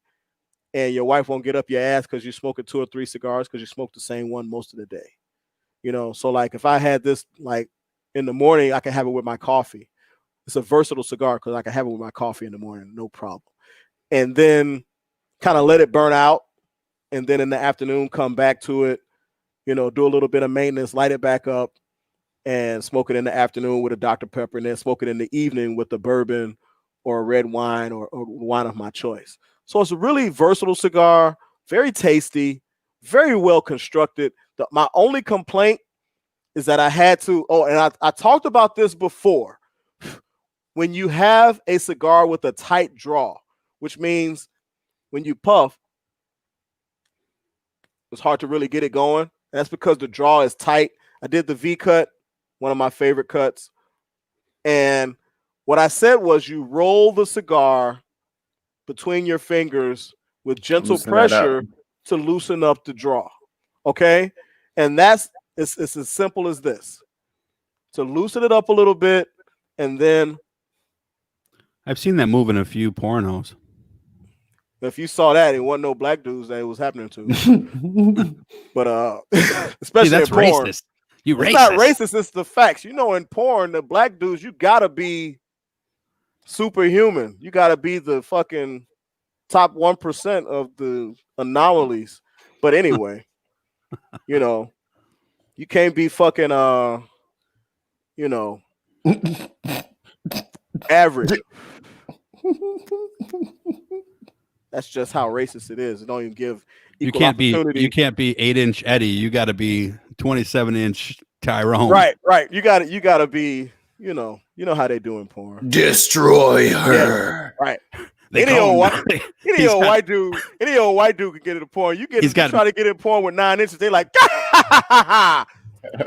and your wife won't get up your ass because you're smoking 2 or 3 cigars because you smoke the same one most of the day. You know, so like if I had this like in the morning, I can have it with my coffee. It's a versatile cigar because I can have it with my coffee in the morning, no problem. And then kind of let it burn out. And then in the afternoon, come back to it, you know, do a little bit of maintenance, light it back up, and smoke it in the afternoon with a Dr. Pepper, and then smoke it in the evening with a bourbon or a red wine or wine of my choice. So it's a really versatile cigar, very tasty, very well constructed. My only complaint is that I had to, and I talked about this before. When you have a cigar with a tight draw, which means when you puff, it's hard to really get it going. And that's because the draw is tight. I did the V cut, one of my favorite cuts. And what I said was you roll the cigar between your fingers with gentle pressure to loosen up the draw. Okay? And it's as simple as this. To loosen it up a little bit, and then I've seen that move in a few pornos. If you saw that, it wasn't no black dudes that it was happening to. But especially that's in porn. Racist. It's not racist, it's the facts. You know, in porn, the black dudes, you gotta be superhuman. You gotta be the fucking top 1% of the anomalies. But anyway, you know, you can't be fucking you know, average. That's just how racist it is. It don't even give equal opportunity. You can't be 8-inch Eddie. You got to be 27-inch Tyrone. Right. You got to be. You know how they do in porn. Destroy her. Yeah, right. Any old white dude can get into porn. Try to get in porn with 9 inches. They like,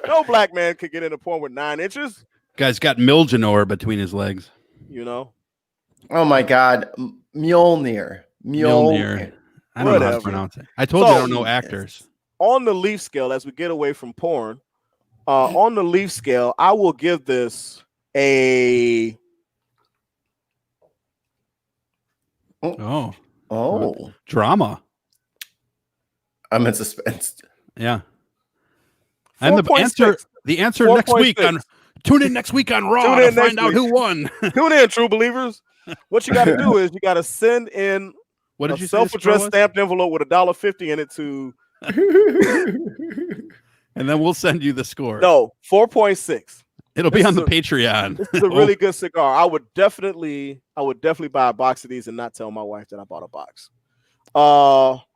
no black man could get into porn with 9 inches. Guy's got Milgenor between his legs. You know. Oh my God, Mjolnir. I don't know how to pronounce it. I told you I don't know actors. On the leaf scale, as we get away from porn, on the leaf scale, I will give this a. Drama. I'm in suspense. Yeah. And the answer next week on. Tune in next week on Raw to find out who won. Tune in, true believers. What you got to do is you got to send in a self-addressed stamped envelope with $1.50 in it to. And then we'll send you the score. No, 4.6. It'll be on the Patreon. This is a really good cigar. I would definitely buy a box of these and not tell my wife that I bought a box.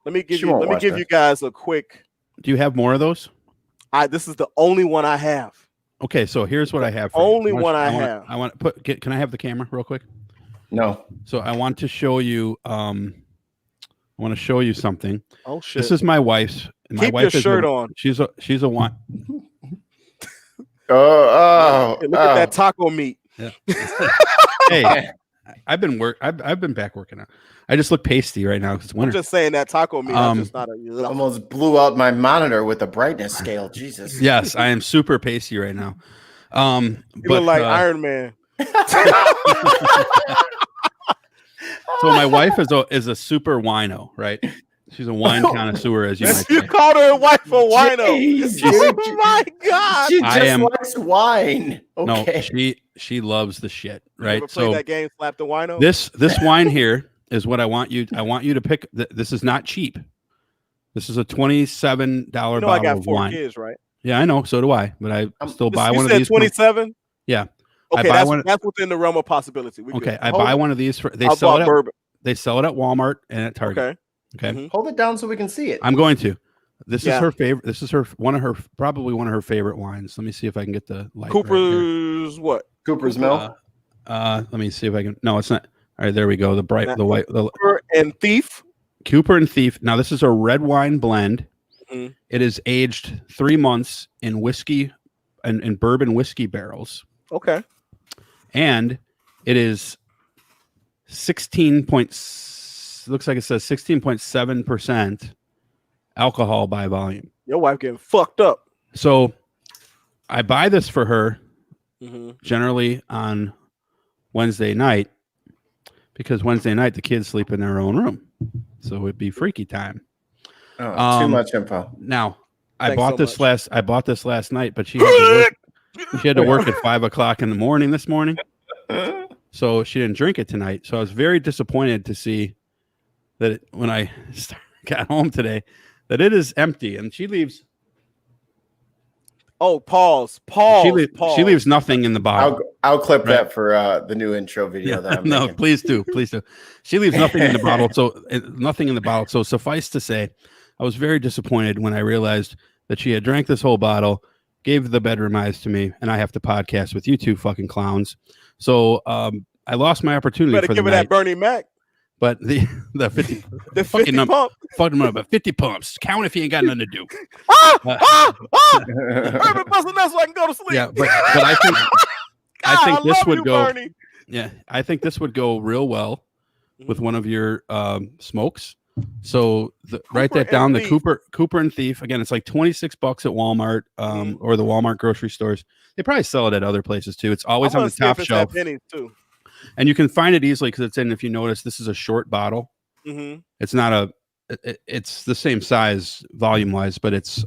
Let me give you guys a quick. Do you have more of those? This is the only one I have. Okay, so here's what I have. Only one I have. I want to put. Can I have the camera real quick? No. So I want to show you. I want to show you something. Oh shit! This is my wife's. Keep your shirt on. She's a one. Look at that taco meat. Yeah. Hey, I've been back working out. I just look pasty right now because it's winter. I'm just saying that taco meat. I'm just not almost blew out my monitor with the brightness scale. Jesus. Yes, I am super pasty right now. You look like Iron Man. So my wife is a super wino, right? She's a wine connoisseur, as you might say. You called her a wife a wino. Oh my God! She just likes wine. Okay. No, she loves the shit, right? You ever play that game, Slap the Wino? This wine here is what I want you. I want you to pick. This is not cheap. This is a $27 bottle I got of 4 wine. kids, right? Yeah, I know. So do I. But I still buy one of these. 27. Yeah. Okay, that's within the realm of possibility. I buy one of these for. They sell it. Bourbon. They sell it at Walmart and at Target. Okay. Mhm. Hold it down so we can see it. I'm going to. This Yeah. is her favorite. This is probably one of her favorite wines. Let me see if I can get the light. Cooper's what? Cooper's Mill. Let me see if I can. No, it's not. All right, there we go. The bright, the white, the Cooper and Thief. Cooper and Thief. Now this is a red wine blend. Mhm. It is aged 3 months in whiskey and in bourbon whiskey barrels, Okay. and it is 16 points. Looks like it says 16.7% alcohol by volume. Your wife getting fucked up. So I buy this for her Mhm. generally on Wednesday night because Wednesday night the kids sleep in their own room, so it'd be freaky time. Oh, too much info. Now I Thanks bought so this much. I bought this last night, but she had to work at 5 o'clock in the morning this morning, so she didn't drink it tonight. So I was very disappointed to see that when I got home today, that it is empty, and she leaves. Oh, pause. She leaves nothing in the bottle. I'll clip that for the new intro video. Yeah, That I'm no, making. please do. She leaves nothing in the bottle. So nothing in the bottle. So suffice to say, I was very disappointed when I realized that she had drank this whole bottle, gave the bedroom eyes to me, and I have to podcast with you two fucking clowns. So I lost my opportunity. Better for give the her night. that Bernie Mac. But the 50 The fucking 50 number, pump. fucking number, 50 pumps. Count if you ain't got nothing to do. Urban busting that so I can go to sleep. Yeah, but I think God, this love would you, go. Bernie. Yeah, I think this would go real well with one of your smokes. So write that down. The Cooper and Thief. Again, it's like $26 at Walmart or the Walmart grocery stores. They probably sell it at other places too. It's always on the top shelf. Pennies too. And you can find it easily because it's in. If you notice, this is a short bottle. Mm-hmm. It's not a. It's the same size volume wise, but it's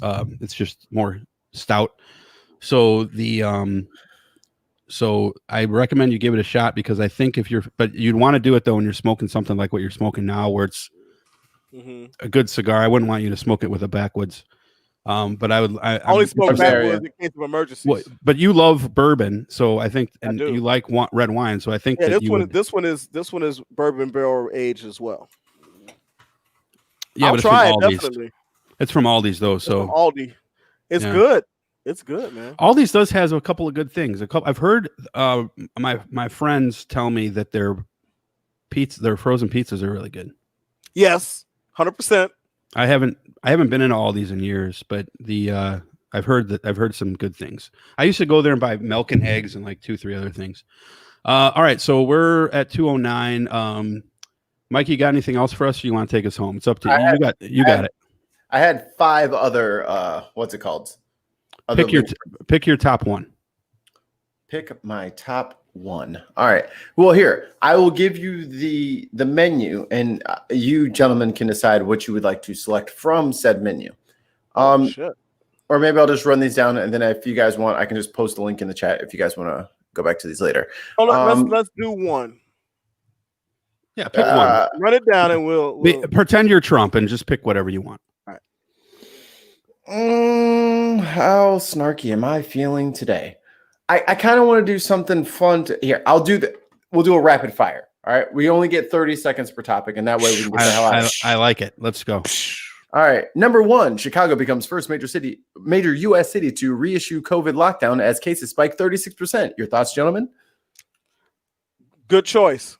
just more stout. So so I recommend you give it a shot because I think but you'd want to do it though when you're smoking something like what you're smoking now, where it's a good cigar. I wouldn't want you to smoke it with a backwoods. But I only smoke backwoods in case of emergencies. Well, but you love bourbon, so I think, and you like red wine, so I think that this one is bourbon barrel aged as well. Yeah, I'll but try it it's from Aldi's. definitely. It's from Aldi's though, so it's from Aldi. It's good. It's good, man. Aldi's does has a couple of good things. I've heard my friends tell me that their frozen pizzas are really good. Yes, 100%. I haven't been into Aldi's in years, but I've heard some good things. I used to go there and buy milk and eggs and like 2-3 other things. All right, so we're at 2:09. Mike, you got anything else for us? Or you want to take us home? It's up to you. You got it. I had 5 other what's it called? Pick your top one. Pick my top one. All right. Well, here I will give you the menu, and you gentlemen can decide what you would like to select from said menu. Or maybe I'll just run these down, and then if you guys want, I can just post the link in the chat if you guys want to go back to these later. Let's do one. Yeah, pick one. Run it down, and we'll pretend you're Trump and just pick whatever you want. All right. How snarky am I feeling today? I kind of want to do something fun here. We'll do a rapid fire. All right. We only get 30 seconds per topic, and that way we can get the hell out of it. I like it. Let's go. All right. Number 1, Chicago becomes first major U.S. city to reissue COVID lockdown as cases spike 36%. Your thoughts, gentlemen? Good choice.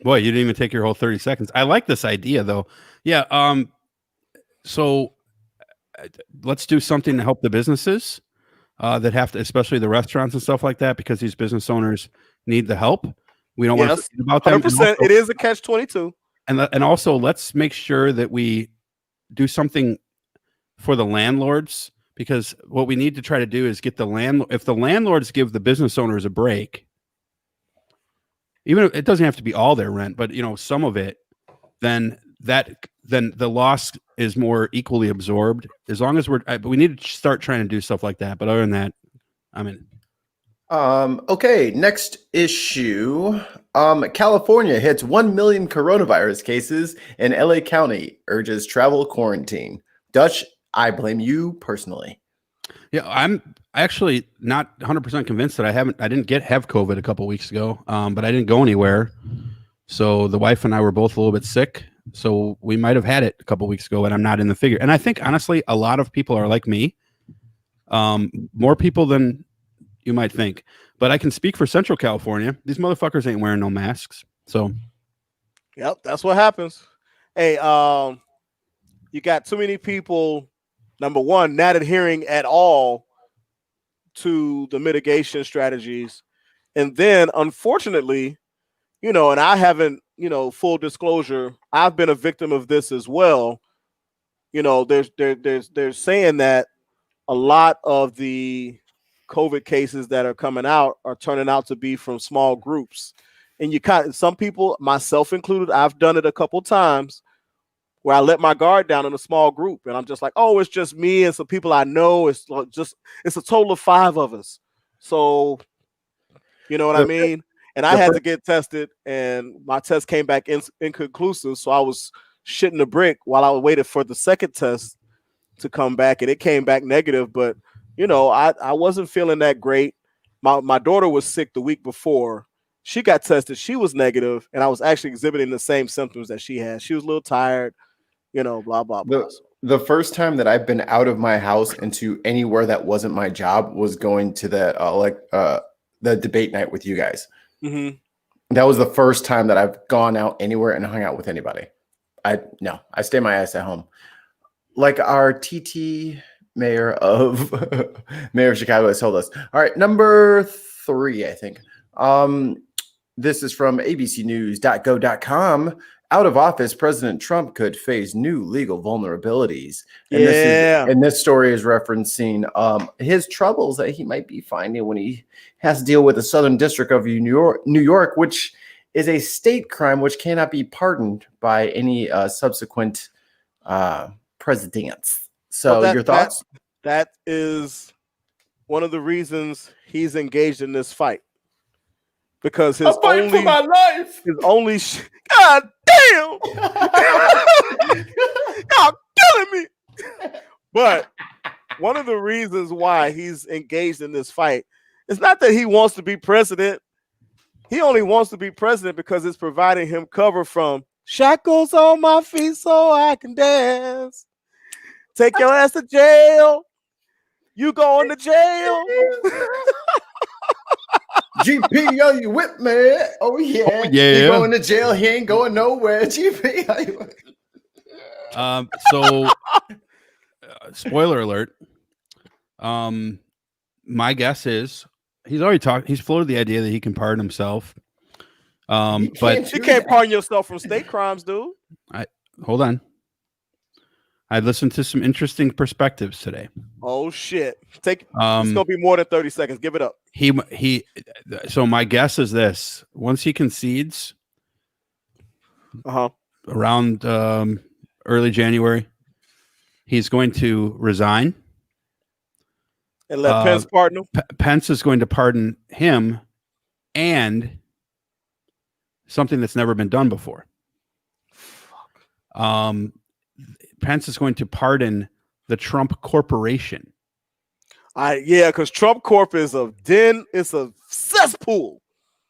Boy, you didn't even take your whole 30 seconds. I like this idea, though. Yeah. So let's do something to help the businesses that have to, especially the restaurants and stuff like that, because these business owners need the help. We don't want to forget about them. 100%. It is a catch-22. And also, let's make sure that we do something for the landlords, because what we need to try to do is get if the landlords give the business owners a break, even if it doesn't have to be all their rent, but some of it, then the loss is more equally absorbed. As long as we need to start trying to do stuff like that. But other than that, I'm in. Okay, next issue. California hits 1 million coronavirus cases, and LA County urges travel quarantine. Dutch, I blame you personally. Yeah, I'm actually not 100% convinced that I didn't have COVID a couple weeks ago, but I didn't go anywhere. So the wife and I were both a little bit sick. So we might have had it a couple weeks ago, and I'm not in the figure. And I think, honestly, a lot of people are like me. More people than you might think. But I can speak for Central California. These motherfuckers ain't wearing no masks. So, yep, that's what happens. Hey, you got too many people, number one, not adhering at all to the mitigation strategies. And then, unfortunately, and I haven't, full disclosure, I've been a victim of this as well. They're saying that a lot of the COVID cases that are coming out are turning out to be from small groups. And some people, myself included, I've done it a couple times where I let my guard down in a small group. And I'm just like, oh, it's just me and some people I know. It's a total of 5 of us. So, you know what I mean? And I had to get tested, and my test came back inconclusive. So I was shitting the brick while I waited for the second test to come back, and it came back negative. But, I wasn't feeling that great. My daughter was sick the week before. She got tested. She was negative, and I was actually exhibiting the same symptoms that she had. She was a little tired, blah, blah, blah. The first time that I've been out of my house into anywhere that wasn't my job was going to the debate night with you guys. Mm-hmm. That was the first time that I've gone out anywhere and hung out with anybody. I stay my ass at home. Like our TT mayor of Chicago has told us. All right, number 3, I think. This is from abcnews.go.com. Out of office, President Trump could face new legal vulnerabilities. And this story is referencing his troubles that he might be finding when he has to deal with the Southern District of New York, which is a state crime which cannot be pardoned by any subsequent presidents. So your thoughts? That is one of the reasons he's engaged in this fight. Because his fighting for my life. His only God damn! Y'all killing me. But one of the reasons why he's engaged in this fight is not that he wants to be president. He only wants to be president because it's providing him cover from shackles on my feet so I can dance. Take your ass to jail. You going to jail. GP, are you with me? Oh yeah. He going to jail. He ain't going nowhere. GP, are you with me? So spoiler alert. My guess is he's already talked. He's floated the idea that he can pardon himself. But you can't pardon yourself from state crimes, dude. Hold on. I listened to some interesting perspectives today. Oh shit! It's gonna be more than 30 seconds. Give it up. So my guess is this: once he concedes, around early January, he's going to resign and let Pence pardon him. Pence is going to pardon him, and something that's never been done before. Pence is going to pardon the Trump Corporation. Because Trump Corp is it's a cesspool.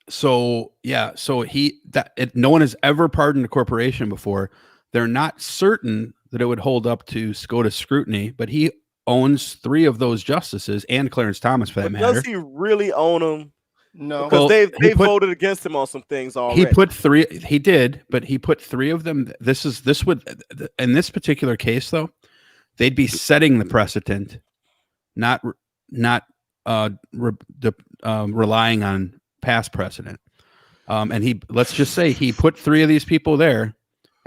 So no one has ever pardoned a corporation before. They're not certain that it would hold up to SCOTUS scrutiny, but he owns 3 of those justices and Clarence Thomas for that matter. Does he really own them? No, because they voted against him on some things already. He put 3. He did, but he put 3 of them. This would in this particular case though, they'd be setting the precedent, not relying on past precedent. And let's just say he put 3 of these people there,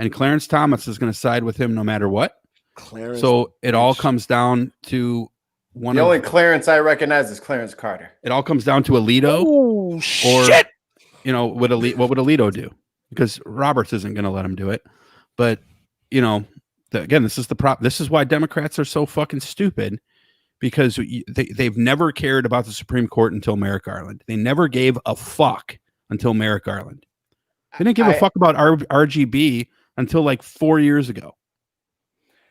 and Clarence Thomas is going to side with him no matter what. So it all comes down to the only Clarence I recognize is Clarence Carter. It all comes down to Alito. Oh shit! What would Alito do? Because Roberts isn't going to let him do it. But again, this is why Democrats are so fucking stupid, because they've never cared about the Supreme Court until Merrick Garland. They never gave a fuck until Merrick Garland. They didn't give a fuck about RGB until like 4 years ago.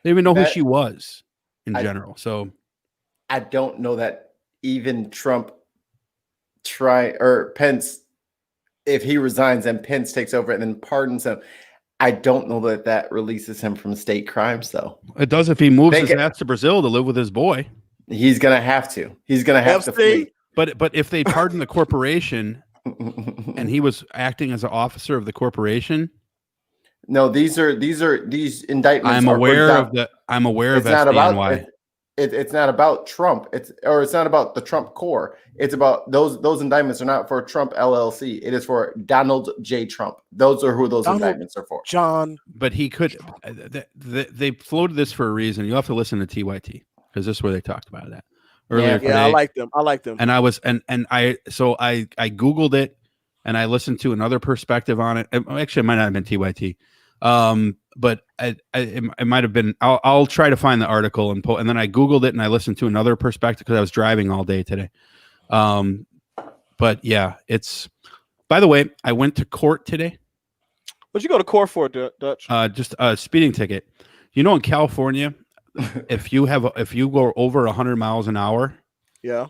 They didn't even know who she was in general. So I don't know that even Pence if he resigns and Pence takes over and then pardons him. I don't know that releases him from state crimes, though. It does if he moves his ass to Brazil to live with his boy. He's gonna have to. He's gonna have to flee. But if they pardon the corporation, and he was acting as an officer of the corporation. No, these indictments. I'm aware of SDNY. It's not about Trump. It's not about the Trump core. It's about those indictments are not for Trump LLC. It is for Donald J. Trump. Those are who those indictments are for. John. But he could. They floated this for a reason. You have to listen to TYT because this is where they talked about that earlier today. I like them. And I was I Googled it and I listened to another perspective on it. Actually, it might not have been TYT. But it might have been. I'll try to find the article and then I Googled it and I listened to another perspective because I was driving all day today. But yeah, it's. By the way, I went to court today. What'd you go to court for, Dutch? Just a speeding ticket. You know, in California, if you go over 100 miles an hour, yeah,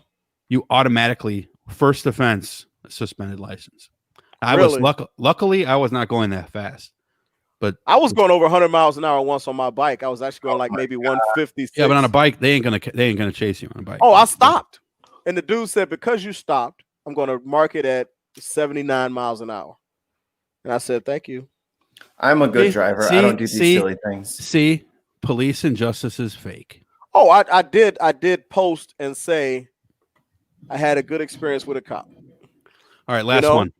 you automatically first offense suspended license. Luckily I was not going that fast. But I was going over 100 miles an hour once on my bike. I was actually going like maybe 156. Yeah, but on a bike, they ain't gonna chase you on a bike. Oh, I stopped, and the dude said, "Because you stopped, I'm going to mark it at 79 miles an hour." And I said, "Thank you." I'm a good driver. I don't do these silly things. See, police injustice is fake. Oh, I did post and say I had a good experience with a cop. All right, last one.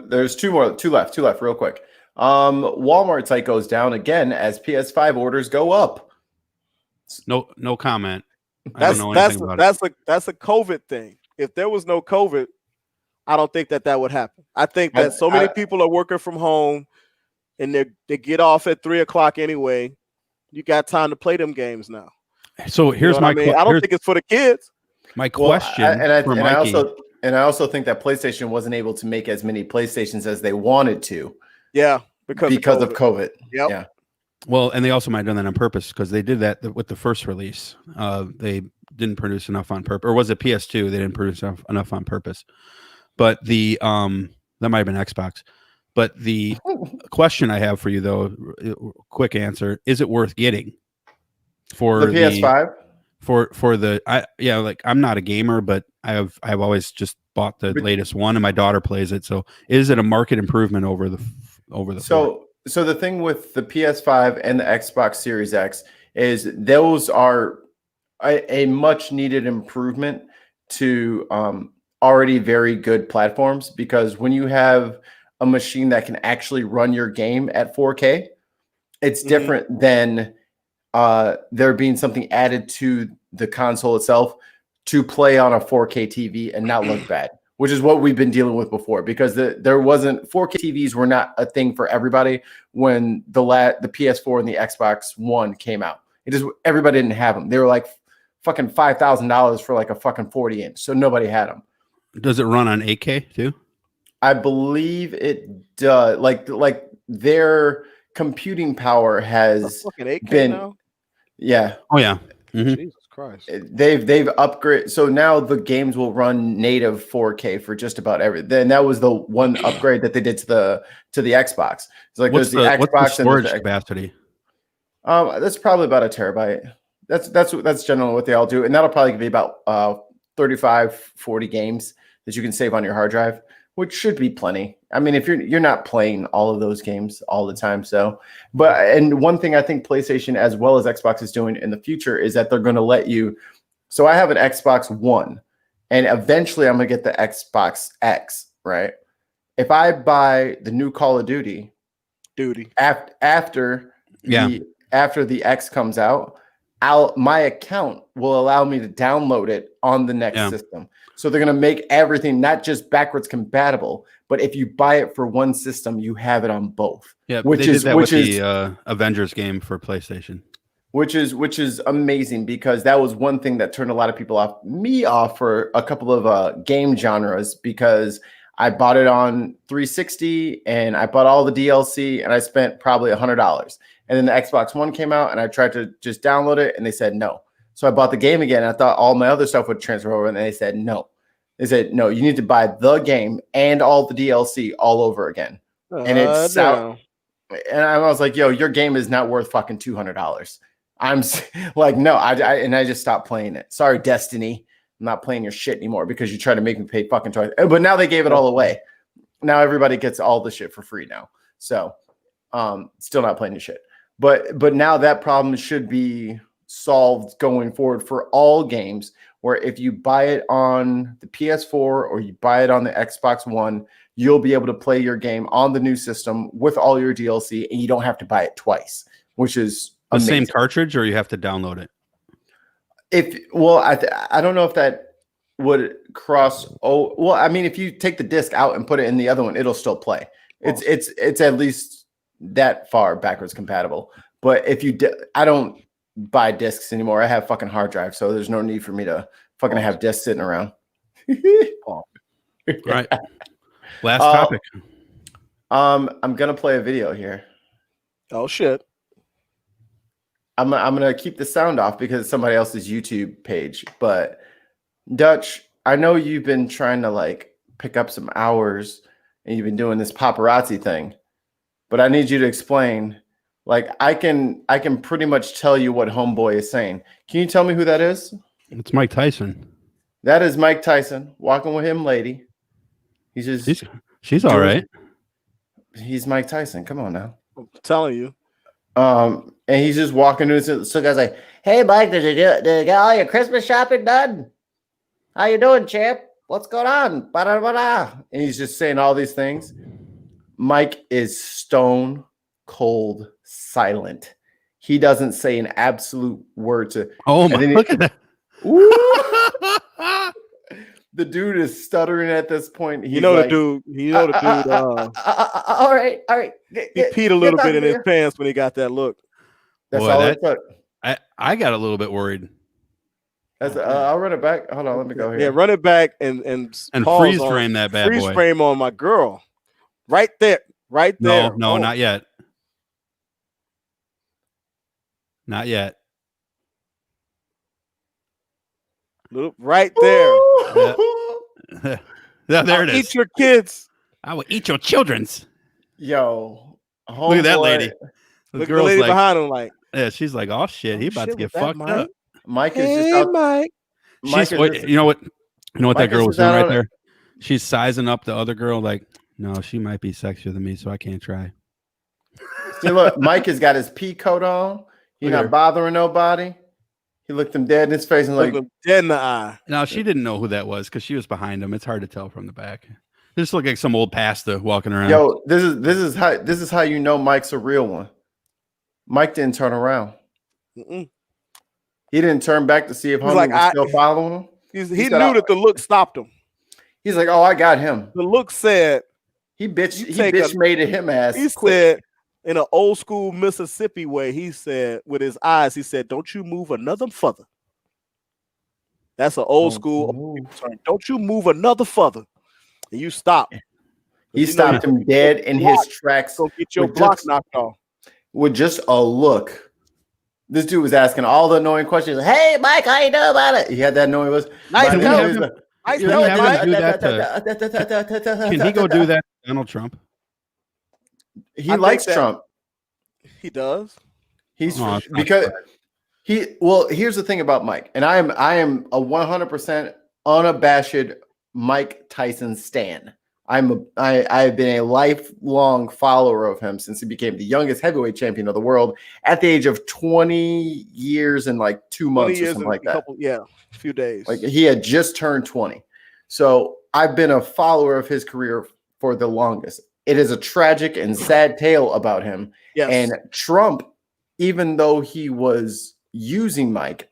There's two left, real quick. Walmart site goes down again as PS5 orders go up. No comment. That's a COVID thing. If there was no COVID, I don't think that would happen. I think that so many people are working from home and they get off at 3:00 anyway. You got time to play them games now. So here's my I don't think it's for the kids. My question I also think that PlayStation wasn't able to make as many PlayStations as they wanted to. Yeah, because of COVID. Yep. Yeah. Well, and they also might have done that on purpose because they did that with the first release. They didn't produce enough on purpose, or was it PS2? They didn't produce enough on purpose. But that might have been Xbox. But the question I have for you, though, quick answer: is it worth getting for the PS5? I'm not a gamer, but I've always just bought the latest one, and my daughter plays it. So, is it a market improvement over the? So the thing with the PS5 and the Xbox Series X is those are a much needed improvement to already very good platforms, because when you have a machine that can actually run your game at 4K, it's different than there being something added to the console itself to play on a 4K TV and not look bad, which is what we've been dealing with before, because there wasn't 4K TVs were not a thing for everybody when the PS4 and the Xbox One came out. It just, everybody didn't have them. They were like fucking $5,000 for like a fucking 40-inch. So nobody had them. Does it run on 8K too? I believe it does. Like their computing power has been now? Yeah. Oh yeah. Mm-hmm. Jesus Christ. They've upgraded. So now the games will run native 4K for just about everything. And that was the one upgrade that they did to the Xbox. It's like what's there's the Xbox what's the storage and capacity? That's probably about a terabyte. That's generally what they all do. And that'll probably be about 35, 40 games that you can save on your hard drive, which should be plenty. I mean, if you're not playing all of those games all the time. So, and one thing I think PlayStation as well as Xbox is doing in the future is that they're going to let you. So I have an Xbox One, and eventually I'm going to get the Xbox X, right? If I buy the new Call of Duty after the X comes out, my account will allow me to download it on the next system. So they're going to make everything not just backwards compatible, but if you buy it for one system, you have it on both. Yeah, which is the Avengers game for PlayStation. Which is amazing, because that was one thing that turned a lot of people off, me off, for a couple of game genres, because I bought it on 360 and I bought all the DLC and I spent probably $100. And then the Xbox One came out and I tried to just download it and they said no. So I bought the game again. And I thought all my other stuff would transfer over and they said no. They said, no, you need to buy the game and all the DLC all over again. And it's out. And I was like, yo, your game is not worth fucking $200. I'm like, no, I just stopped playing it. Sorry, Destiny. I'm not playing your shit anymore because you try to make me pay fucking twice. But now they gave it all away. Now everybody gets all the shit for free now. So still not playing your shit. But now that problem should be solved going forward for all games, where if you buy it on the PS4 or you buy it on the Xbox One, you'll be able to play your game on the new system with all your DLC, and you don't have to buy it twice, which is the same cartridge, or you have to download it. I don't know if that would cross. Oh, well, I mean, if you take the disc out and put it in the other one, it'll still play. It's at least that far backwards compatible. But if you, I don't buy discs anymore. I have fucking hard drive, so there's no need for me to fucking have discs sitting around. Right. Last topic. I'm gonna play a video here. Oh shit. I'm gonna keep the sound off because it's somebody else's YouTube page. But Dutch, I know you've been trying to like pick up some hours and you've been doing this paparazzi thing, but I need you to explain. Like I can pretty much tell you what Homeboy is saying. Can you tell me who that is? It's Mike Tyson. That is Mike Tyson. Walking with him, lady. He's just she's all right. He's Mike Tyson. Come on now. I'm telling you. And he's just walking into so guy's like, hey Mike, did you get all your Christmas shopping done? How you doing, champ? What's going on? Ba-da-ba-da. And he's just saying all these things. Mike is stone cold silent. He doesn't say an absolute word to. Oh my! Look at that. The dude is stuttering at this point. He's the dude. All right. He peed a little bit in his pants when he got that look. That's all it took. I got a little bit worried. I'll run it back. Hold on, let me go here. Yeah, run it back and freeze frame that bad boy. Freeze frame on my girl. Right there. Right there. No, not yet. Not yet. Right there. There it is. Eat your kids. I will eat your children's. Yo, look at that lady. Look at the lady behind him, like, yeah, she's like, oh shit, he about to get fucked up. Mike is just out. Mike. You know what that girl was doing right there? She's sizing up the other girl, like, no, she might be sexier than me, so I can't try. See, look, Mike has got his pea coat on. He's not bothering nobody. He looked him dead in his face and like dead in the eye. No, she didn't know who that was because she was behind him. It's hard to tell from the back. They just look like some old pasta walking around. Yo, this is how you know Mike's a real one. Mike didn't turn around. Mm-mm. He didn't turn back to see if homie was still following him. He knew that the look stopped him. He's like, oh, I got him. The look said he bitch made it him ass. He said in an old school Mississippi way, he said with his eyes, he said, don't you move another further. That's an old school term. Don't you move another further. And you stop. He stopped him dead in his tracks. Go get your block knocked off. With just a look. This dude was asking all the annoying questions. Hey, Mike, how you doing about it? He had that annoying voice. Nice Can he go do that to Donald Trump? He likes Trump. He does. He's because here's the thing about Mike, and I am a 100% unabashed Mike Tyson stan. I've been a lifelong follower of him since he became the youngest heavyweight champion of the world at the age of 20 years and like 2 months or something like that. A few days. Like he had just turned 20. So I've been a follower of his career for the longest. It is a tragic and sad tale about him. Yes. And Trump, even though he was using Mike,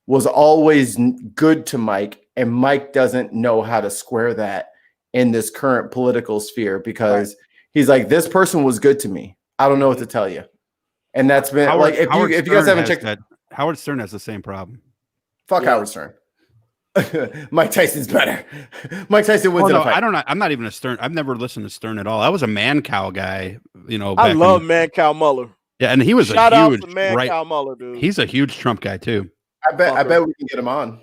was always good to Mike, and Mike doesn't know how to square that in this current political sphere because he's like, this person was good to me. I don't know what to tell you. And that's been Howard, like, if you guys haven't checked that, Howard Stern has the same problem. Fuck Howard Stern. Mike Tyson's better. Mike Tyson wins in a fight. I'm not even a Stern. I've never listened to Stern at all. I was a Man-Cow guy, I love Man-Cow Mueller. Yeah, and he was Shout out to Man-Cow Mueller, dude. He's a huge Trump guy too. I bet we can get him on.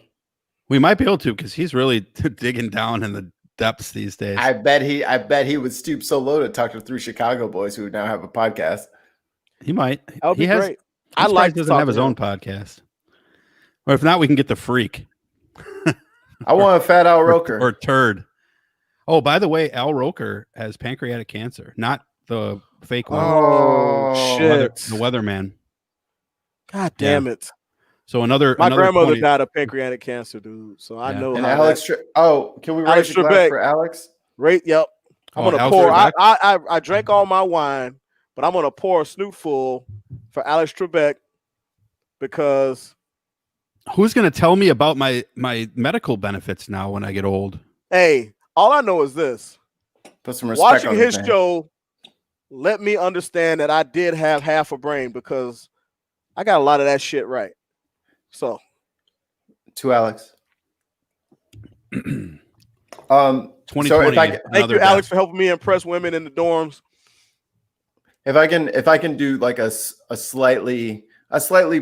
We might be able to because he's really digging down in the depths these days. I bet he would stoop so low to talk to 3 Chicago boys who now have a podcast. He might. That would be great. I like doesn't have his own podcast. Or if not, we can get the freak. I want a fat Al Roker or turd. Oh, by the way, Al Roker has pancreatic cancer, not the fake one. Oh shit! The weatherman. God damn it! So my grandmother died of pancreatic cancer, dude. So I know. And Alex, can we raise a glass for Alex? Yep. I'm gonna pour. I drank all my wine, but I'm gonna pour a snootful for Alex Trebek because. Who's gonna tell me about my medical benefits now when I get old? Hey, all I know is this: put some respect watching his show. Let me understand that I did have half a brain because I got a lot of that shit right. So, to Alex. 2020. So thank you, Alex, for helping me impress women in the dorms. If I can do like a slightly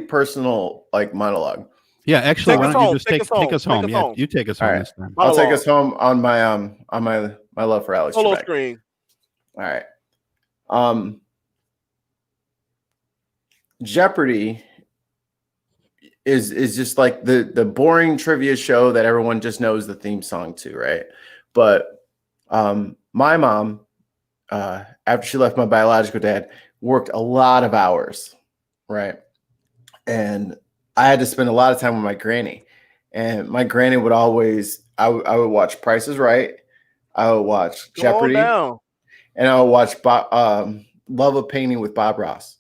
personal like monologue. Yeah, actually, why don't you just take us home? Yeah, you take us home this time. I'll take us home on my my love for Alex. Solo Trebek. screen. All right. Jeopardy is just like the boring trivia show that everyone just knows the theme song to, right? But my mom, after she left my biological dad, worked a lot of hours, right? And I had to spend a lot of time with my granny, and my granny would always, I would watch Price is Right, I would watch Jeopardy, and I would watch Love of Painting with Bob Ross.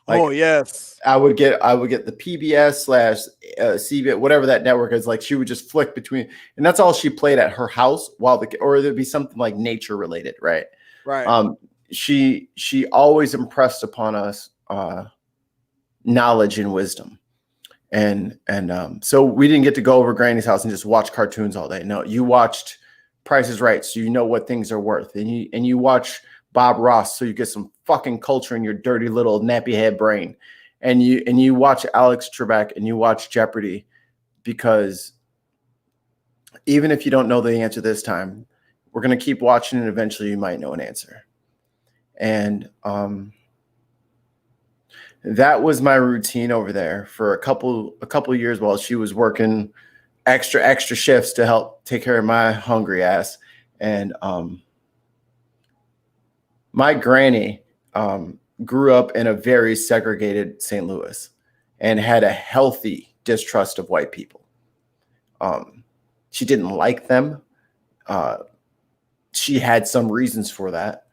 Like, oh yes, I would get the PBS/CBS, whatever that network is. Like she would just flick between, and that's all she played at her house. Or there'd be something like nature related, right? Right. She always impressed upon us knowledge and wisdom. And so we didn't get to go over Granny's house and just watch cartoons all day. No, you watched Price is Right, so you know what things are worth, and you watch Bob Ross, so you get some fucking culture in your dirty little nappy head brain, and you watch Alex Trebek and you watch Jeopardy, because even if you don't know the answer this time, we're gonna keep watching, and eventually you might know an answer. And that was my routine over there for a couple of years while she was working extra shifts to help take care of my hungry ass. And my granny grew up in a very segregated St. Louis and had a healthy distrust of white people. She didn't like them. She had some reasons for that.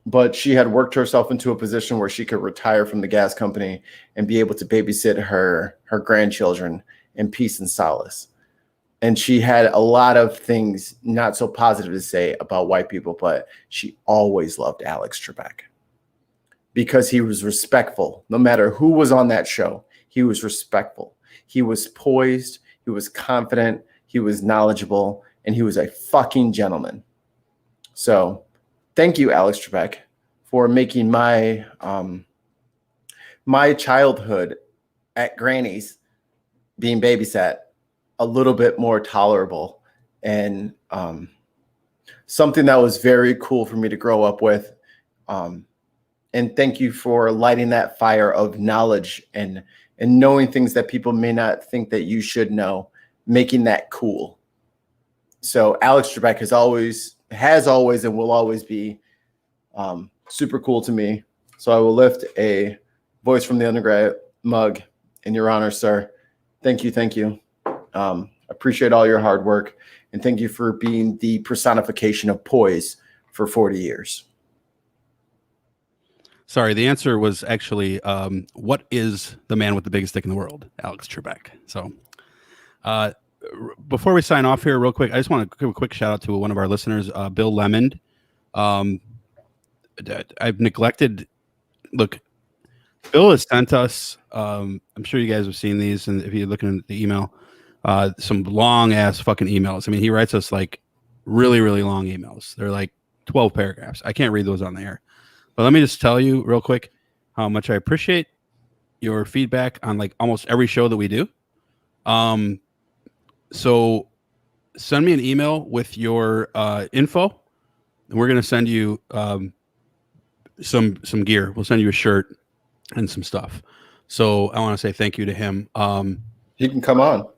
But she had worked herself into a position where she could retire from the gas company and be able to babysit her grandchildren in peace and solace. And she had a lot of things not so positive to say about white people, but she always loved Alex Trebek because he was respectful. No matter who was on that show, he was respectful. He was poised. He was confident. He was knowledgeable, and he was a fucking gentleman. So thank you, Alex Trebek, for making my my childhood at Granny's being babysat a little bit more tolerable, and something that was very cool for me to grow up with. And thank you for lighting that fire of knowledge and knowing things that people may not think that you should know, making that cool. So Alex Trebek has always and will always be super cool to me. So I will lift a Voice from the Undergrad mug in your honor, sir. Thank you. Appreciate all your hard work, and thank you for being the personification of poise for 40 years. Sorry, the answer was actually, what is the man with the biggest dick in the world? Alex Trebek. So before we sign off here real quick, I just want to give a quick shout out to one of our listeners, Bill Lemond. I've neglected. Look, Bill has sent us, I'm sure you guys have seen these, and if you're looking at the email, some long ass fucking emails. I mean, he writes us like really, really long emails. They're like 12 paragraphs. I can't read those on the air. But let me just tell you real quick how much I appreciate your feedback on like almost every show that we do. So send me an email with your info, and we're going to send you some gear. We'll send you a shirt and some stuff. So I want to say thank you to him. He can come on.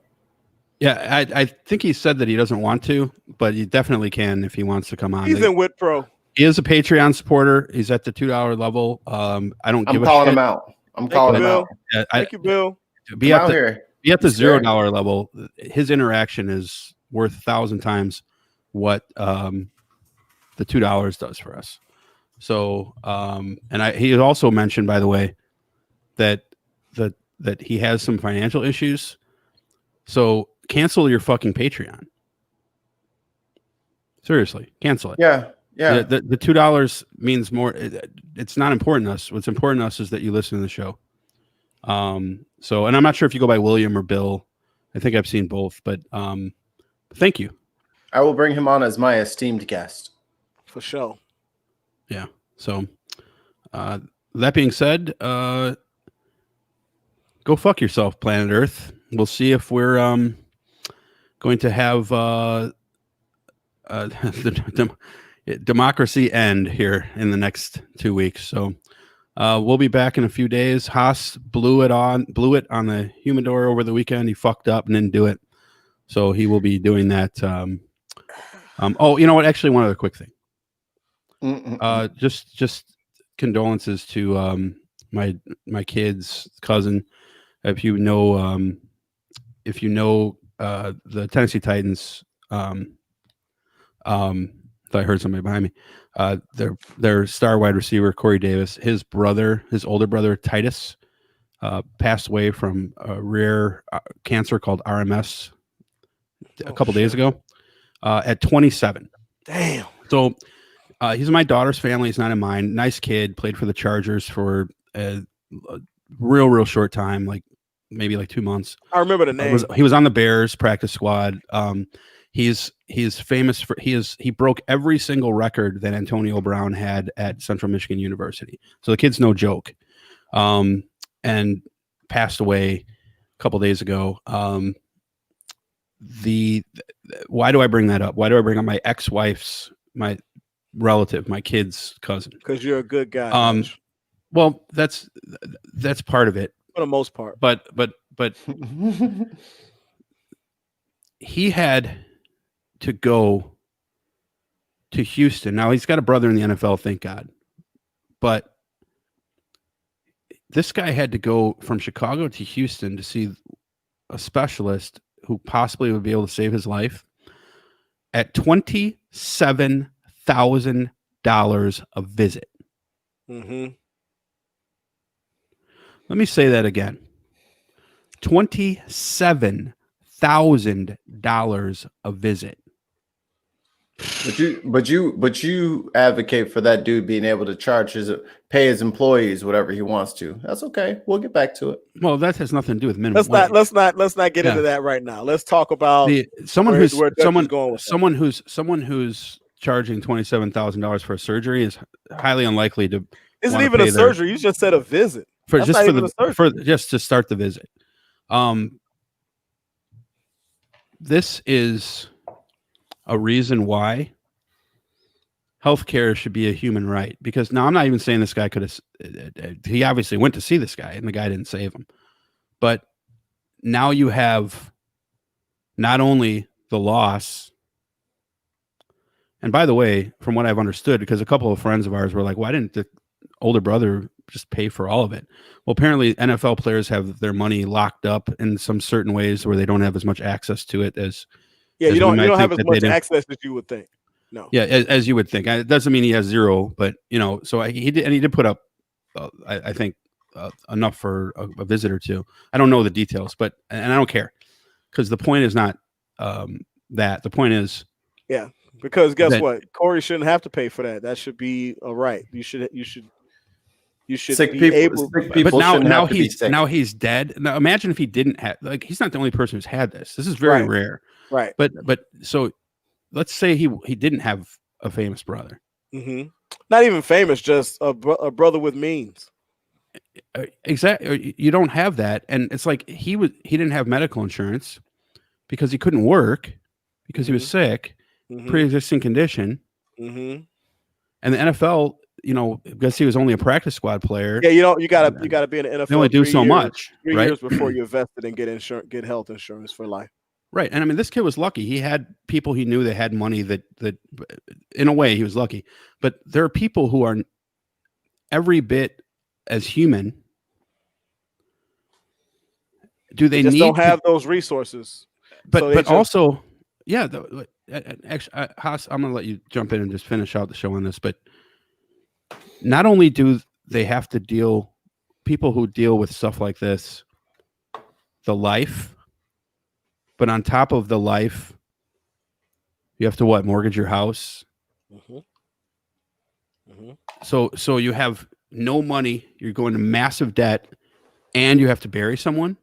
Yeah, I think he said that he doesn't want to, but he definitely can if he wants to come on. He's in Wit Pro. He is a Patreon supporter. He's at the $2 level. I'm calling him out. I'm calling him out. Yeah, Thank you, Bill. Be at the $0 level. His interaction is worth 1,000 times what the $2 does for us. So, he also mentioned, by the way, that he has some financial issues. So cancel your fucking Patreon. Seriously, cancel it. Yeah. The $2 means more. It's not important to us. What's important to us is that you listen to the show. So, and I'm not sure if you go by William or Bill. I think I've seen both, but thank you. I will bring him on as my esteemed guest. For sure. Yeah. So, that being said, go fuck yourself, planet Earth. We'll see if we're going to have democracy end here in the next 2 weeks. So we'll be back in a few days. Haas blew it on the humidor over the weekend. He fucked up and didn't do it. So he will be doing that. Oh, you know what? Actually, one other quick thing. Just condolences to my kid's cousin. If you know the Tennessee Titans, thought I heard somebody behind me. Their star wide receiver Corey Davis, his older brother Titus, passed away from a rare cancer called RMS a couple days ago, at 27. Damn. So he's in my daughter's family. He's not in mine. Nice kid. Played for the Chargers for a real short time, maybe 2 months. I remember the name. He was on the Bears practice squad. He's famous for he broke every single record that Antonio Brown had at Central Michigan University. So the kid's no joke. And passed away a couple days ago. Why do I bring that up? Why do I bring up my ex-wife's, my relative, my kid's cousin? Because you're a good guy. Well, that's part of it. For the most part. But he had to go to Houston. Now he's got a brother in the NFL, thank God. But this guy had to go from Chicago to Houston to see a specialist who possibly would be able to save his life at $27,000 a visit. Mm-hmm. Let me say that again. $27,000 a visit. But you advocate for that dude being able to pay his employees whatever he wants to. That's okay. We'll get back to it. Well, that has nothing to do with minimum Let's wage. not get into that right now. Let's talk about someone who's charging $27,000 for a surgery is highly unlikely to. Isn't even a surgery. You just said a visit. Just to start the visit. This is a reason why healthcare should be a human right, because now I'm not even saying this guy could have, he obviously went to see this guy and the guy didn't save him, but now you have not only the loss, and by the way, from what I've understood, because a couple of friends of ours were like, why didn't the older brother just pay for all of it? Well, apparently NFL players have their money locked up in some certain ways where they don't have as much access to it as. Yeah, you don't have as much access as you would think. No. Yeah, as you would think. It doesn't mean he has zero, but so he did put up, I think, enough for a visit or two. I don't know the details, and I don't care, because the point is not that. The point is, yeah, because guess what? Corey shouldn't have to pay for that. That should be a right. You should sick be people, able. Sick people but now he's dead. Now imagine if he didn't have, he's not the only person who's had this. This is very rare. Right. But so let's say he didn't have a famous brother. Mm-hmm. Not even famous, just a brother with means. Exactly. You don't have that. And it's like he didn't have medical insurance because he couldn't work because he was sick, pre-existing condition. Mm-hmm. And the NFL, you know, because he was only a practice squad player. Yeah, you gotta be in the NFL. They only do so much, Three right? years before you invested and get health insurance for life. Right. And I mean, this kid was lucky. He had people he knew that had money that in a way he was lucky. But there are people who are every bit as human. Do they just need don't have those resources? But also, yeah. Actually, Haas, I'm gonna let you jump in and just finish out the show on this. But not only do they have to deal, people who deal with stuff like this, the life. But on top of the life, you have to mortgage your house. So you have no money. You're going to massive debt, and you have to bury someone.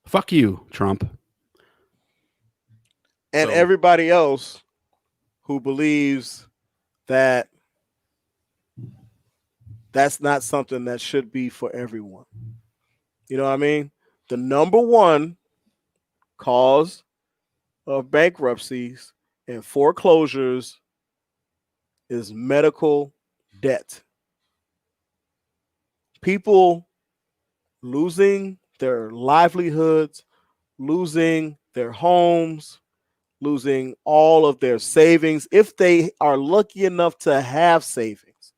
Fuck you, Trump. And everybody else who believes that that's not something that should be for everyone. You know what I mean? The number one cause of bankruptcies and foreclosures is medical debt. People losing their livelihoods, losing their homes, losing all of their savings, if they are lucky enough to have savings.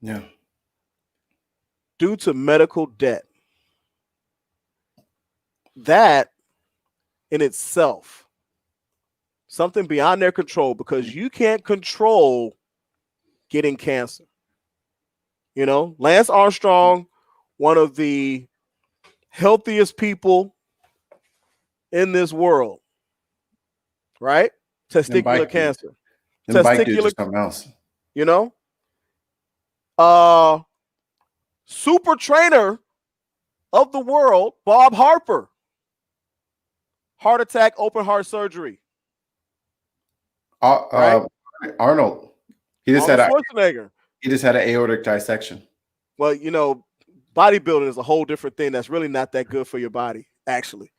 Yeah. Due to medical debt. That in itself, something beyond their control, because you can't control getting cancer. You know, Lance Armstrong, one of the healthiest people in this world, right? Testicular cancer. Testicular something else. You know? Super trainer of the world, Bob Harper. Heart attack, open heart surgery. Right? Arnold. He just Schwarzenegger. He just had an aortic dissection. Well, you know, bodybuilding is a whole different thing. That's really not that good for your body, actually.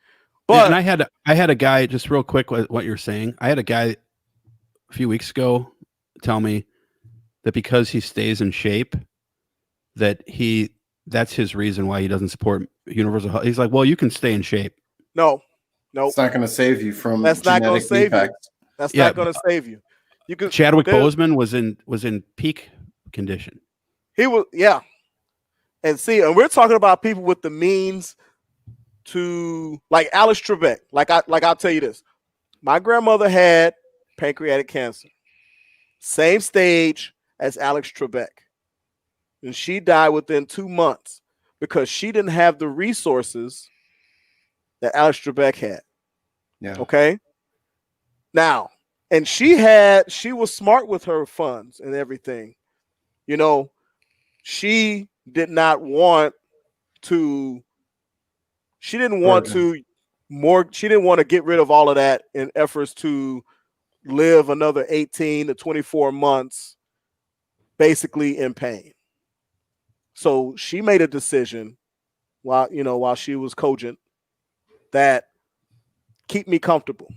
But and I had a guy, just real quick, what you're saying. I had a guy a few weeks ago tell me that because he stays in shape, that's his reason why he doesn't support universal health. He's like, well, you can stay in shape. No. It's not going to save you from that's not going to save defects. you. That's not going to save you. You could Chadwick Boseman was in peak condition. He was, yeah. And we're talking about people with the means to, like Alex Trebek. I'll tell you this. My grandmother had pancreatic cancer. Same stage as Alex Trebek. And she died within 2 months because she didn't have the resources that Alex Trebek had. Yeah. Okay. Now, and she was smart with her funds and everything. You know, she didn't want to get rid of all of that in efforts to live another 18 to 24 months basically in pain. So she made a decision while she was cogent that keep me comfortable.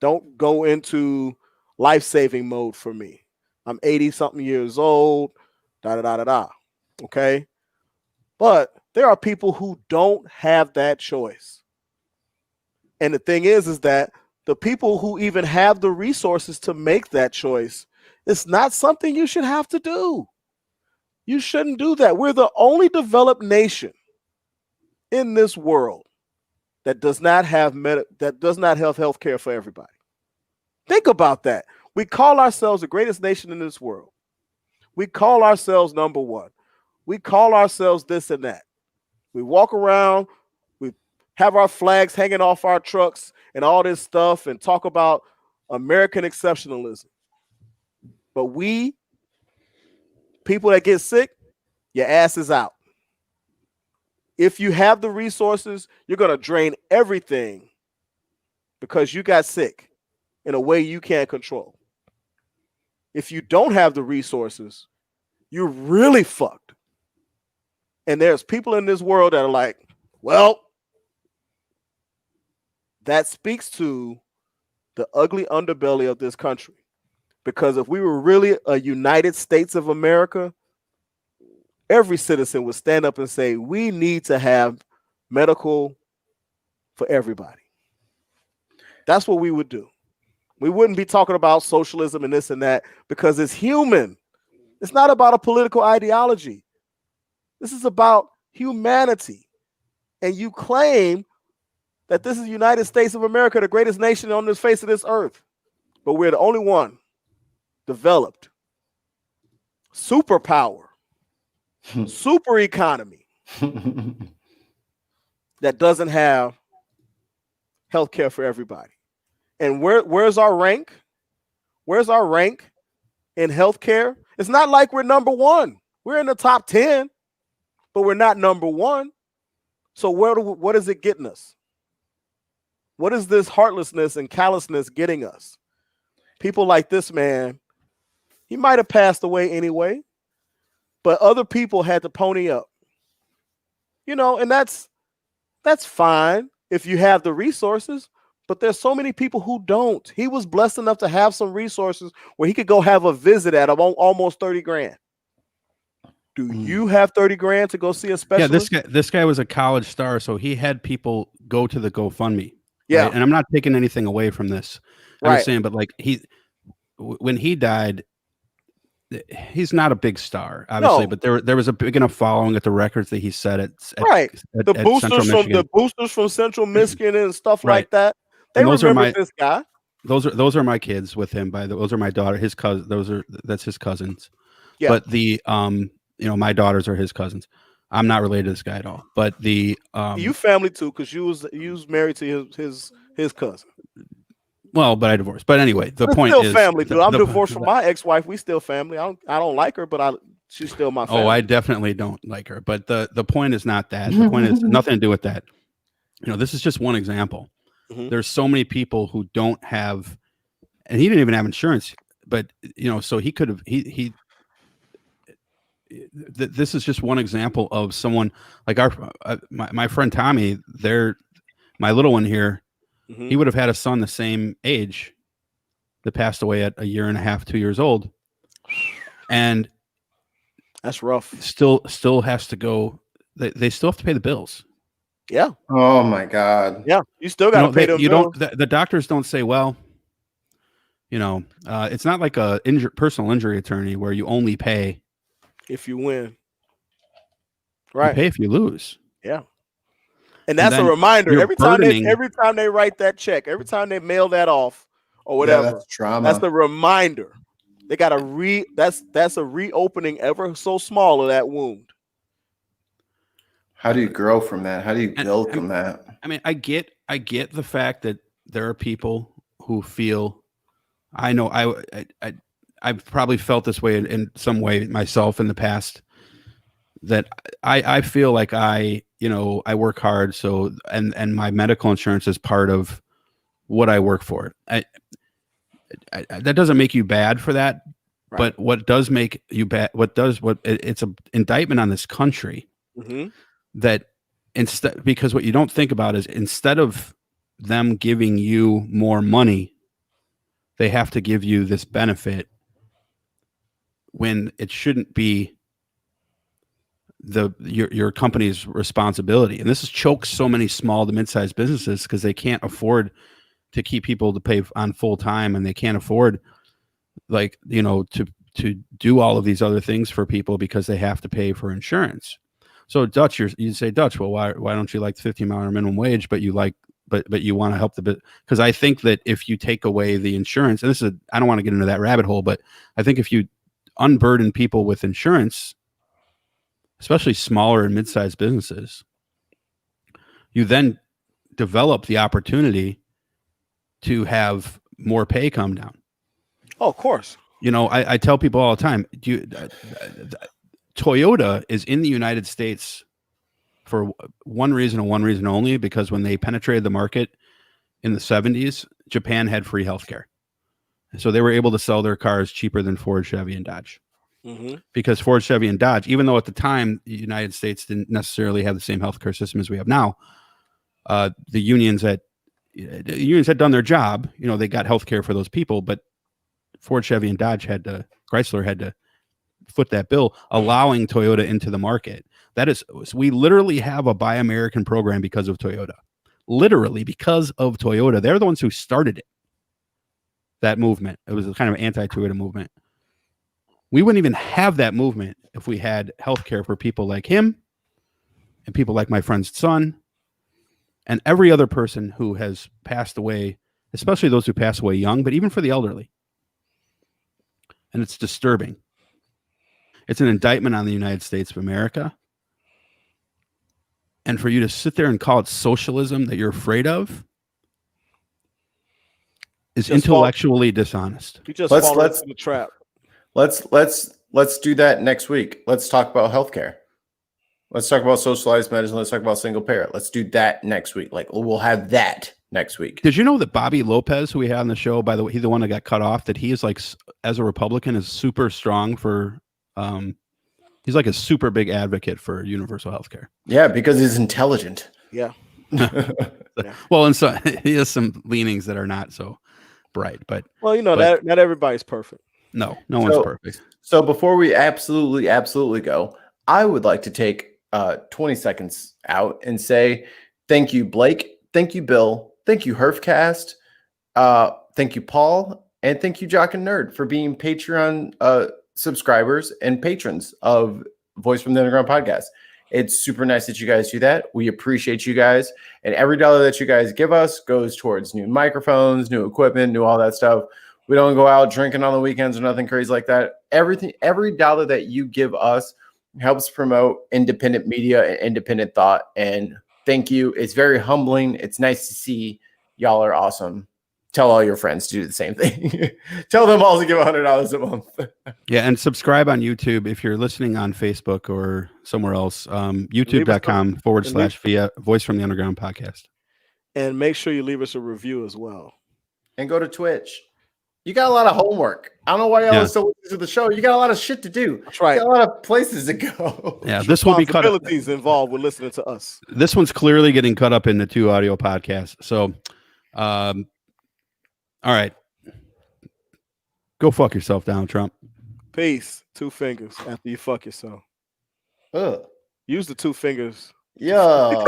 Don't go into life-saving mode for me. I'm 80-something years old, okay? But there are people who don't have that choice. And the thing is that the people who even have the resources to make that choice, it's not something you should have to do. You shouldn't do that. We're the only developed nation in this world that does not have health care for everybody. Think about that. We call ourselves the greatest nation in this world. We call ourselves number one. We call ourselves this and that. We walk around, we have our flags hanging off our trucks and all this stuff and talk about American exceptionalism. But people that get sick, your ass is out. If you have the resources, you're going to drain everything because you got sick in a way you can't control. If you don't have the resources, you're really fucked. And there's people in this world that are like, well, that speaks to the ugly underbelly of this country. Because if we were really a United States of America, every citizen would stand up and say, we need to have medical for everybody. That's what we would do. We wouldn't be talking about socialism and this and that because it's human. It's not about a political ideology. This is about humanity. And you claim that this is the United States of America, the greatest nation on the face of this earth. But we're the only one developed superpower, super economy that doesn't have health care for everybody. And where's our rank? Where's our rank in healthcare? It's not like we're number one. We're in the top 10, but we're not number one. So what is it getting us? What is this heartlessness and callousness getting us? People like this man, he might have passed away anyway, but other people had to pony up. You know, and that's fine if you have the resources. But there's so many people who don't. He was blessed enough to have some resources where he could go have a visit at almost 30 grand. Do you have 30 grand to go see a specialist? Yeah, this guy was a college star, so he had people go to the GoFundMe. Yeah. Right? And I'm not taking anything away from this. I'm Right. just saying, but like when he died, he's not a big star, obviously, No. but there was a big enough following at the records that he set at The boosters from Central Michigan and stuff like that. They remember this guy. Those are my kids with him. Those are my daughter, his cousin. That's his cousins. Yeah. But the my daughters are his cousins. I'm not related to this guy at all. But the you family too, because you was married to his cousin. Well, but I divorced. But anyway, the We're point still is family, dude. I'm divorced from my ex-wife. We still family. I don't like her, but she's still my family. Oh, I definitely don't like her. But the point is not that. The point is nothing to do with that. You know, this is just one example. Mhm. There's so many people who don't have, and he didn't even have insurance. But you know, so he could have this is just one example of someone like my friend Tommy. My little one here. Mhm. He would have had a son the same age that passed away at 1.5 years, 2 years old. And that's rough. Still has to go. They still have to pay the bills. Yeah. Oh my God. Yeah. You still got to pay them bills. The doctors don't say, well, you know, it's not like a personal injury attorney where you only pay if you win. Right. You pay if you lose. Yeah. And that's a reminder. Every time they write that check, every time they mail that off or whatever, that's trauma. That's the reminder. They got to that's a reopening ever so small of that wound. How do you grow from that? How do you build from that? I mean, I get the fact that there are people who feel, I know I've probably felt this way in some way myself in the past, that I feel like I work hard, so and my medical insurance is part of what I work for. That doesn't make you bad for that, right. But what does make you bad? It's an indictment on this country. Mm-hmm. That because what you don't think about is instead of them giving you more money, they have to give you this benefit when it shouldn't be your company's responsibility. And this has choked so many small to mid-sized businesses because they can't afford to keep people to pay on full time, and they can't afford to do all of these other things for people because they have to pay for insurance. So Dutch, you say, Dutch, well, why don't you like the $15 minimum wage, but you want to help the bit? Because I think that if you take away the insurance, and I don't want to get into that rabbit hole, but I think if you unburden people with insurance, especially smaller and mid-sized businesses, you then develop the opportunity to have more pay come down. Oh, of course. You know, I tell people all the time, Toyota is in the United States for one reason and one reason only, because when they penetrated the market in the 70s, Japan had free healthcare. So they were able to sell their cars cheaper than Ford, Chevy, and Dodge. Mm-hmm. Because Ford, Chevy, and Dodge, even though at the time the United States didn't necessarily have the same healthcare system as we have now, the unions at the unions had done their job. They got health care for those people, but Ford, Chevy, and Chrysler had to foot that bill, allowing Toyota into the market. We literally have a Buy American program because of Toyota. Literally because of Toyota. They're the ones who started it. That movement. It was a kind of anti-Toyota movement. We wouldn't even have that movement if we had health care for people like him and people like my friend's son and every other person who has passed away, especially those who pass away young, but even for the elderly. And it's disturbing. It's an indictment on the United States of America. And for you to sit there and call it socialism that you're afraid of is intellectually dishonest. You just fall into the trap. Let's do that next week. Let's talk about healthcare. Let's talk about socialized medicine. Let's talk about single payer. Let's do that next week. We'll have that next week. Did you know that Bobby Lopez, who we had on the show, by the way, he's the one that got cut off, that he is as a Republican, is super strong for, he's like a super big advocate for universal health care. Yeah, because he's intelligent. Yeah. Well, and so he has some leanings that are not so bright, but that not everybody's perfect. No one's perfect. So before we absolutely go, I would like to take 20 seconds out and say thank you, Blake. Thank you, Bill. Thank you, Herfcast. Thank you, Paul. And thank you, Jock and Nerd, for being Patreon subscribers and patrons of Voice from the Underground podcast. It's super nice that you guys do that. We appreciate you guys. And every dollar that you guys give us goes towards new microphones, new equipment, new all that stuff. We don't go out drinking on the weekends or nothing crazy like that. Every dollar that you give us helps promote independent media and independent thought. And thank you. It's very humbling. It's nice to see y'all are awesome. Tell all your friends to do the same thing. Tell them all to give $100 a month. Yeah, and subscribe on YouTube if you're listening on Facebook or somewhere else. YouTube.com/via Voice from the Underground podcast. And make sure you leave us a review as well. And go to Twitch. You got a lot of homework. I don't know why y'all are still listening to the show. You got a lot of shit to do. That's right. You got a lot of places to go. Yeah, this will be cut up. Responsibilities involved with listening to us. This one's clearly getting cut up into 2 audio podcasts. So, all right. Go fuck yourself, Donald Trump. Peace. 2 fingers after you fuck yourself. Use the 2 fingers. Yeah.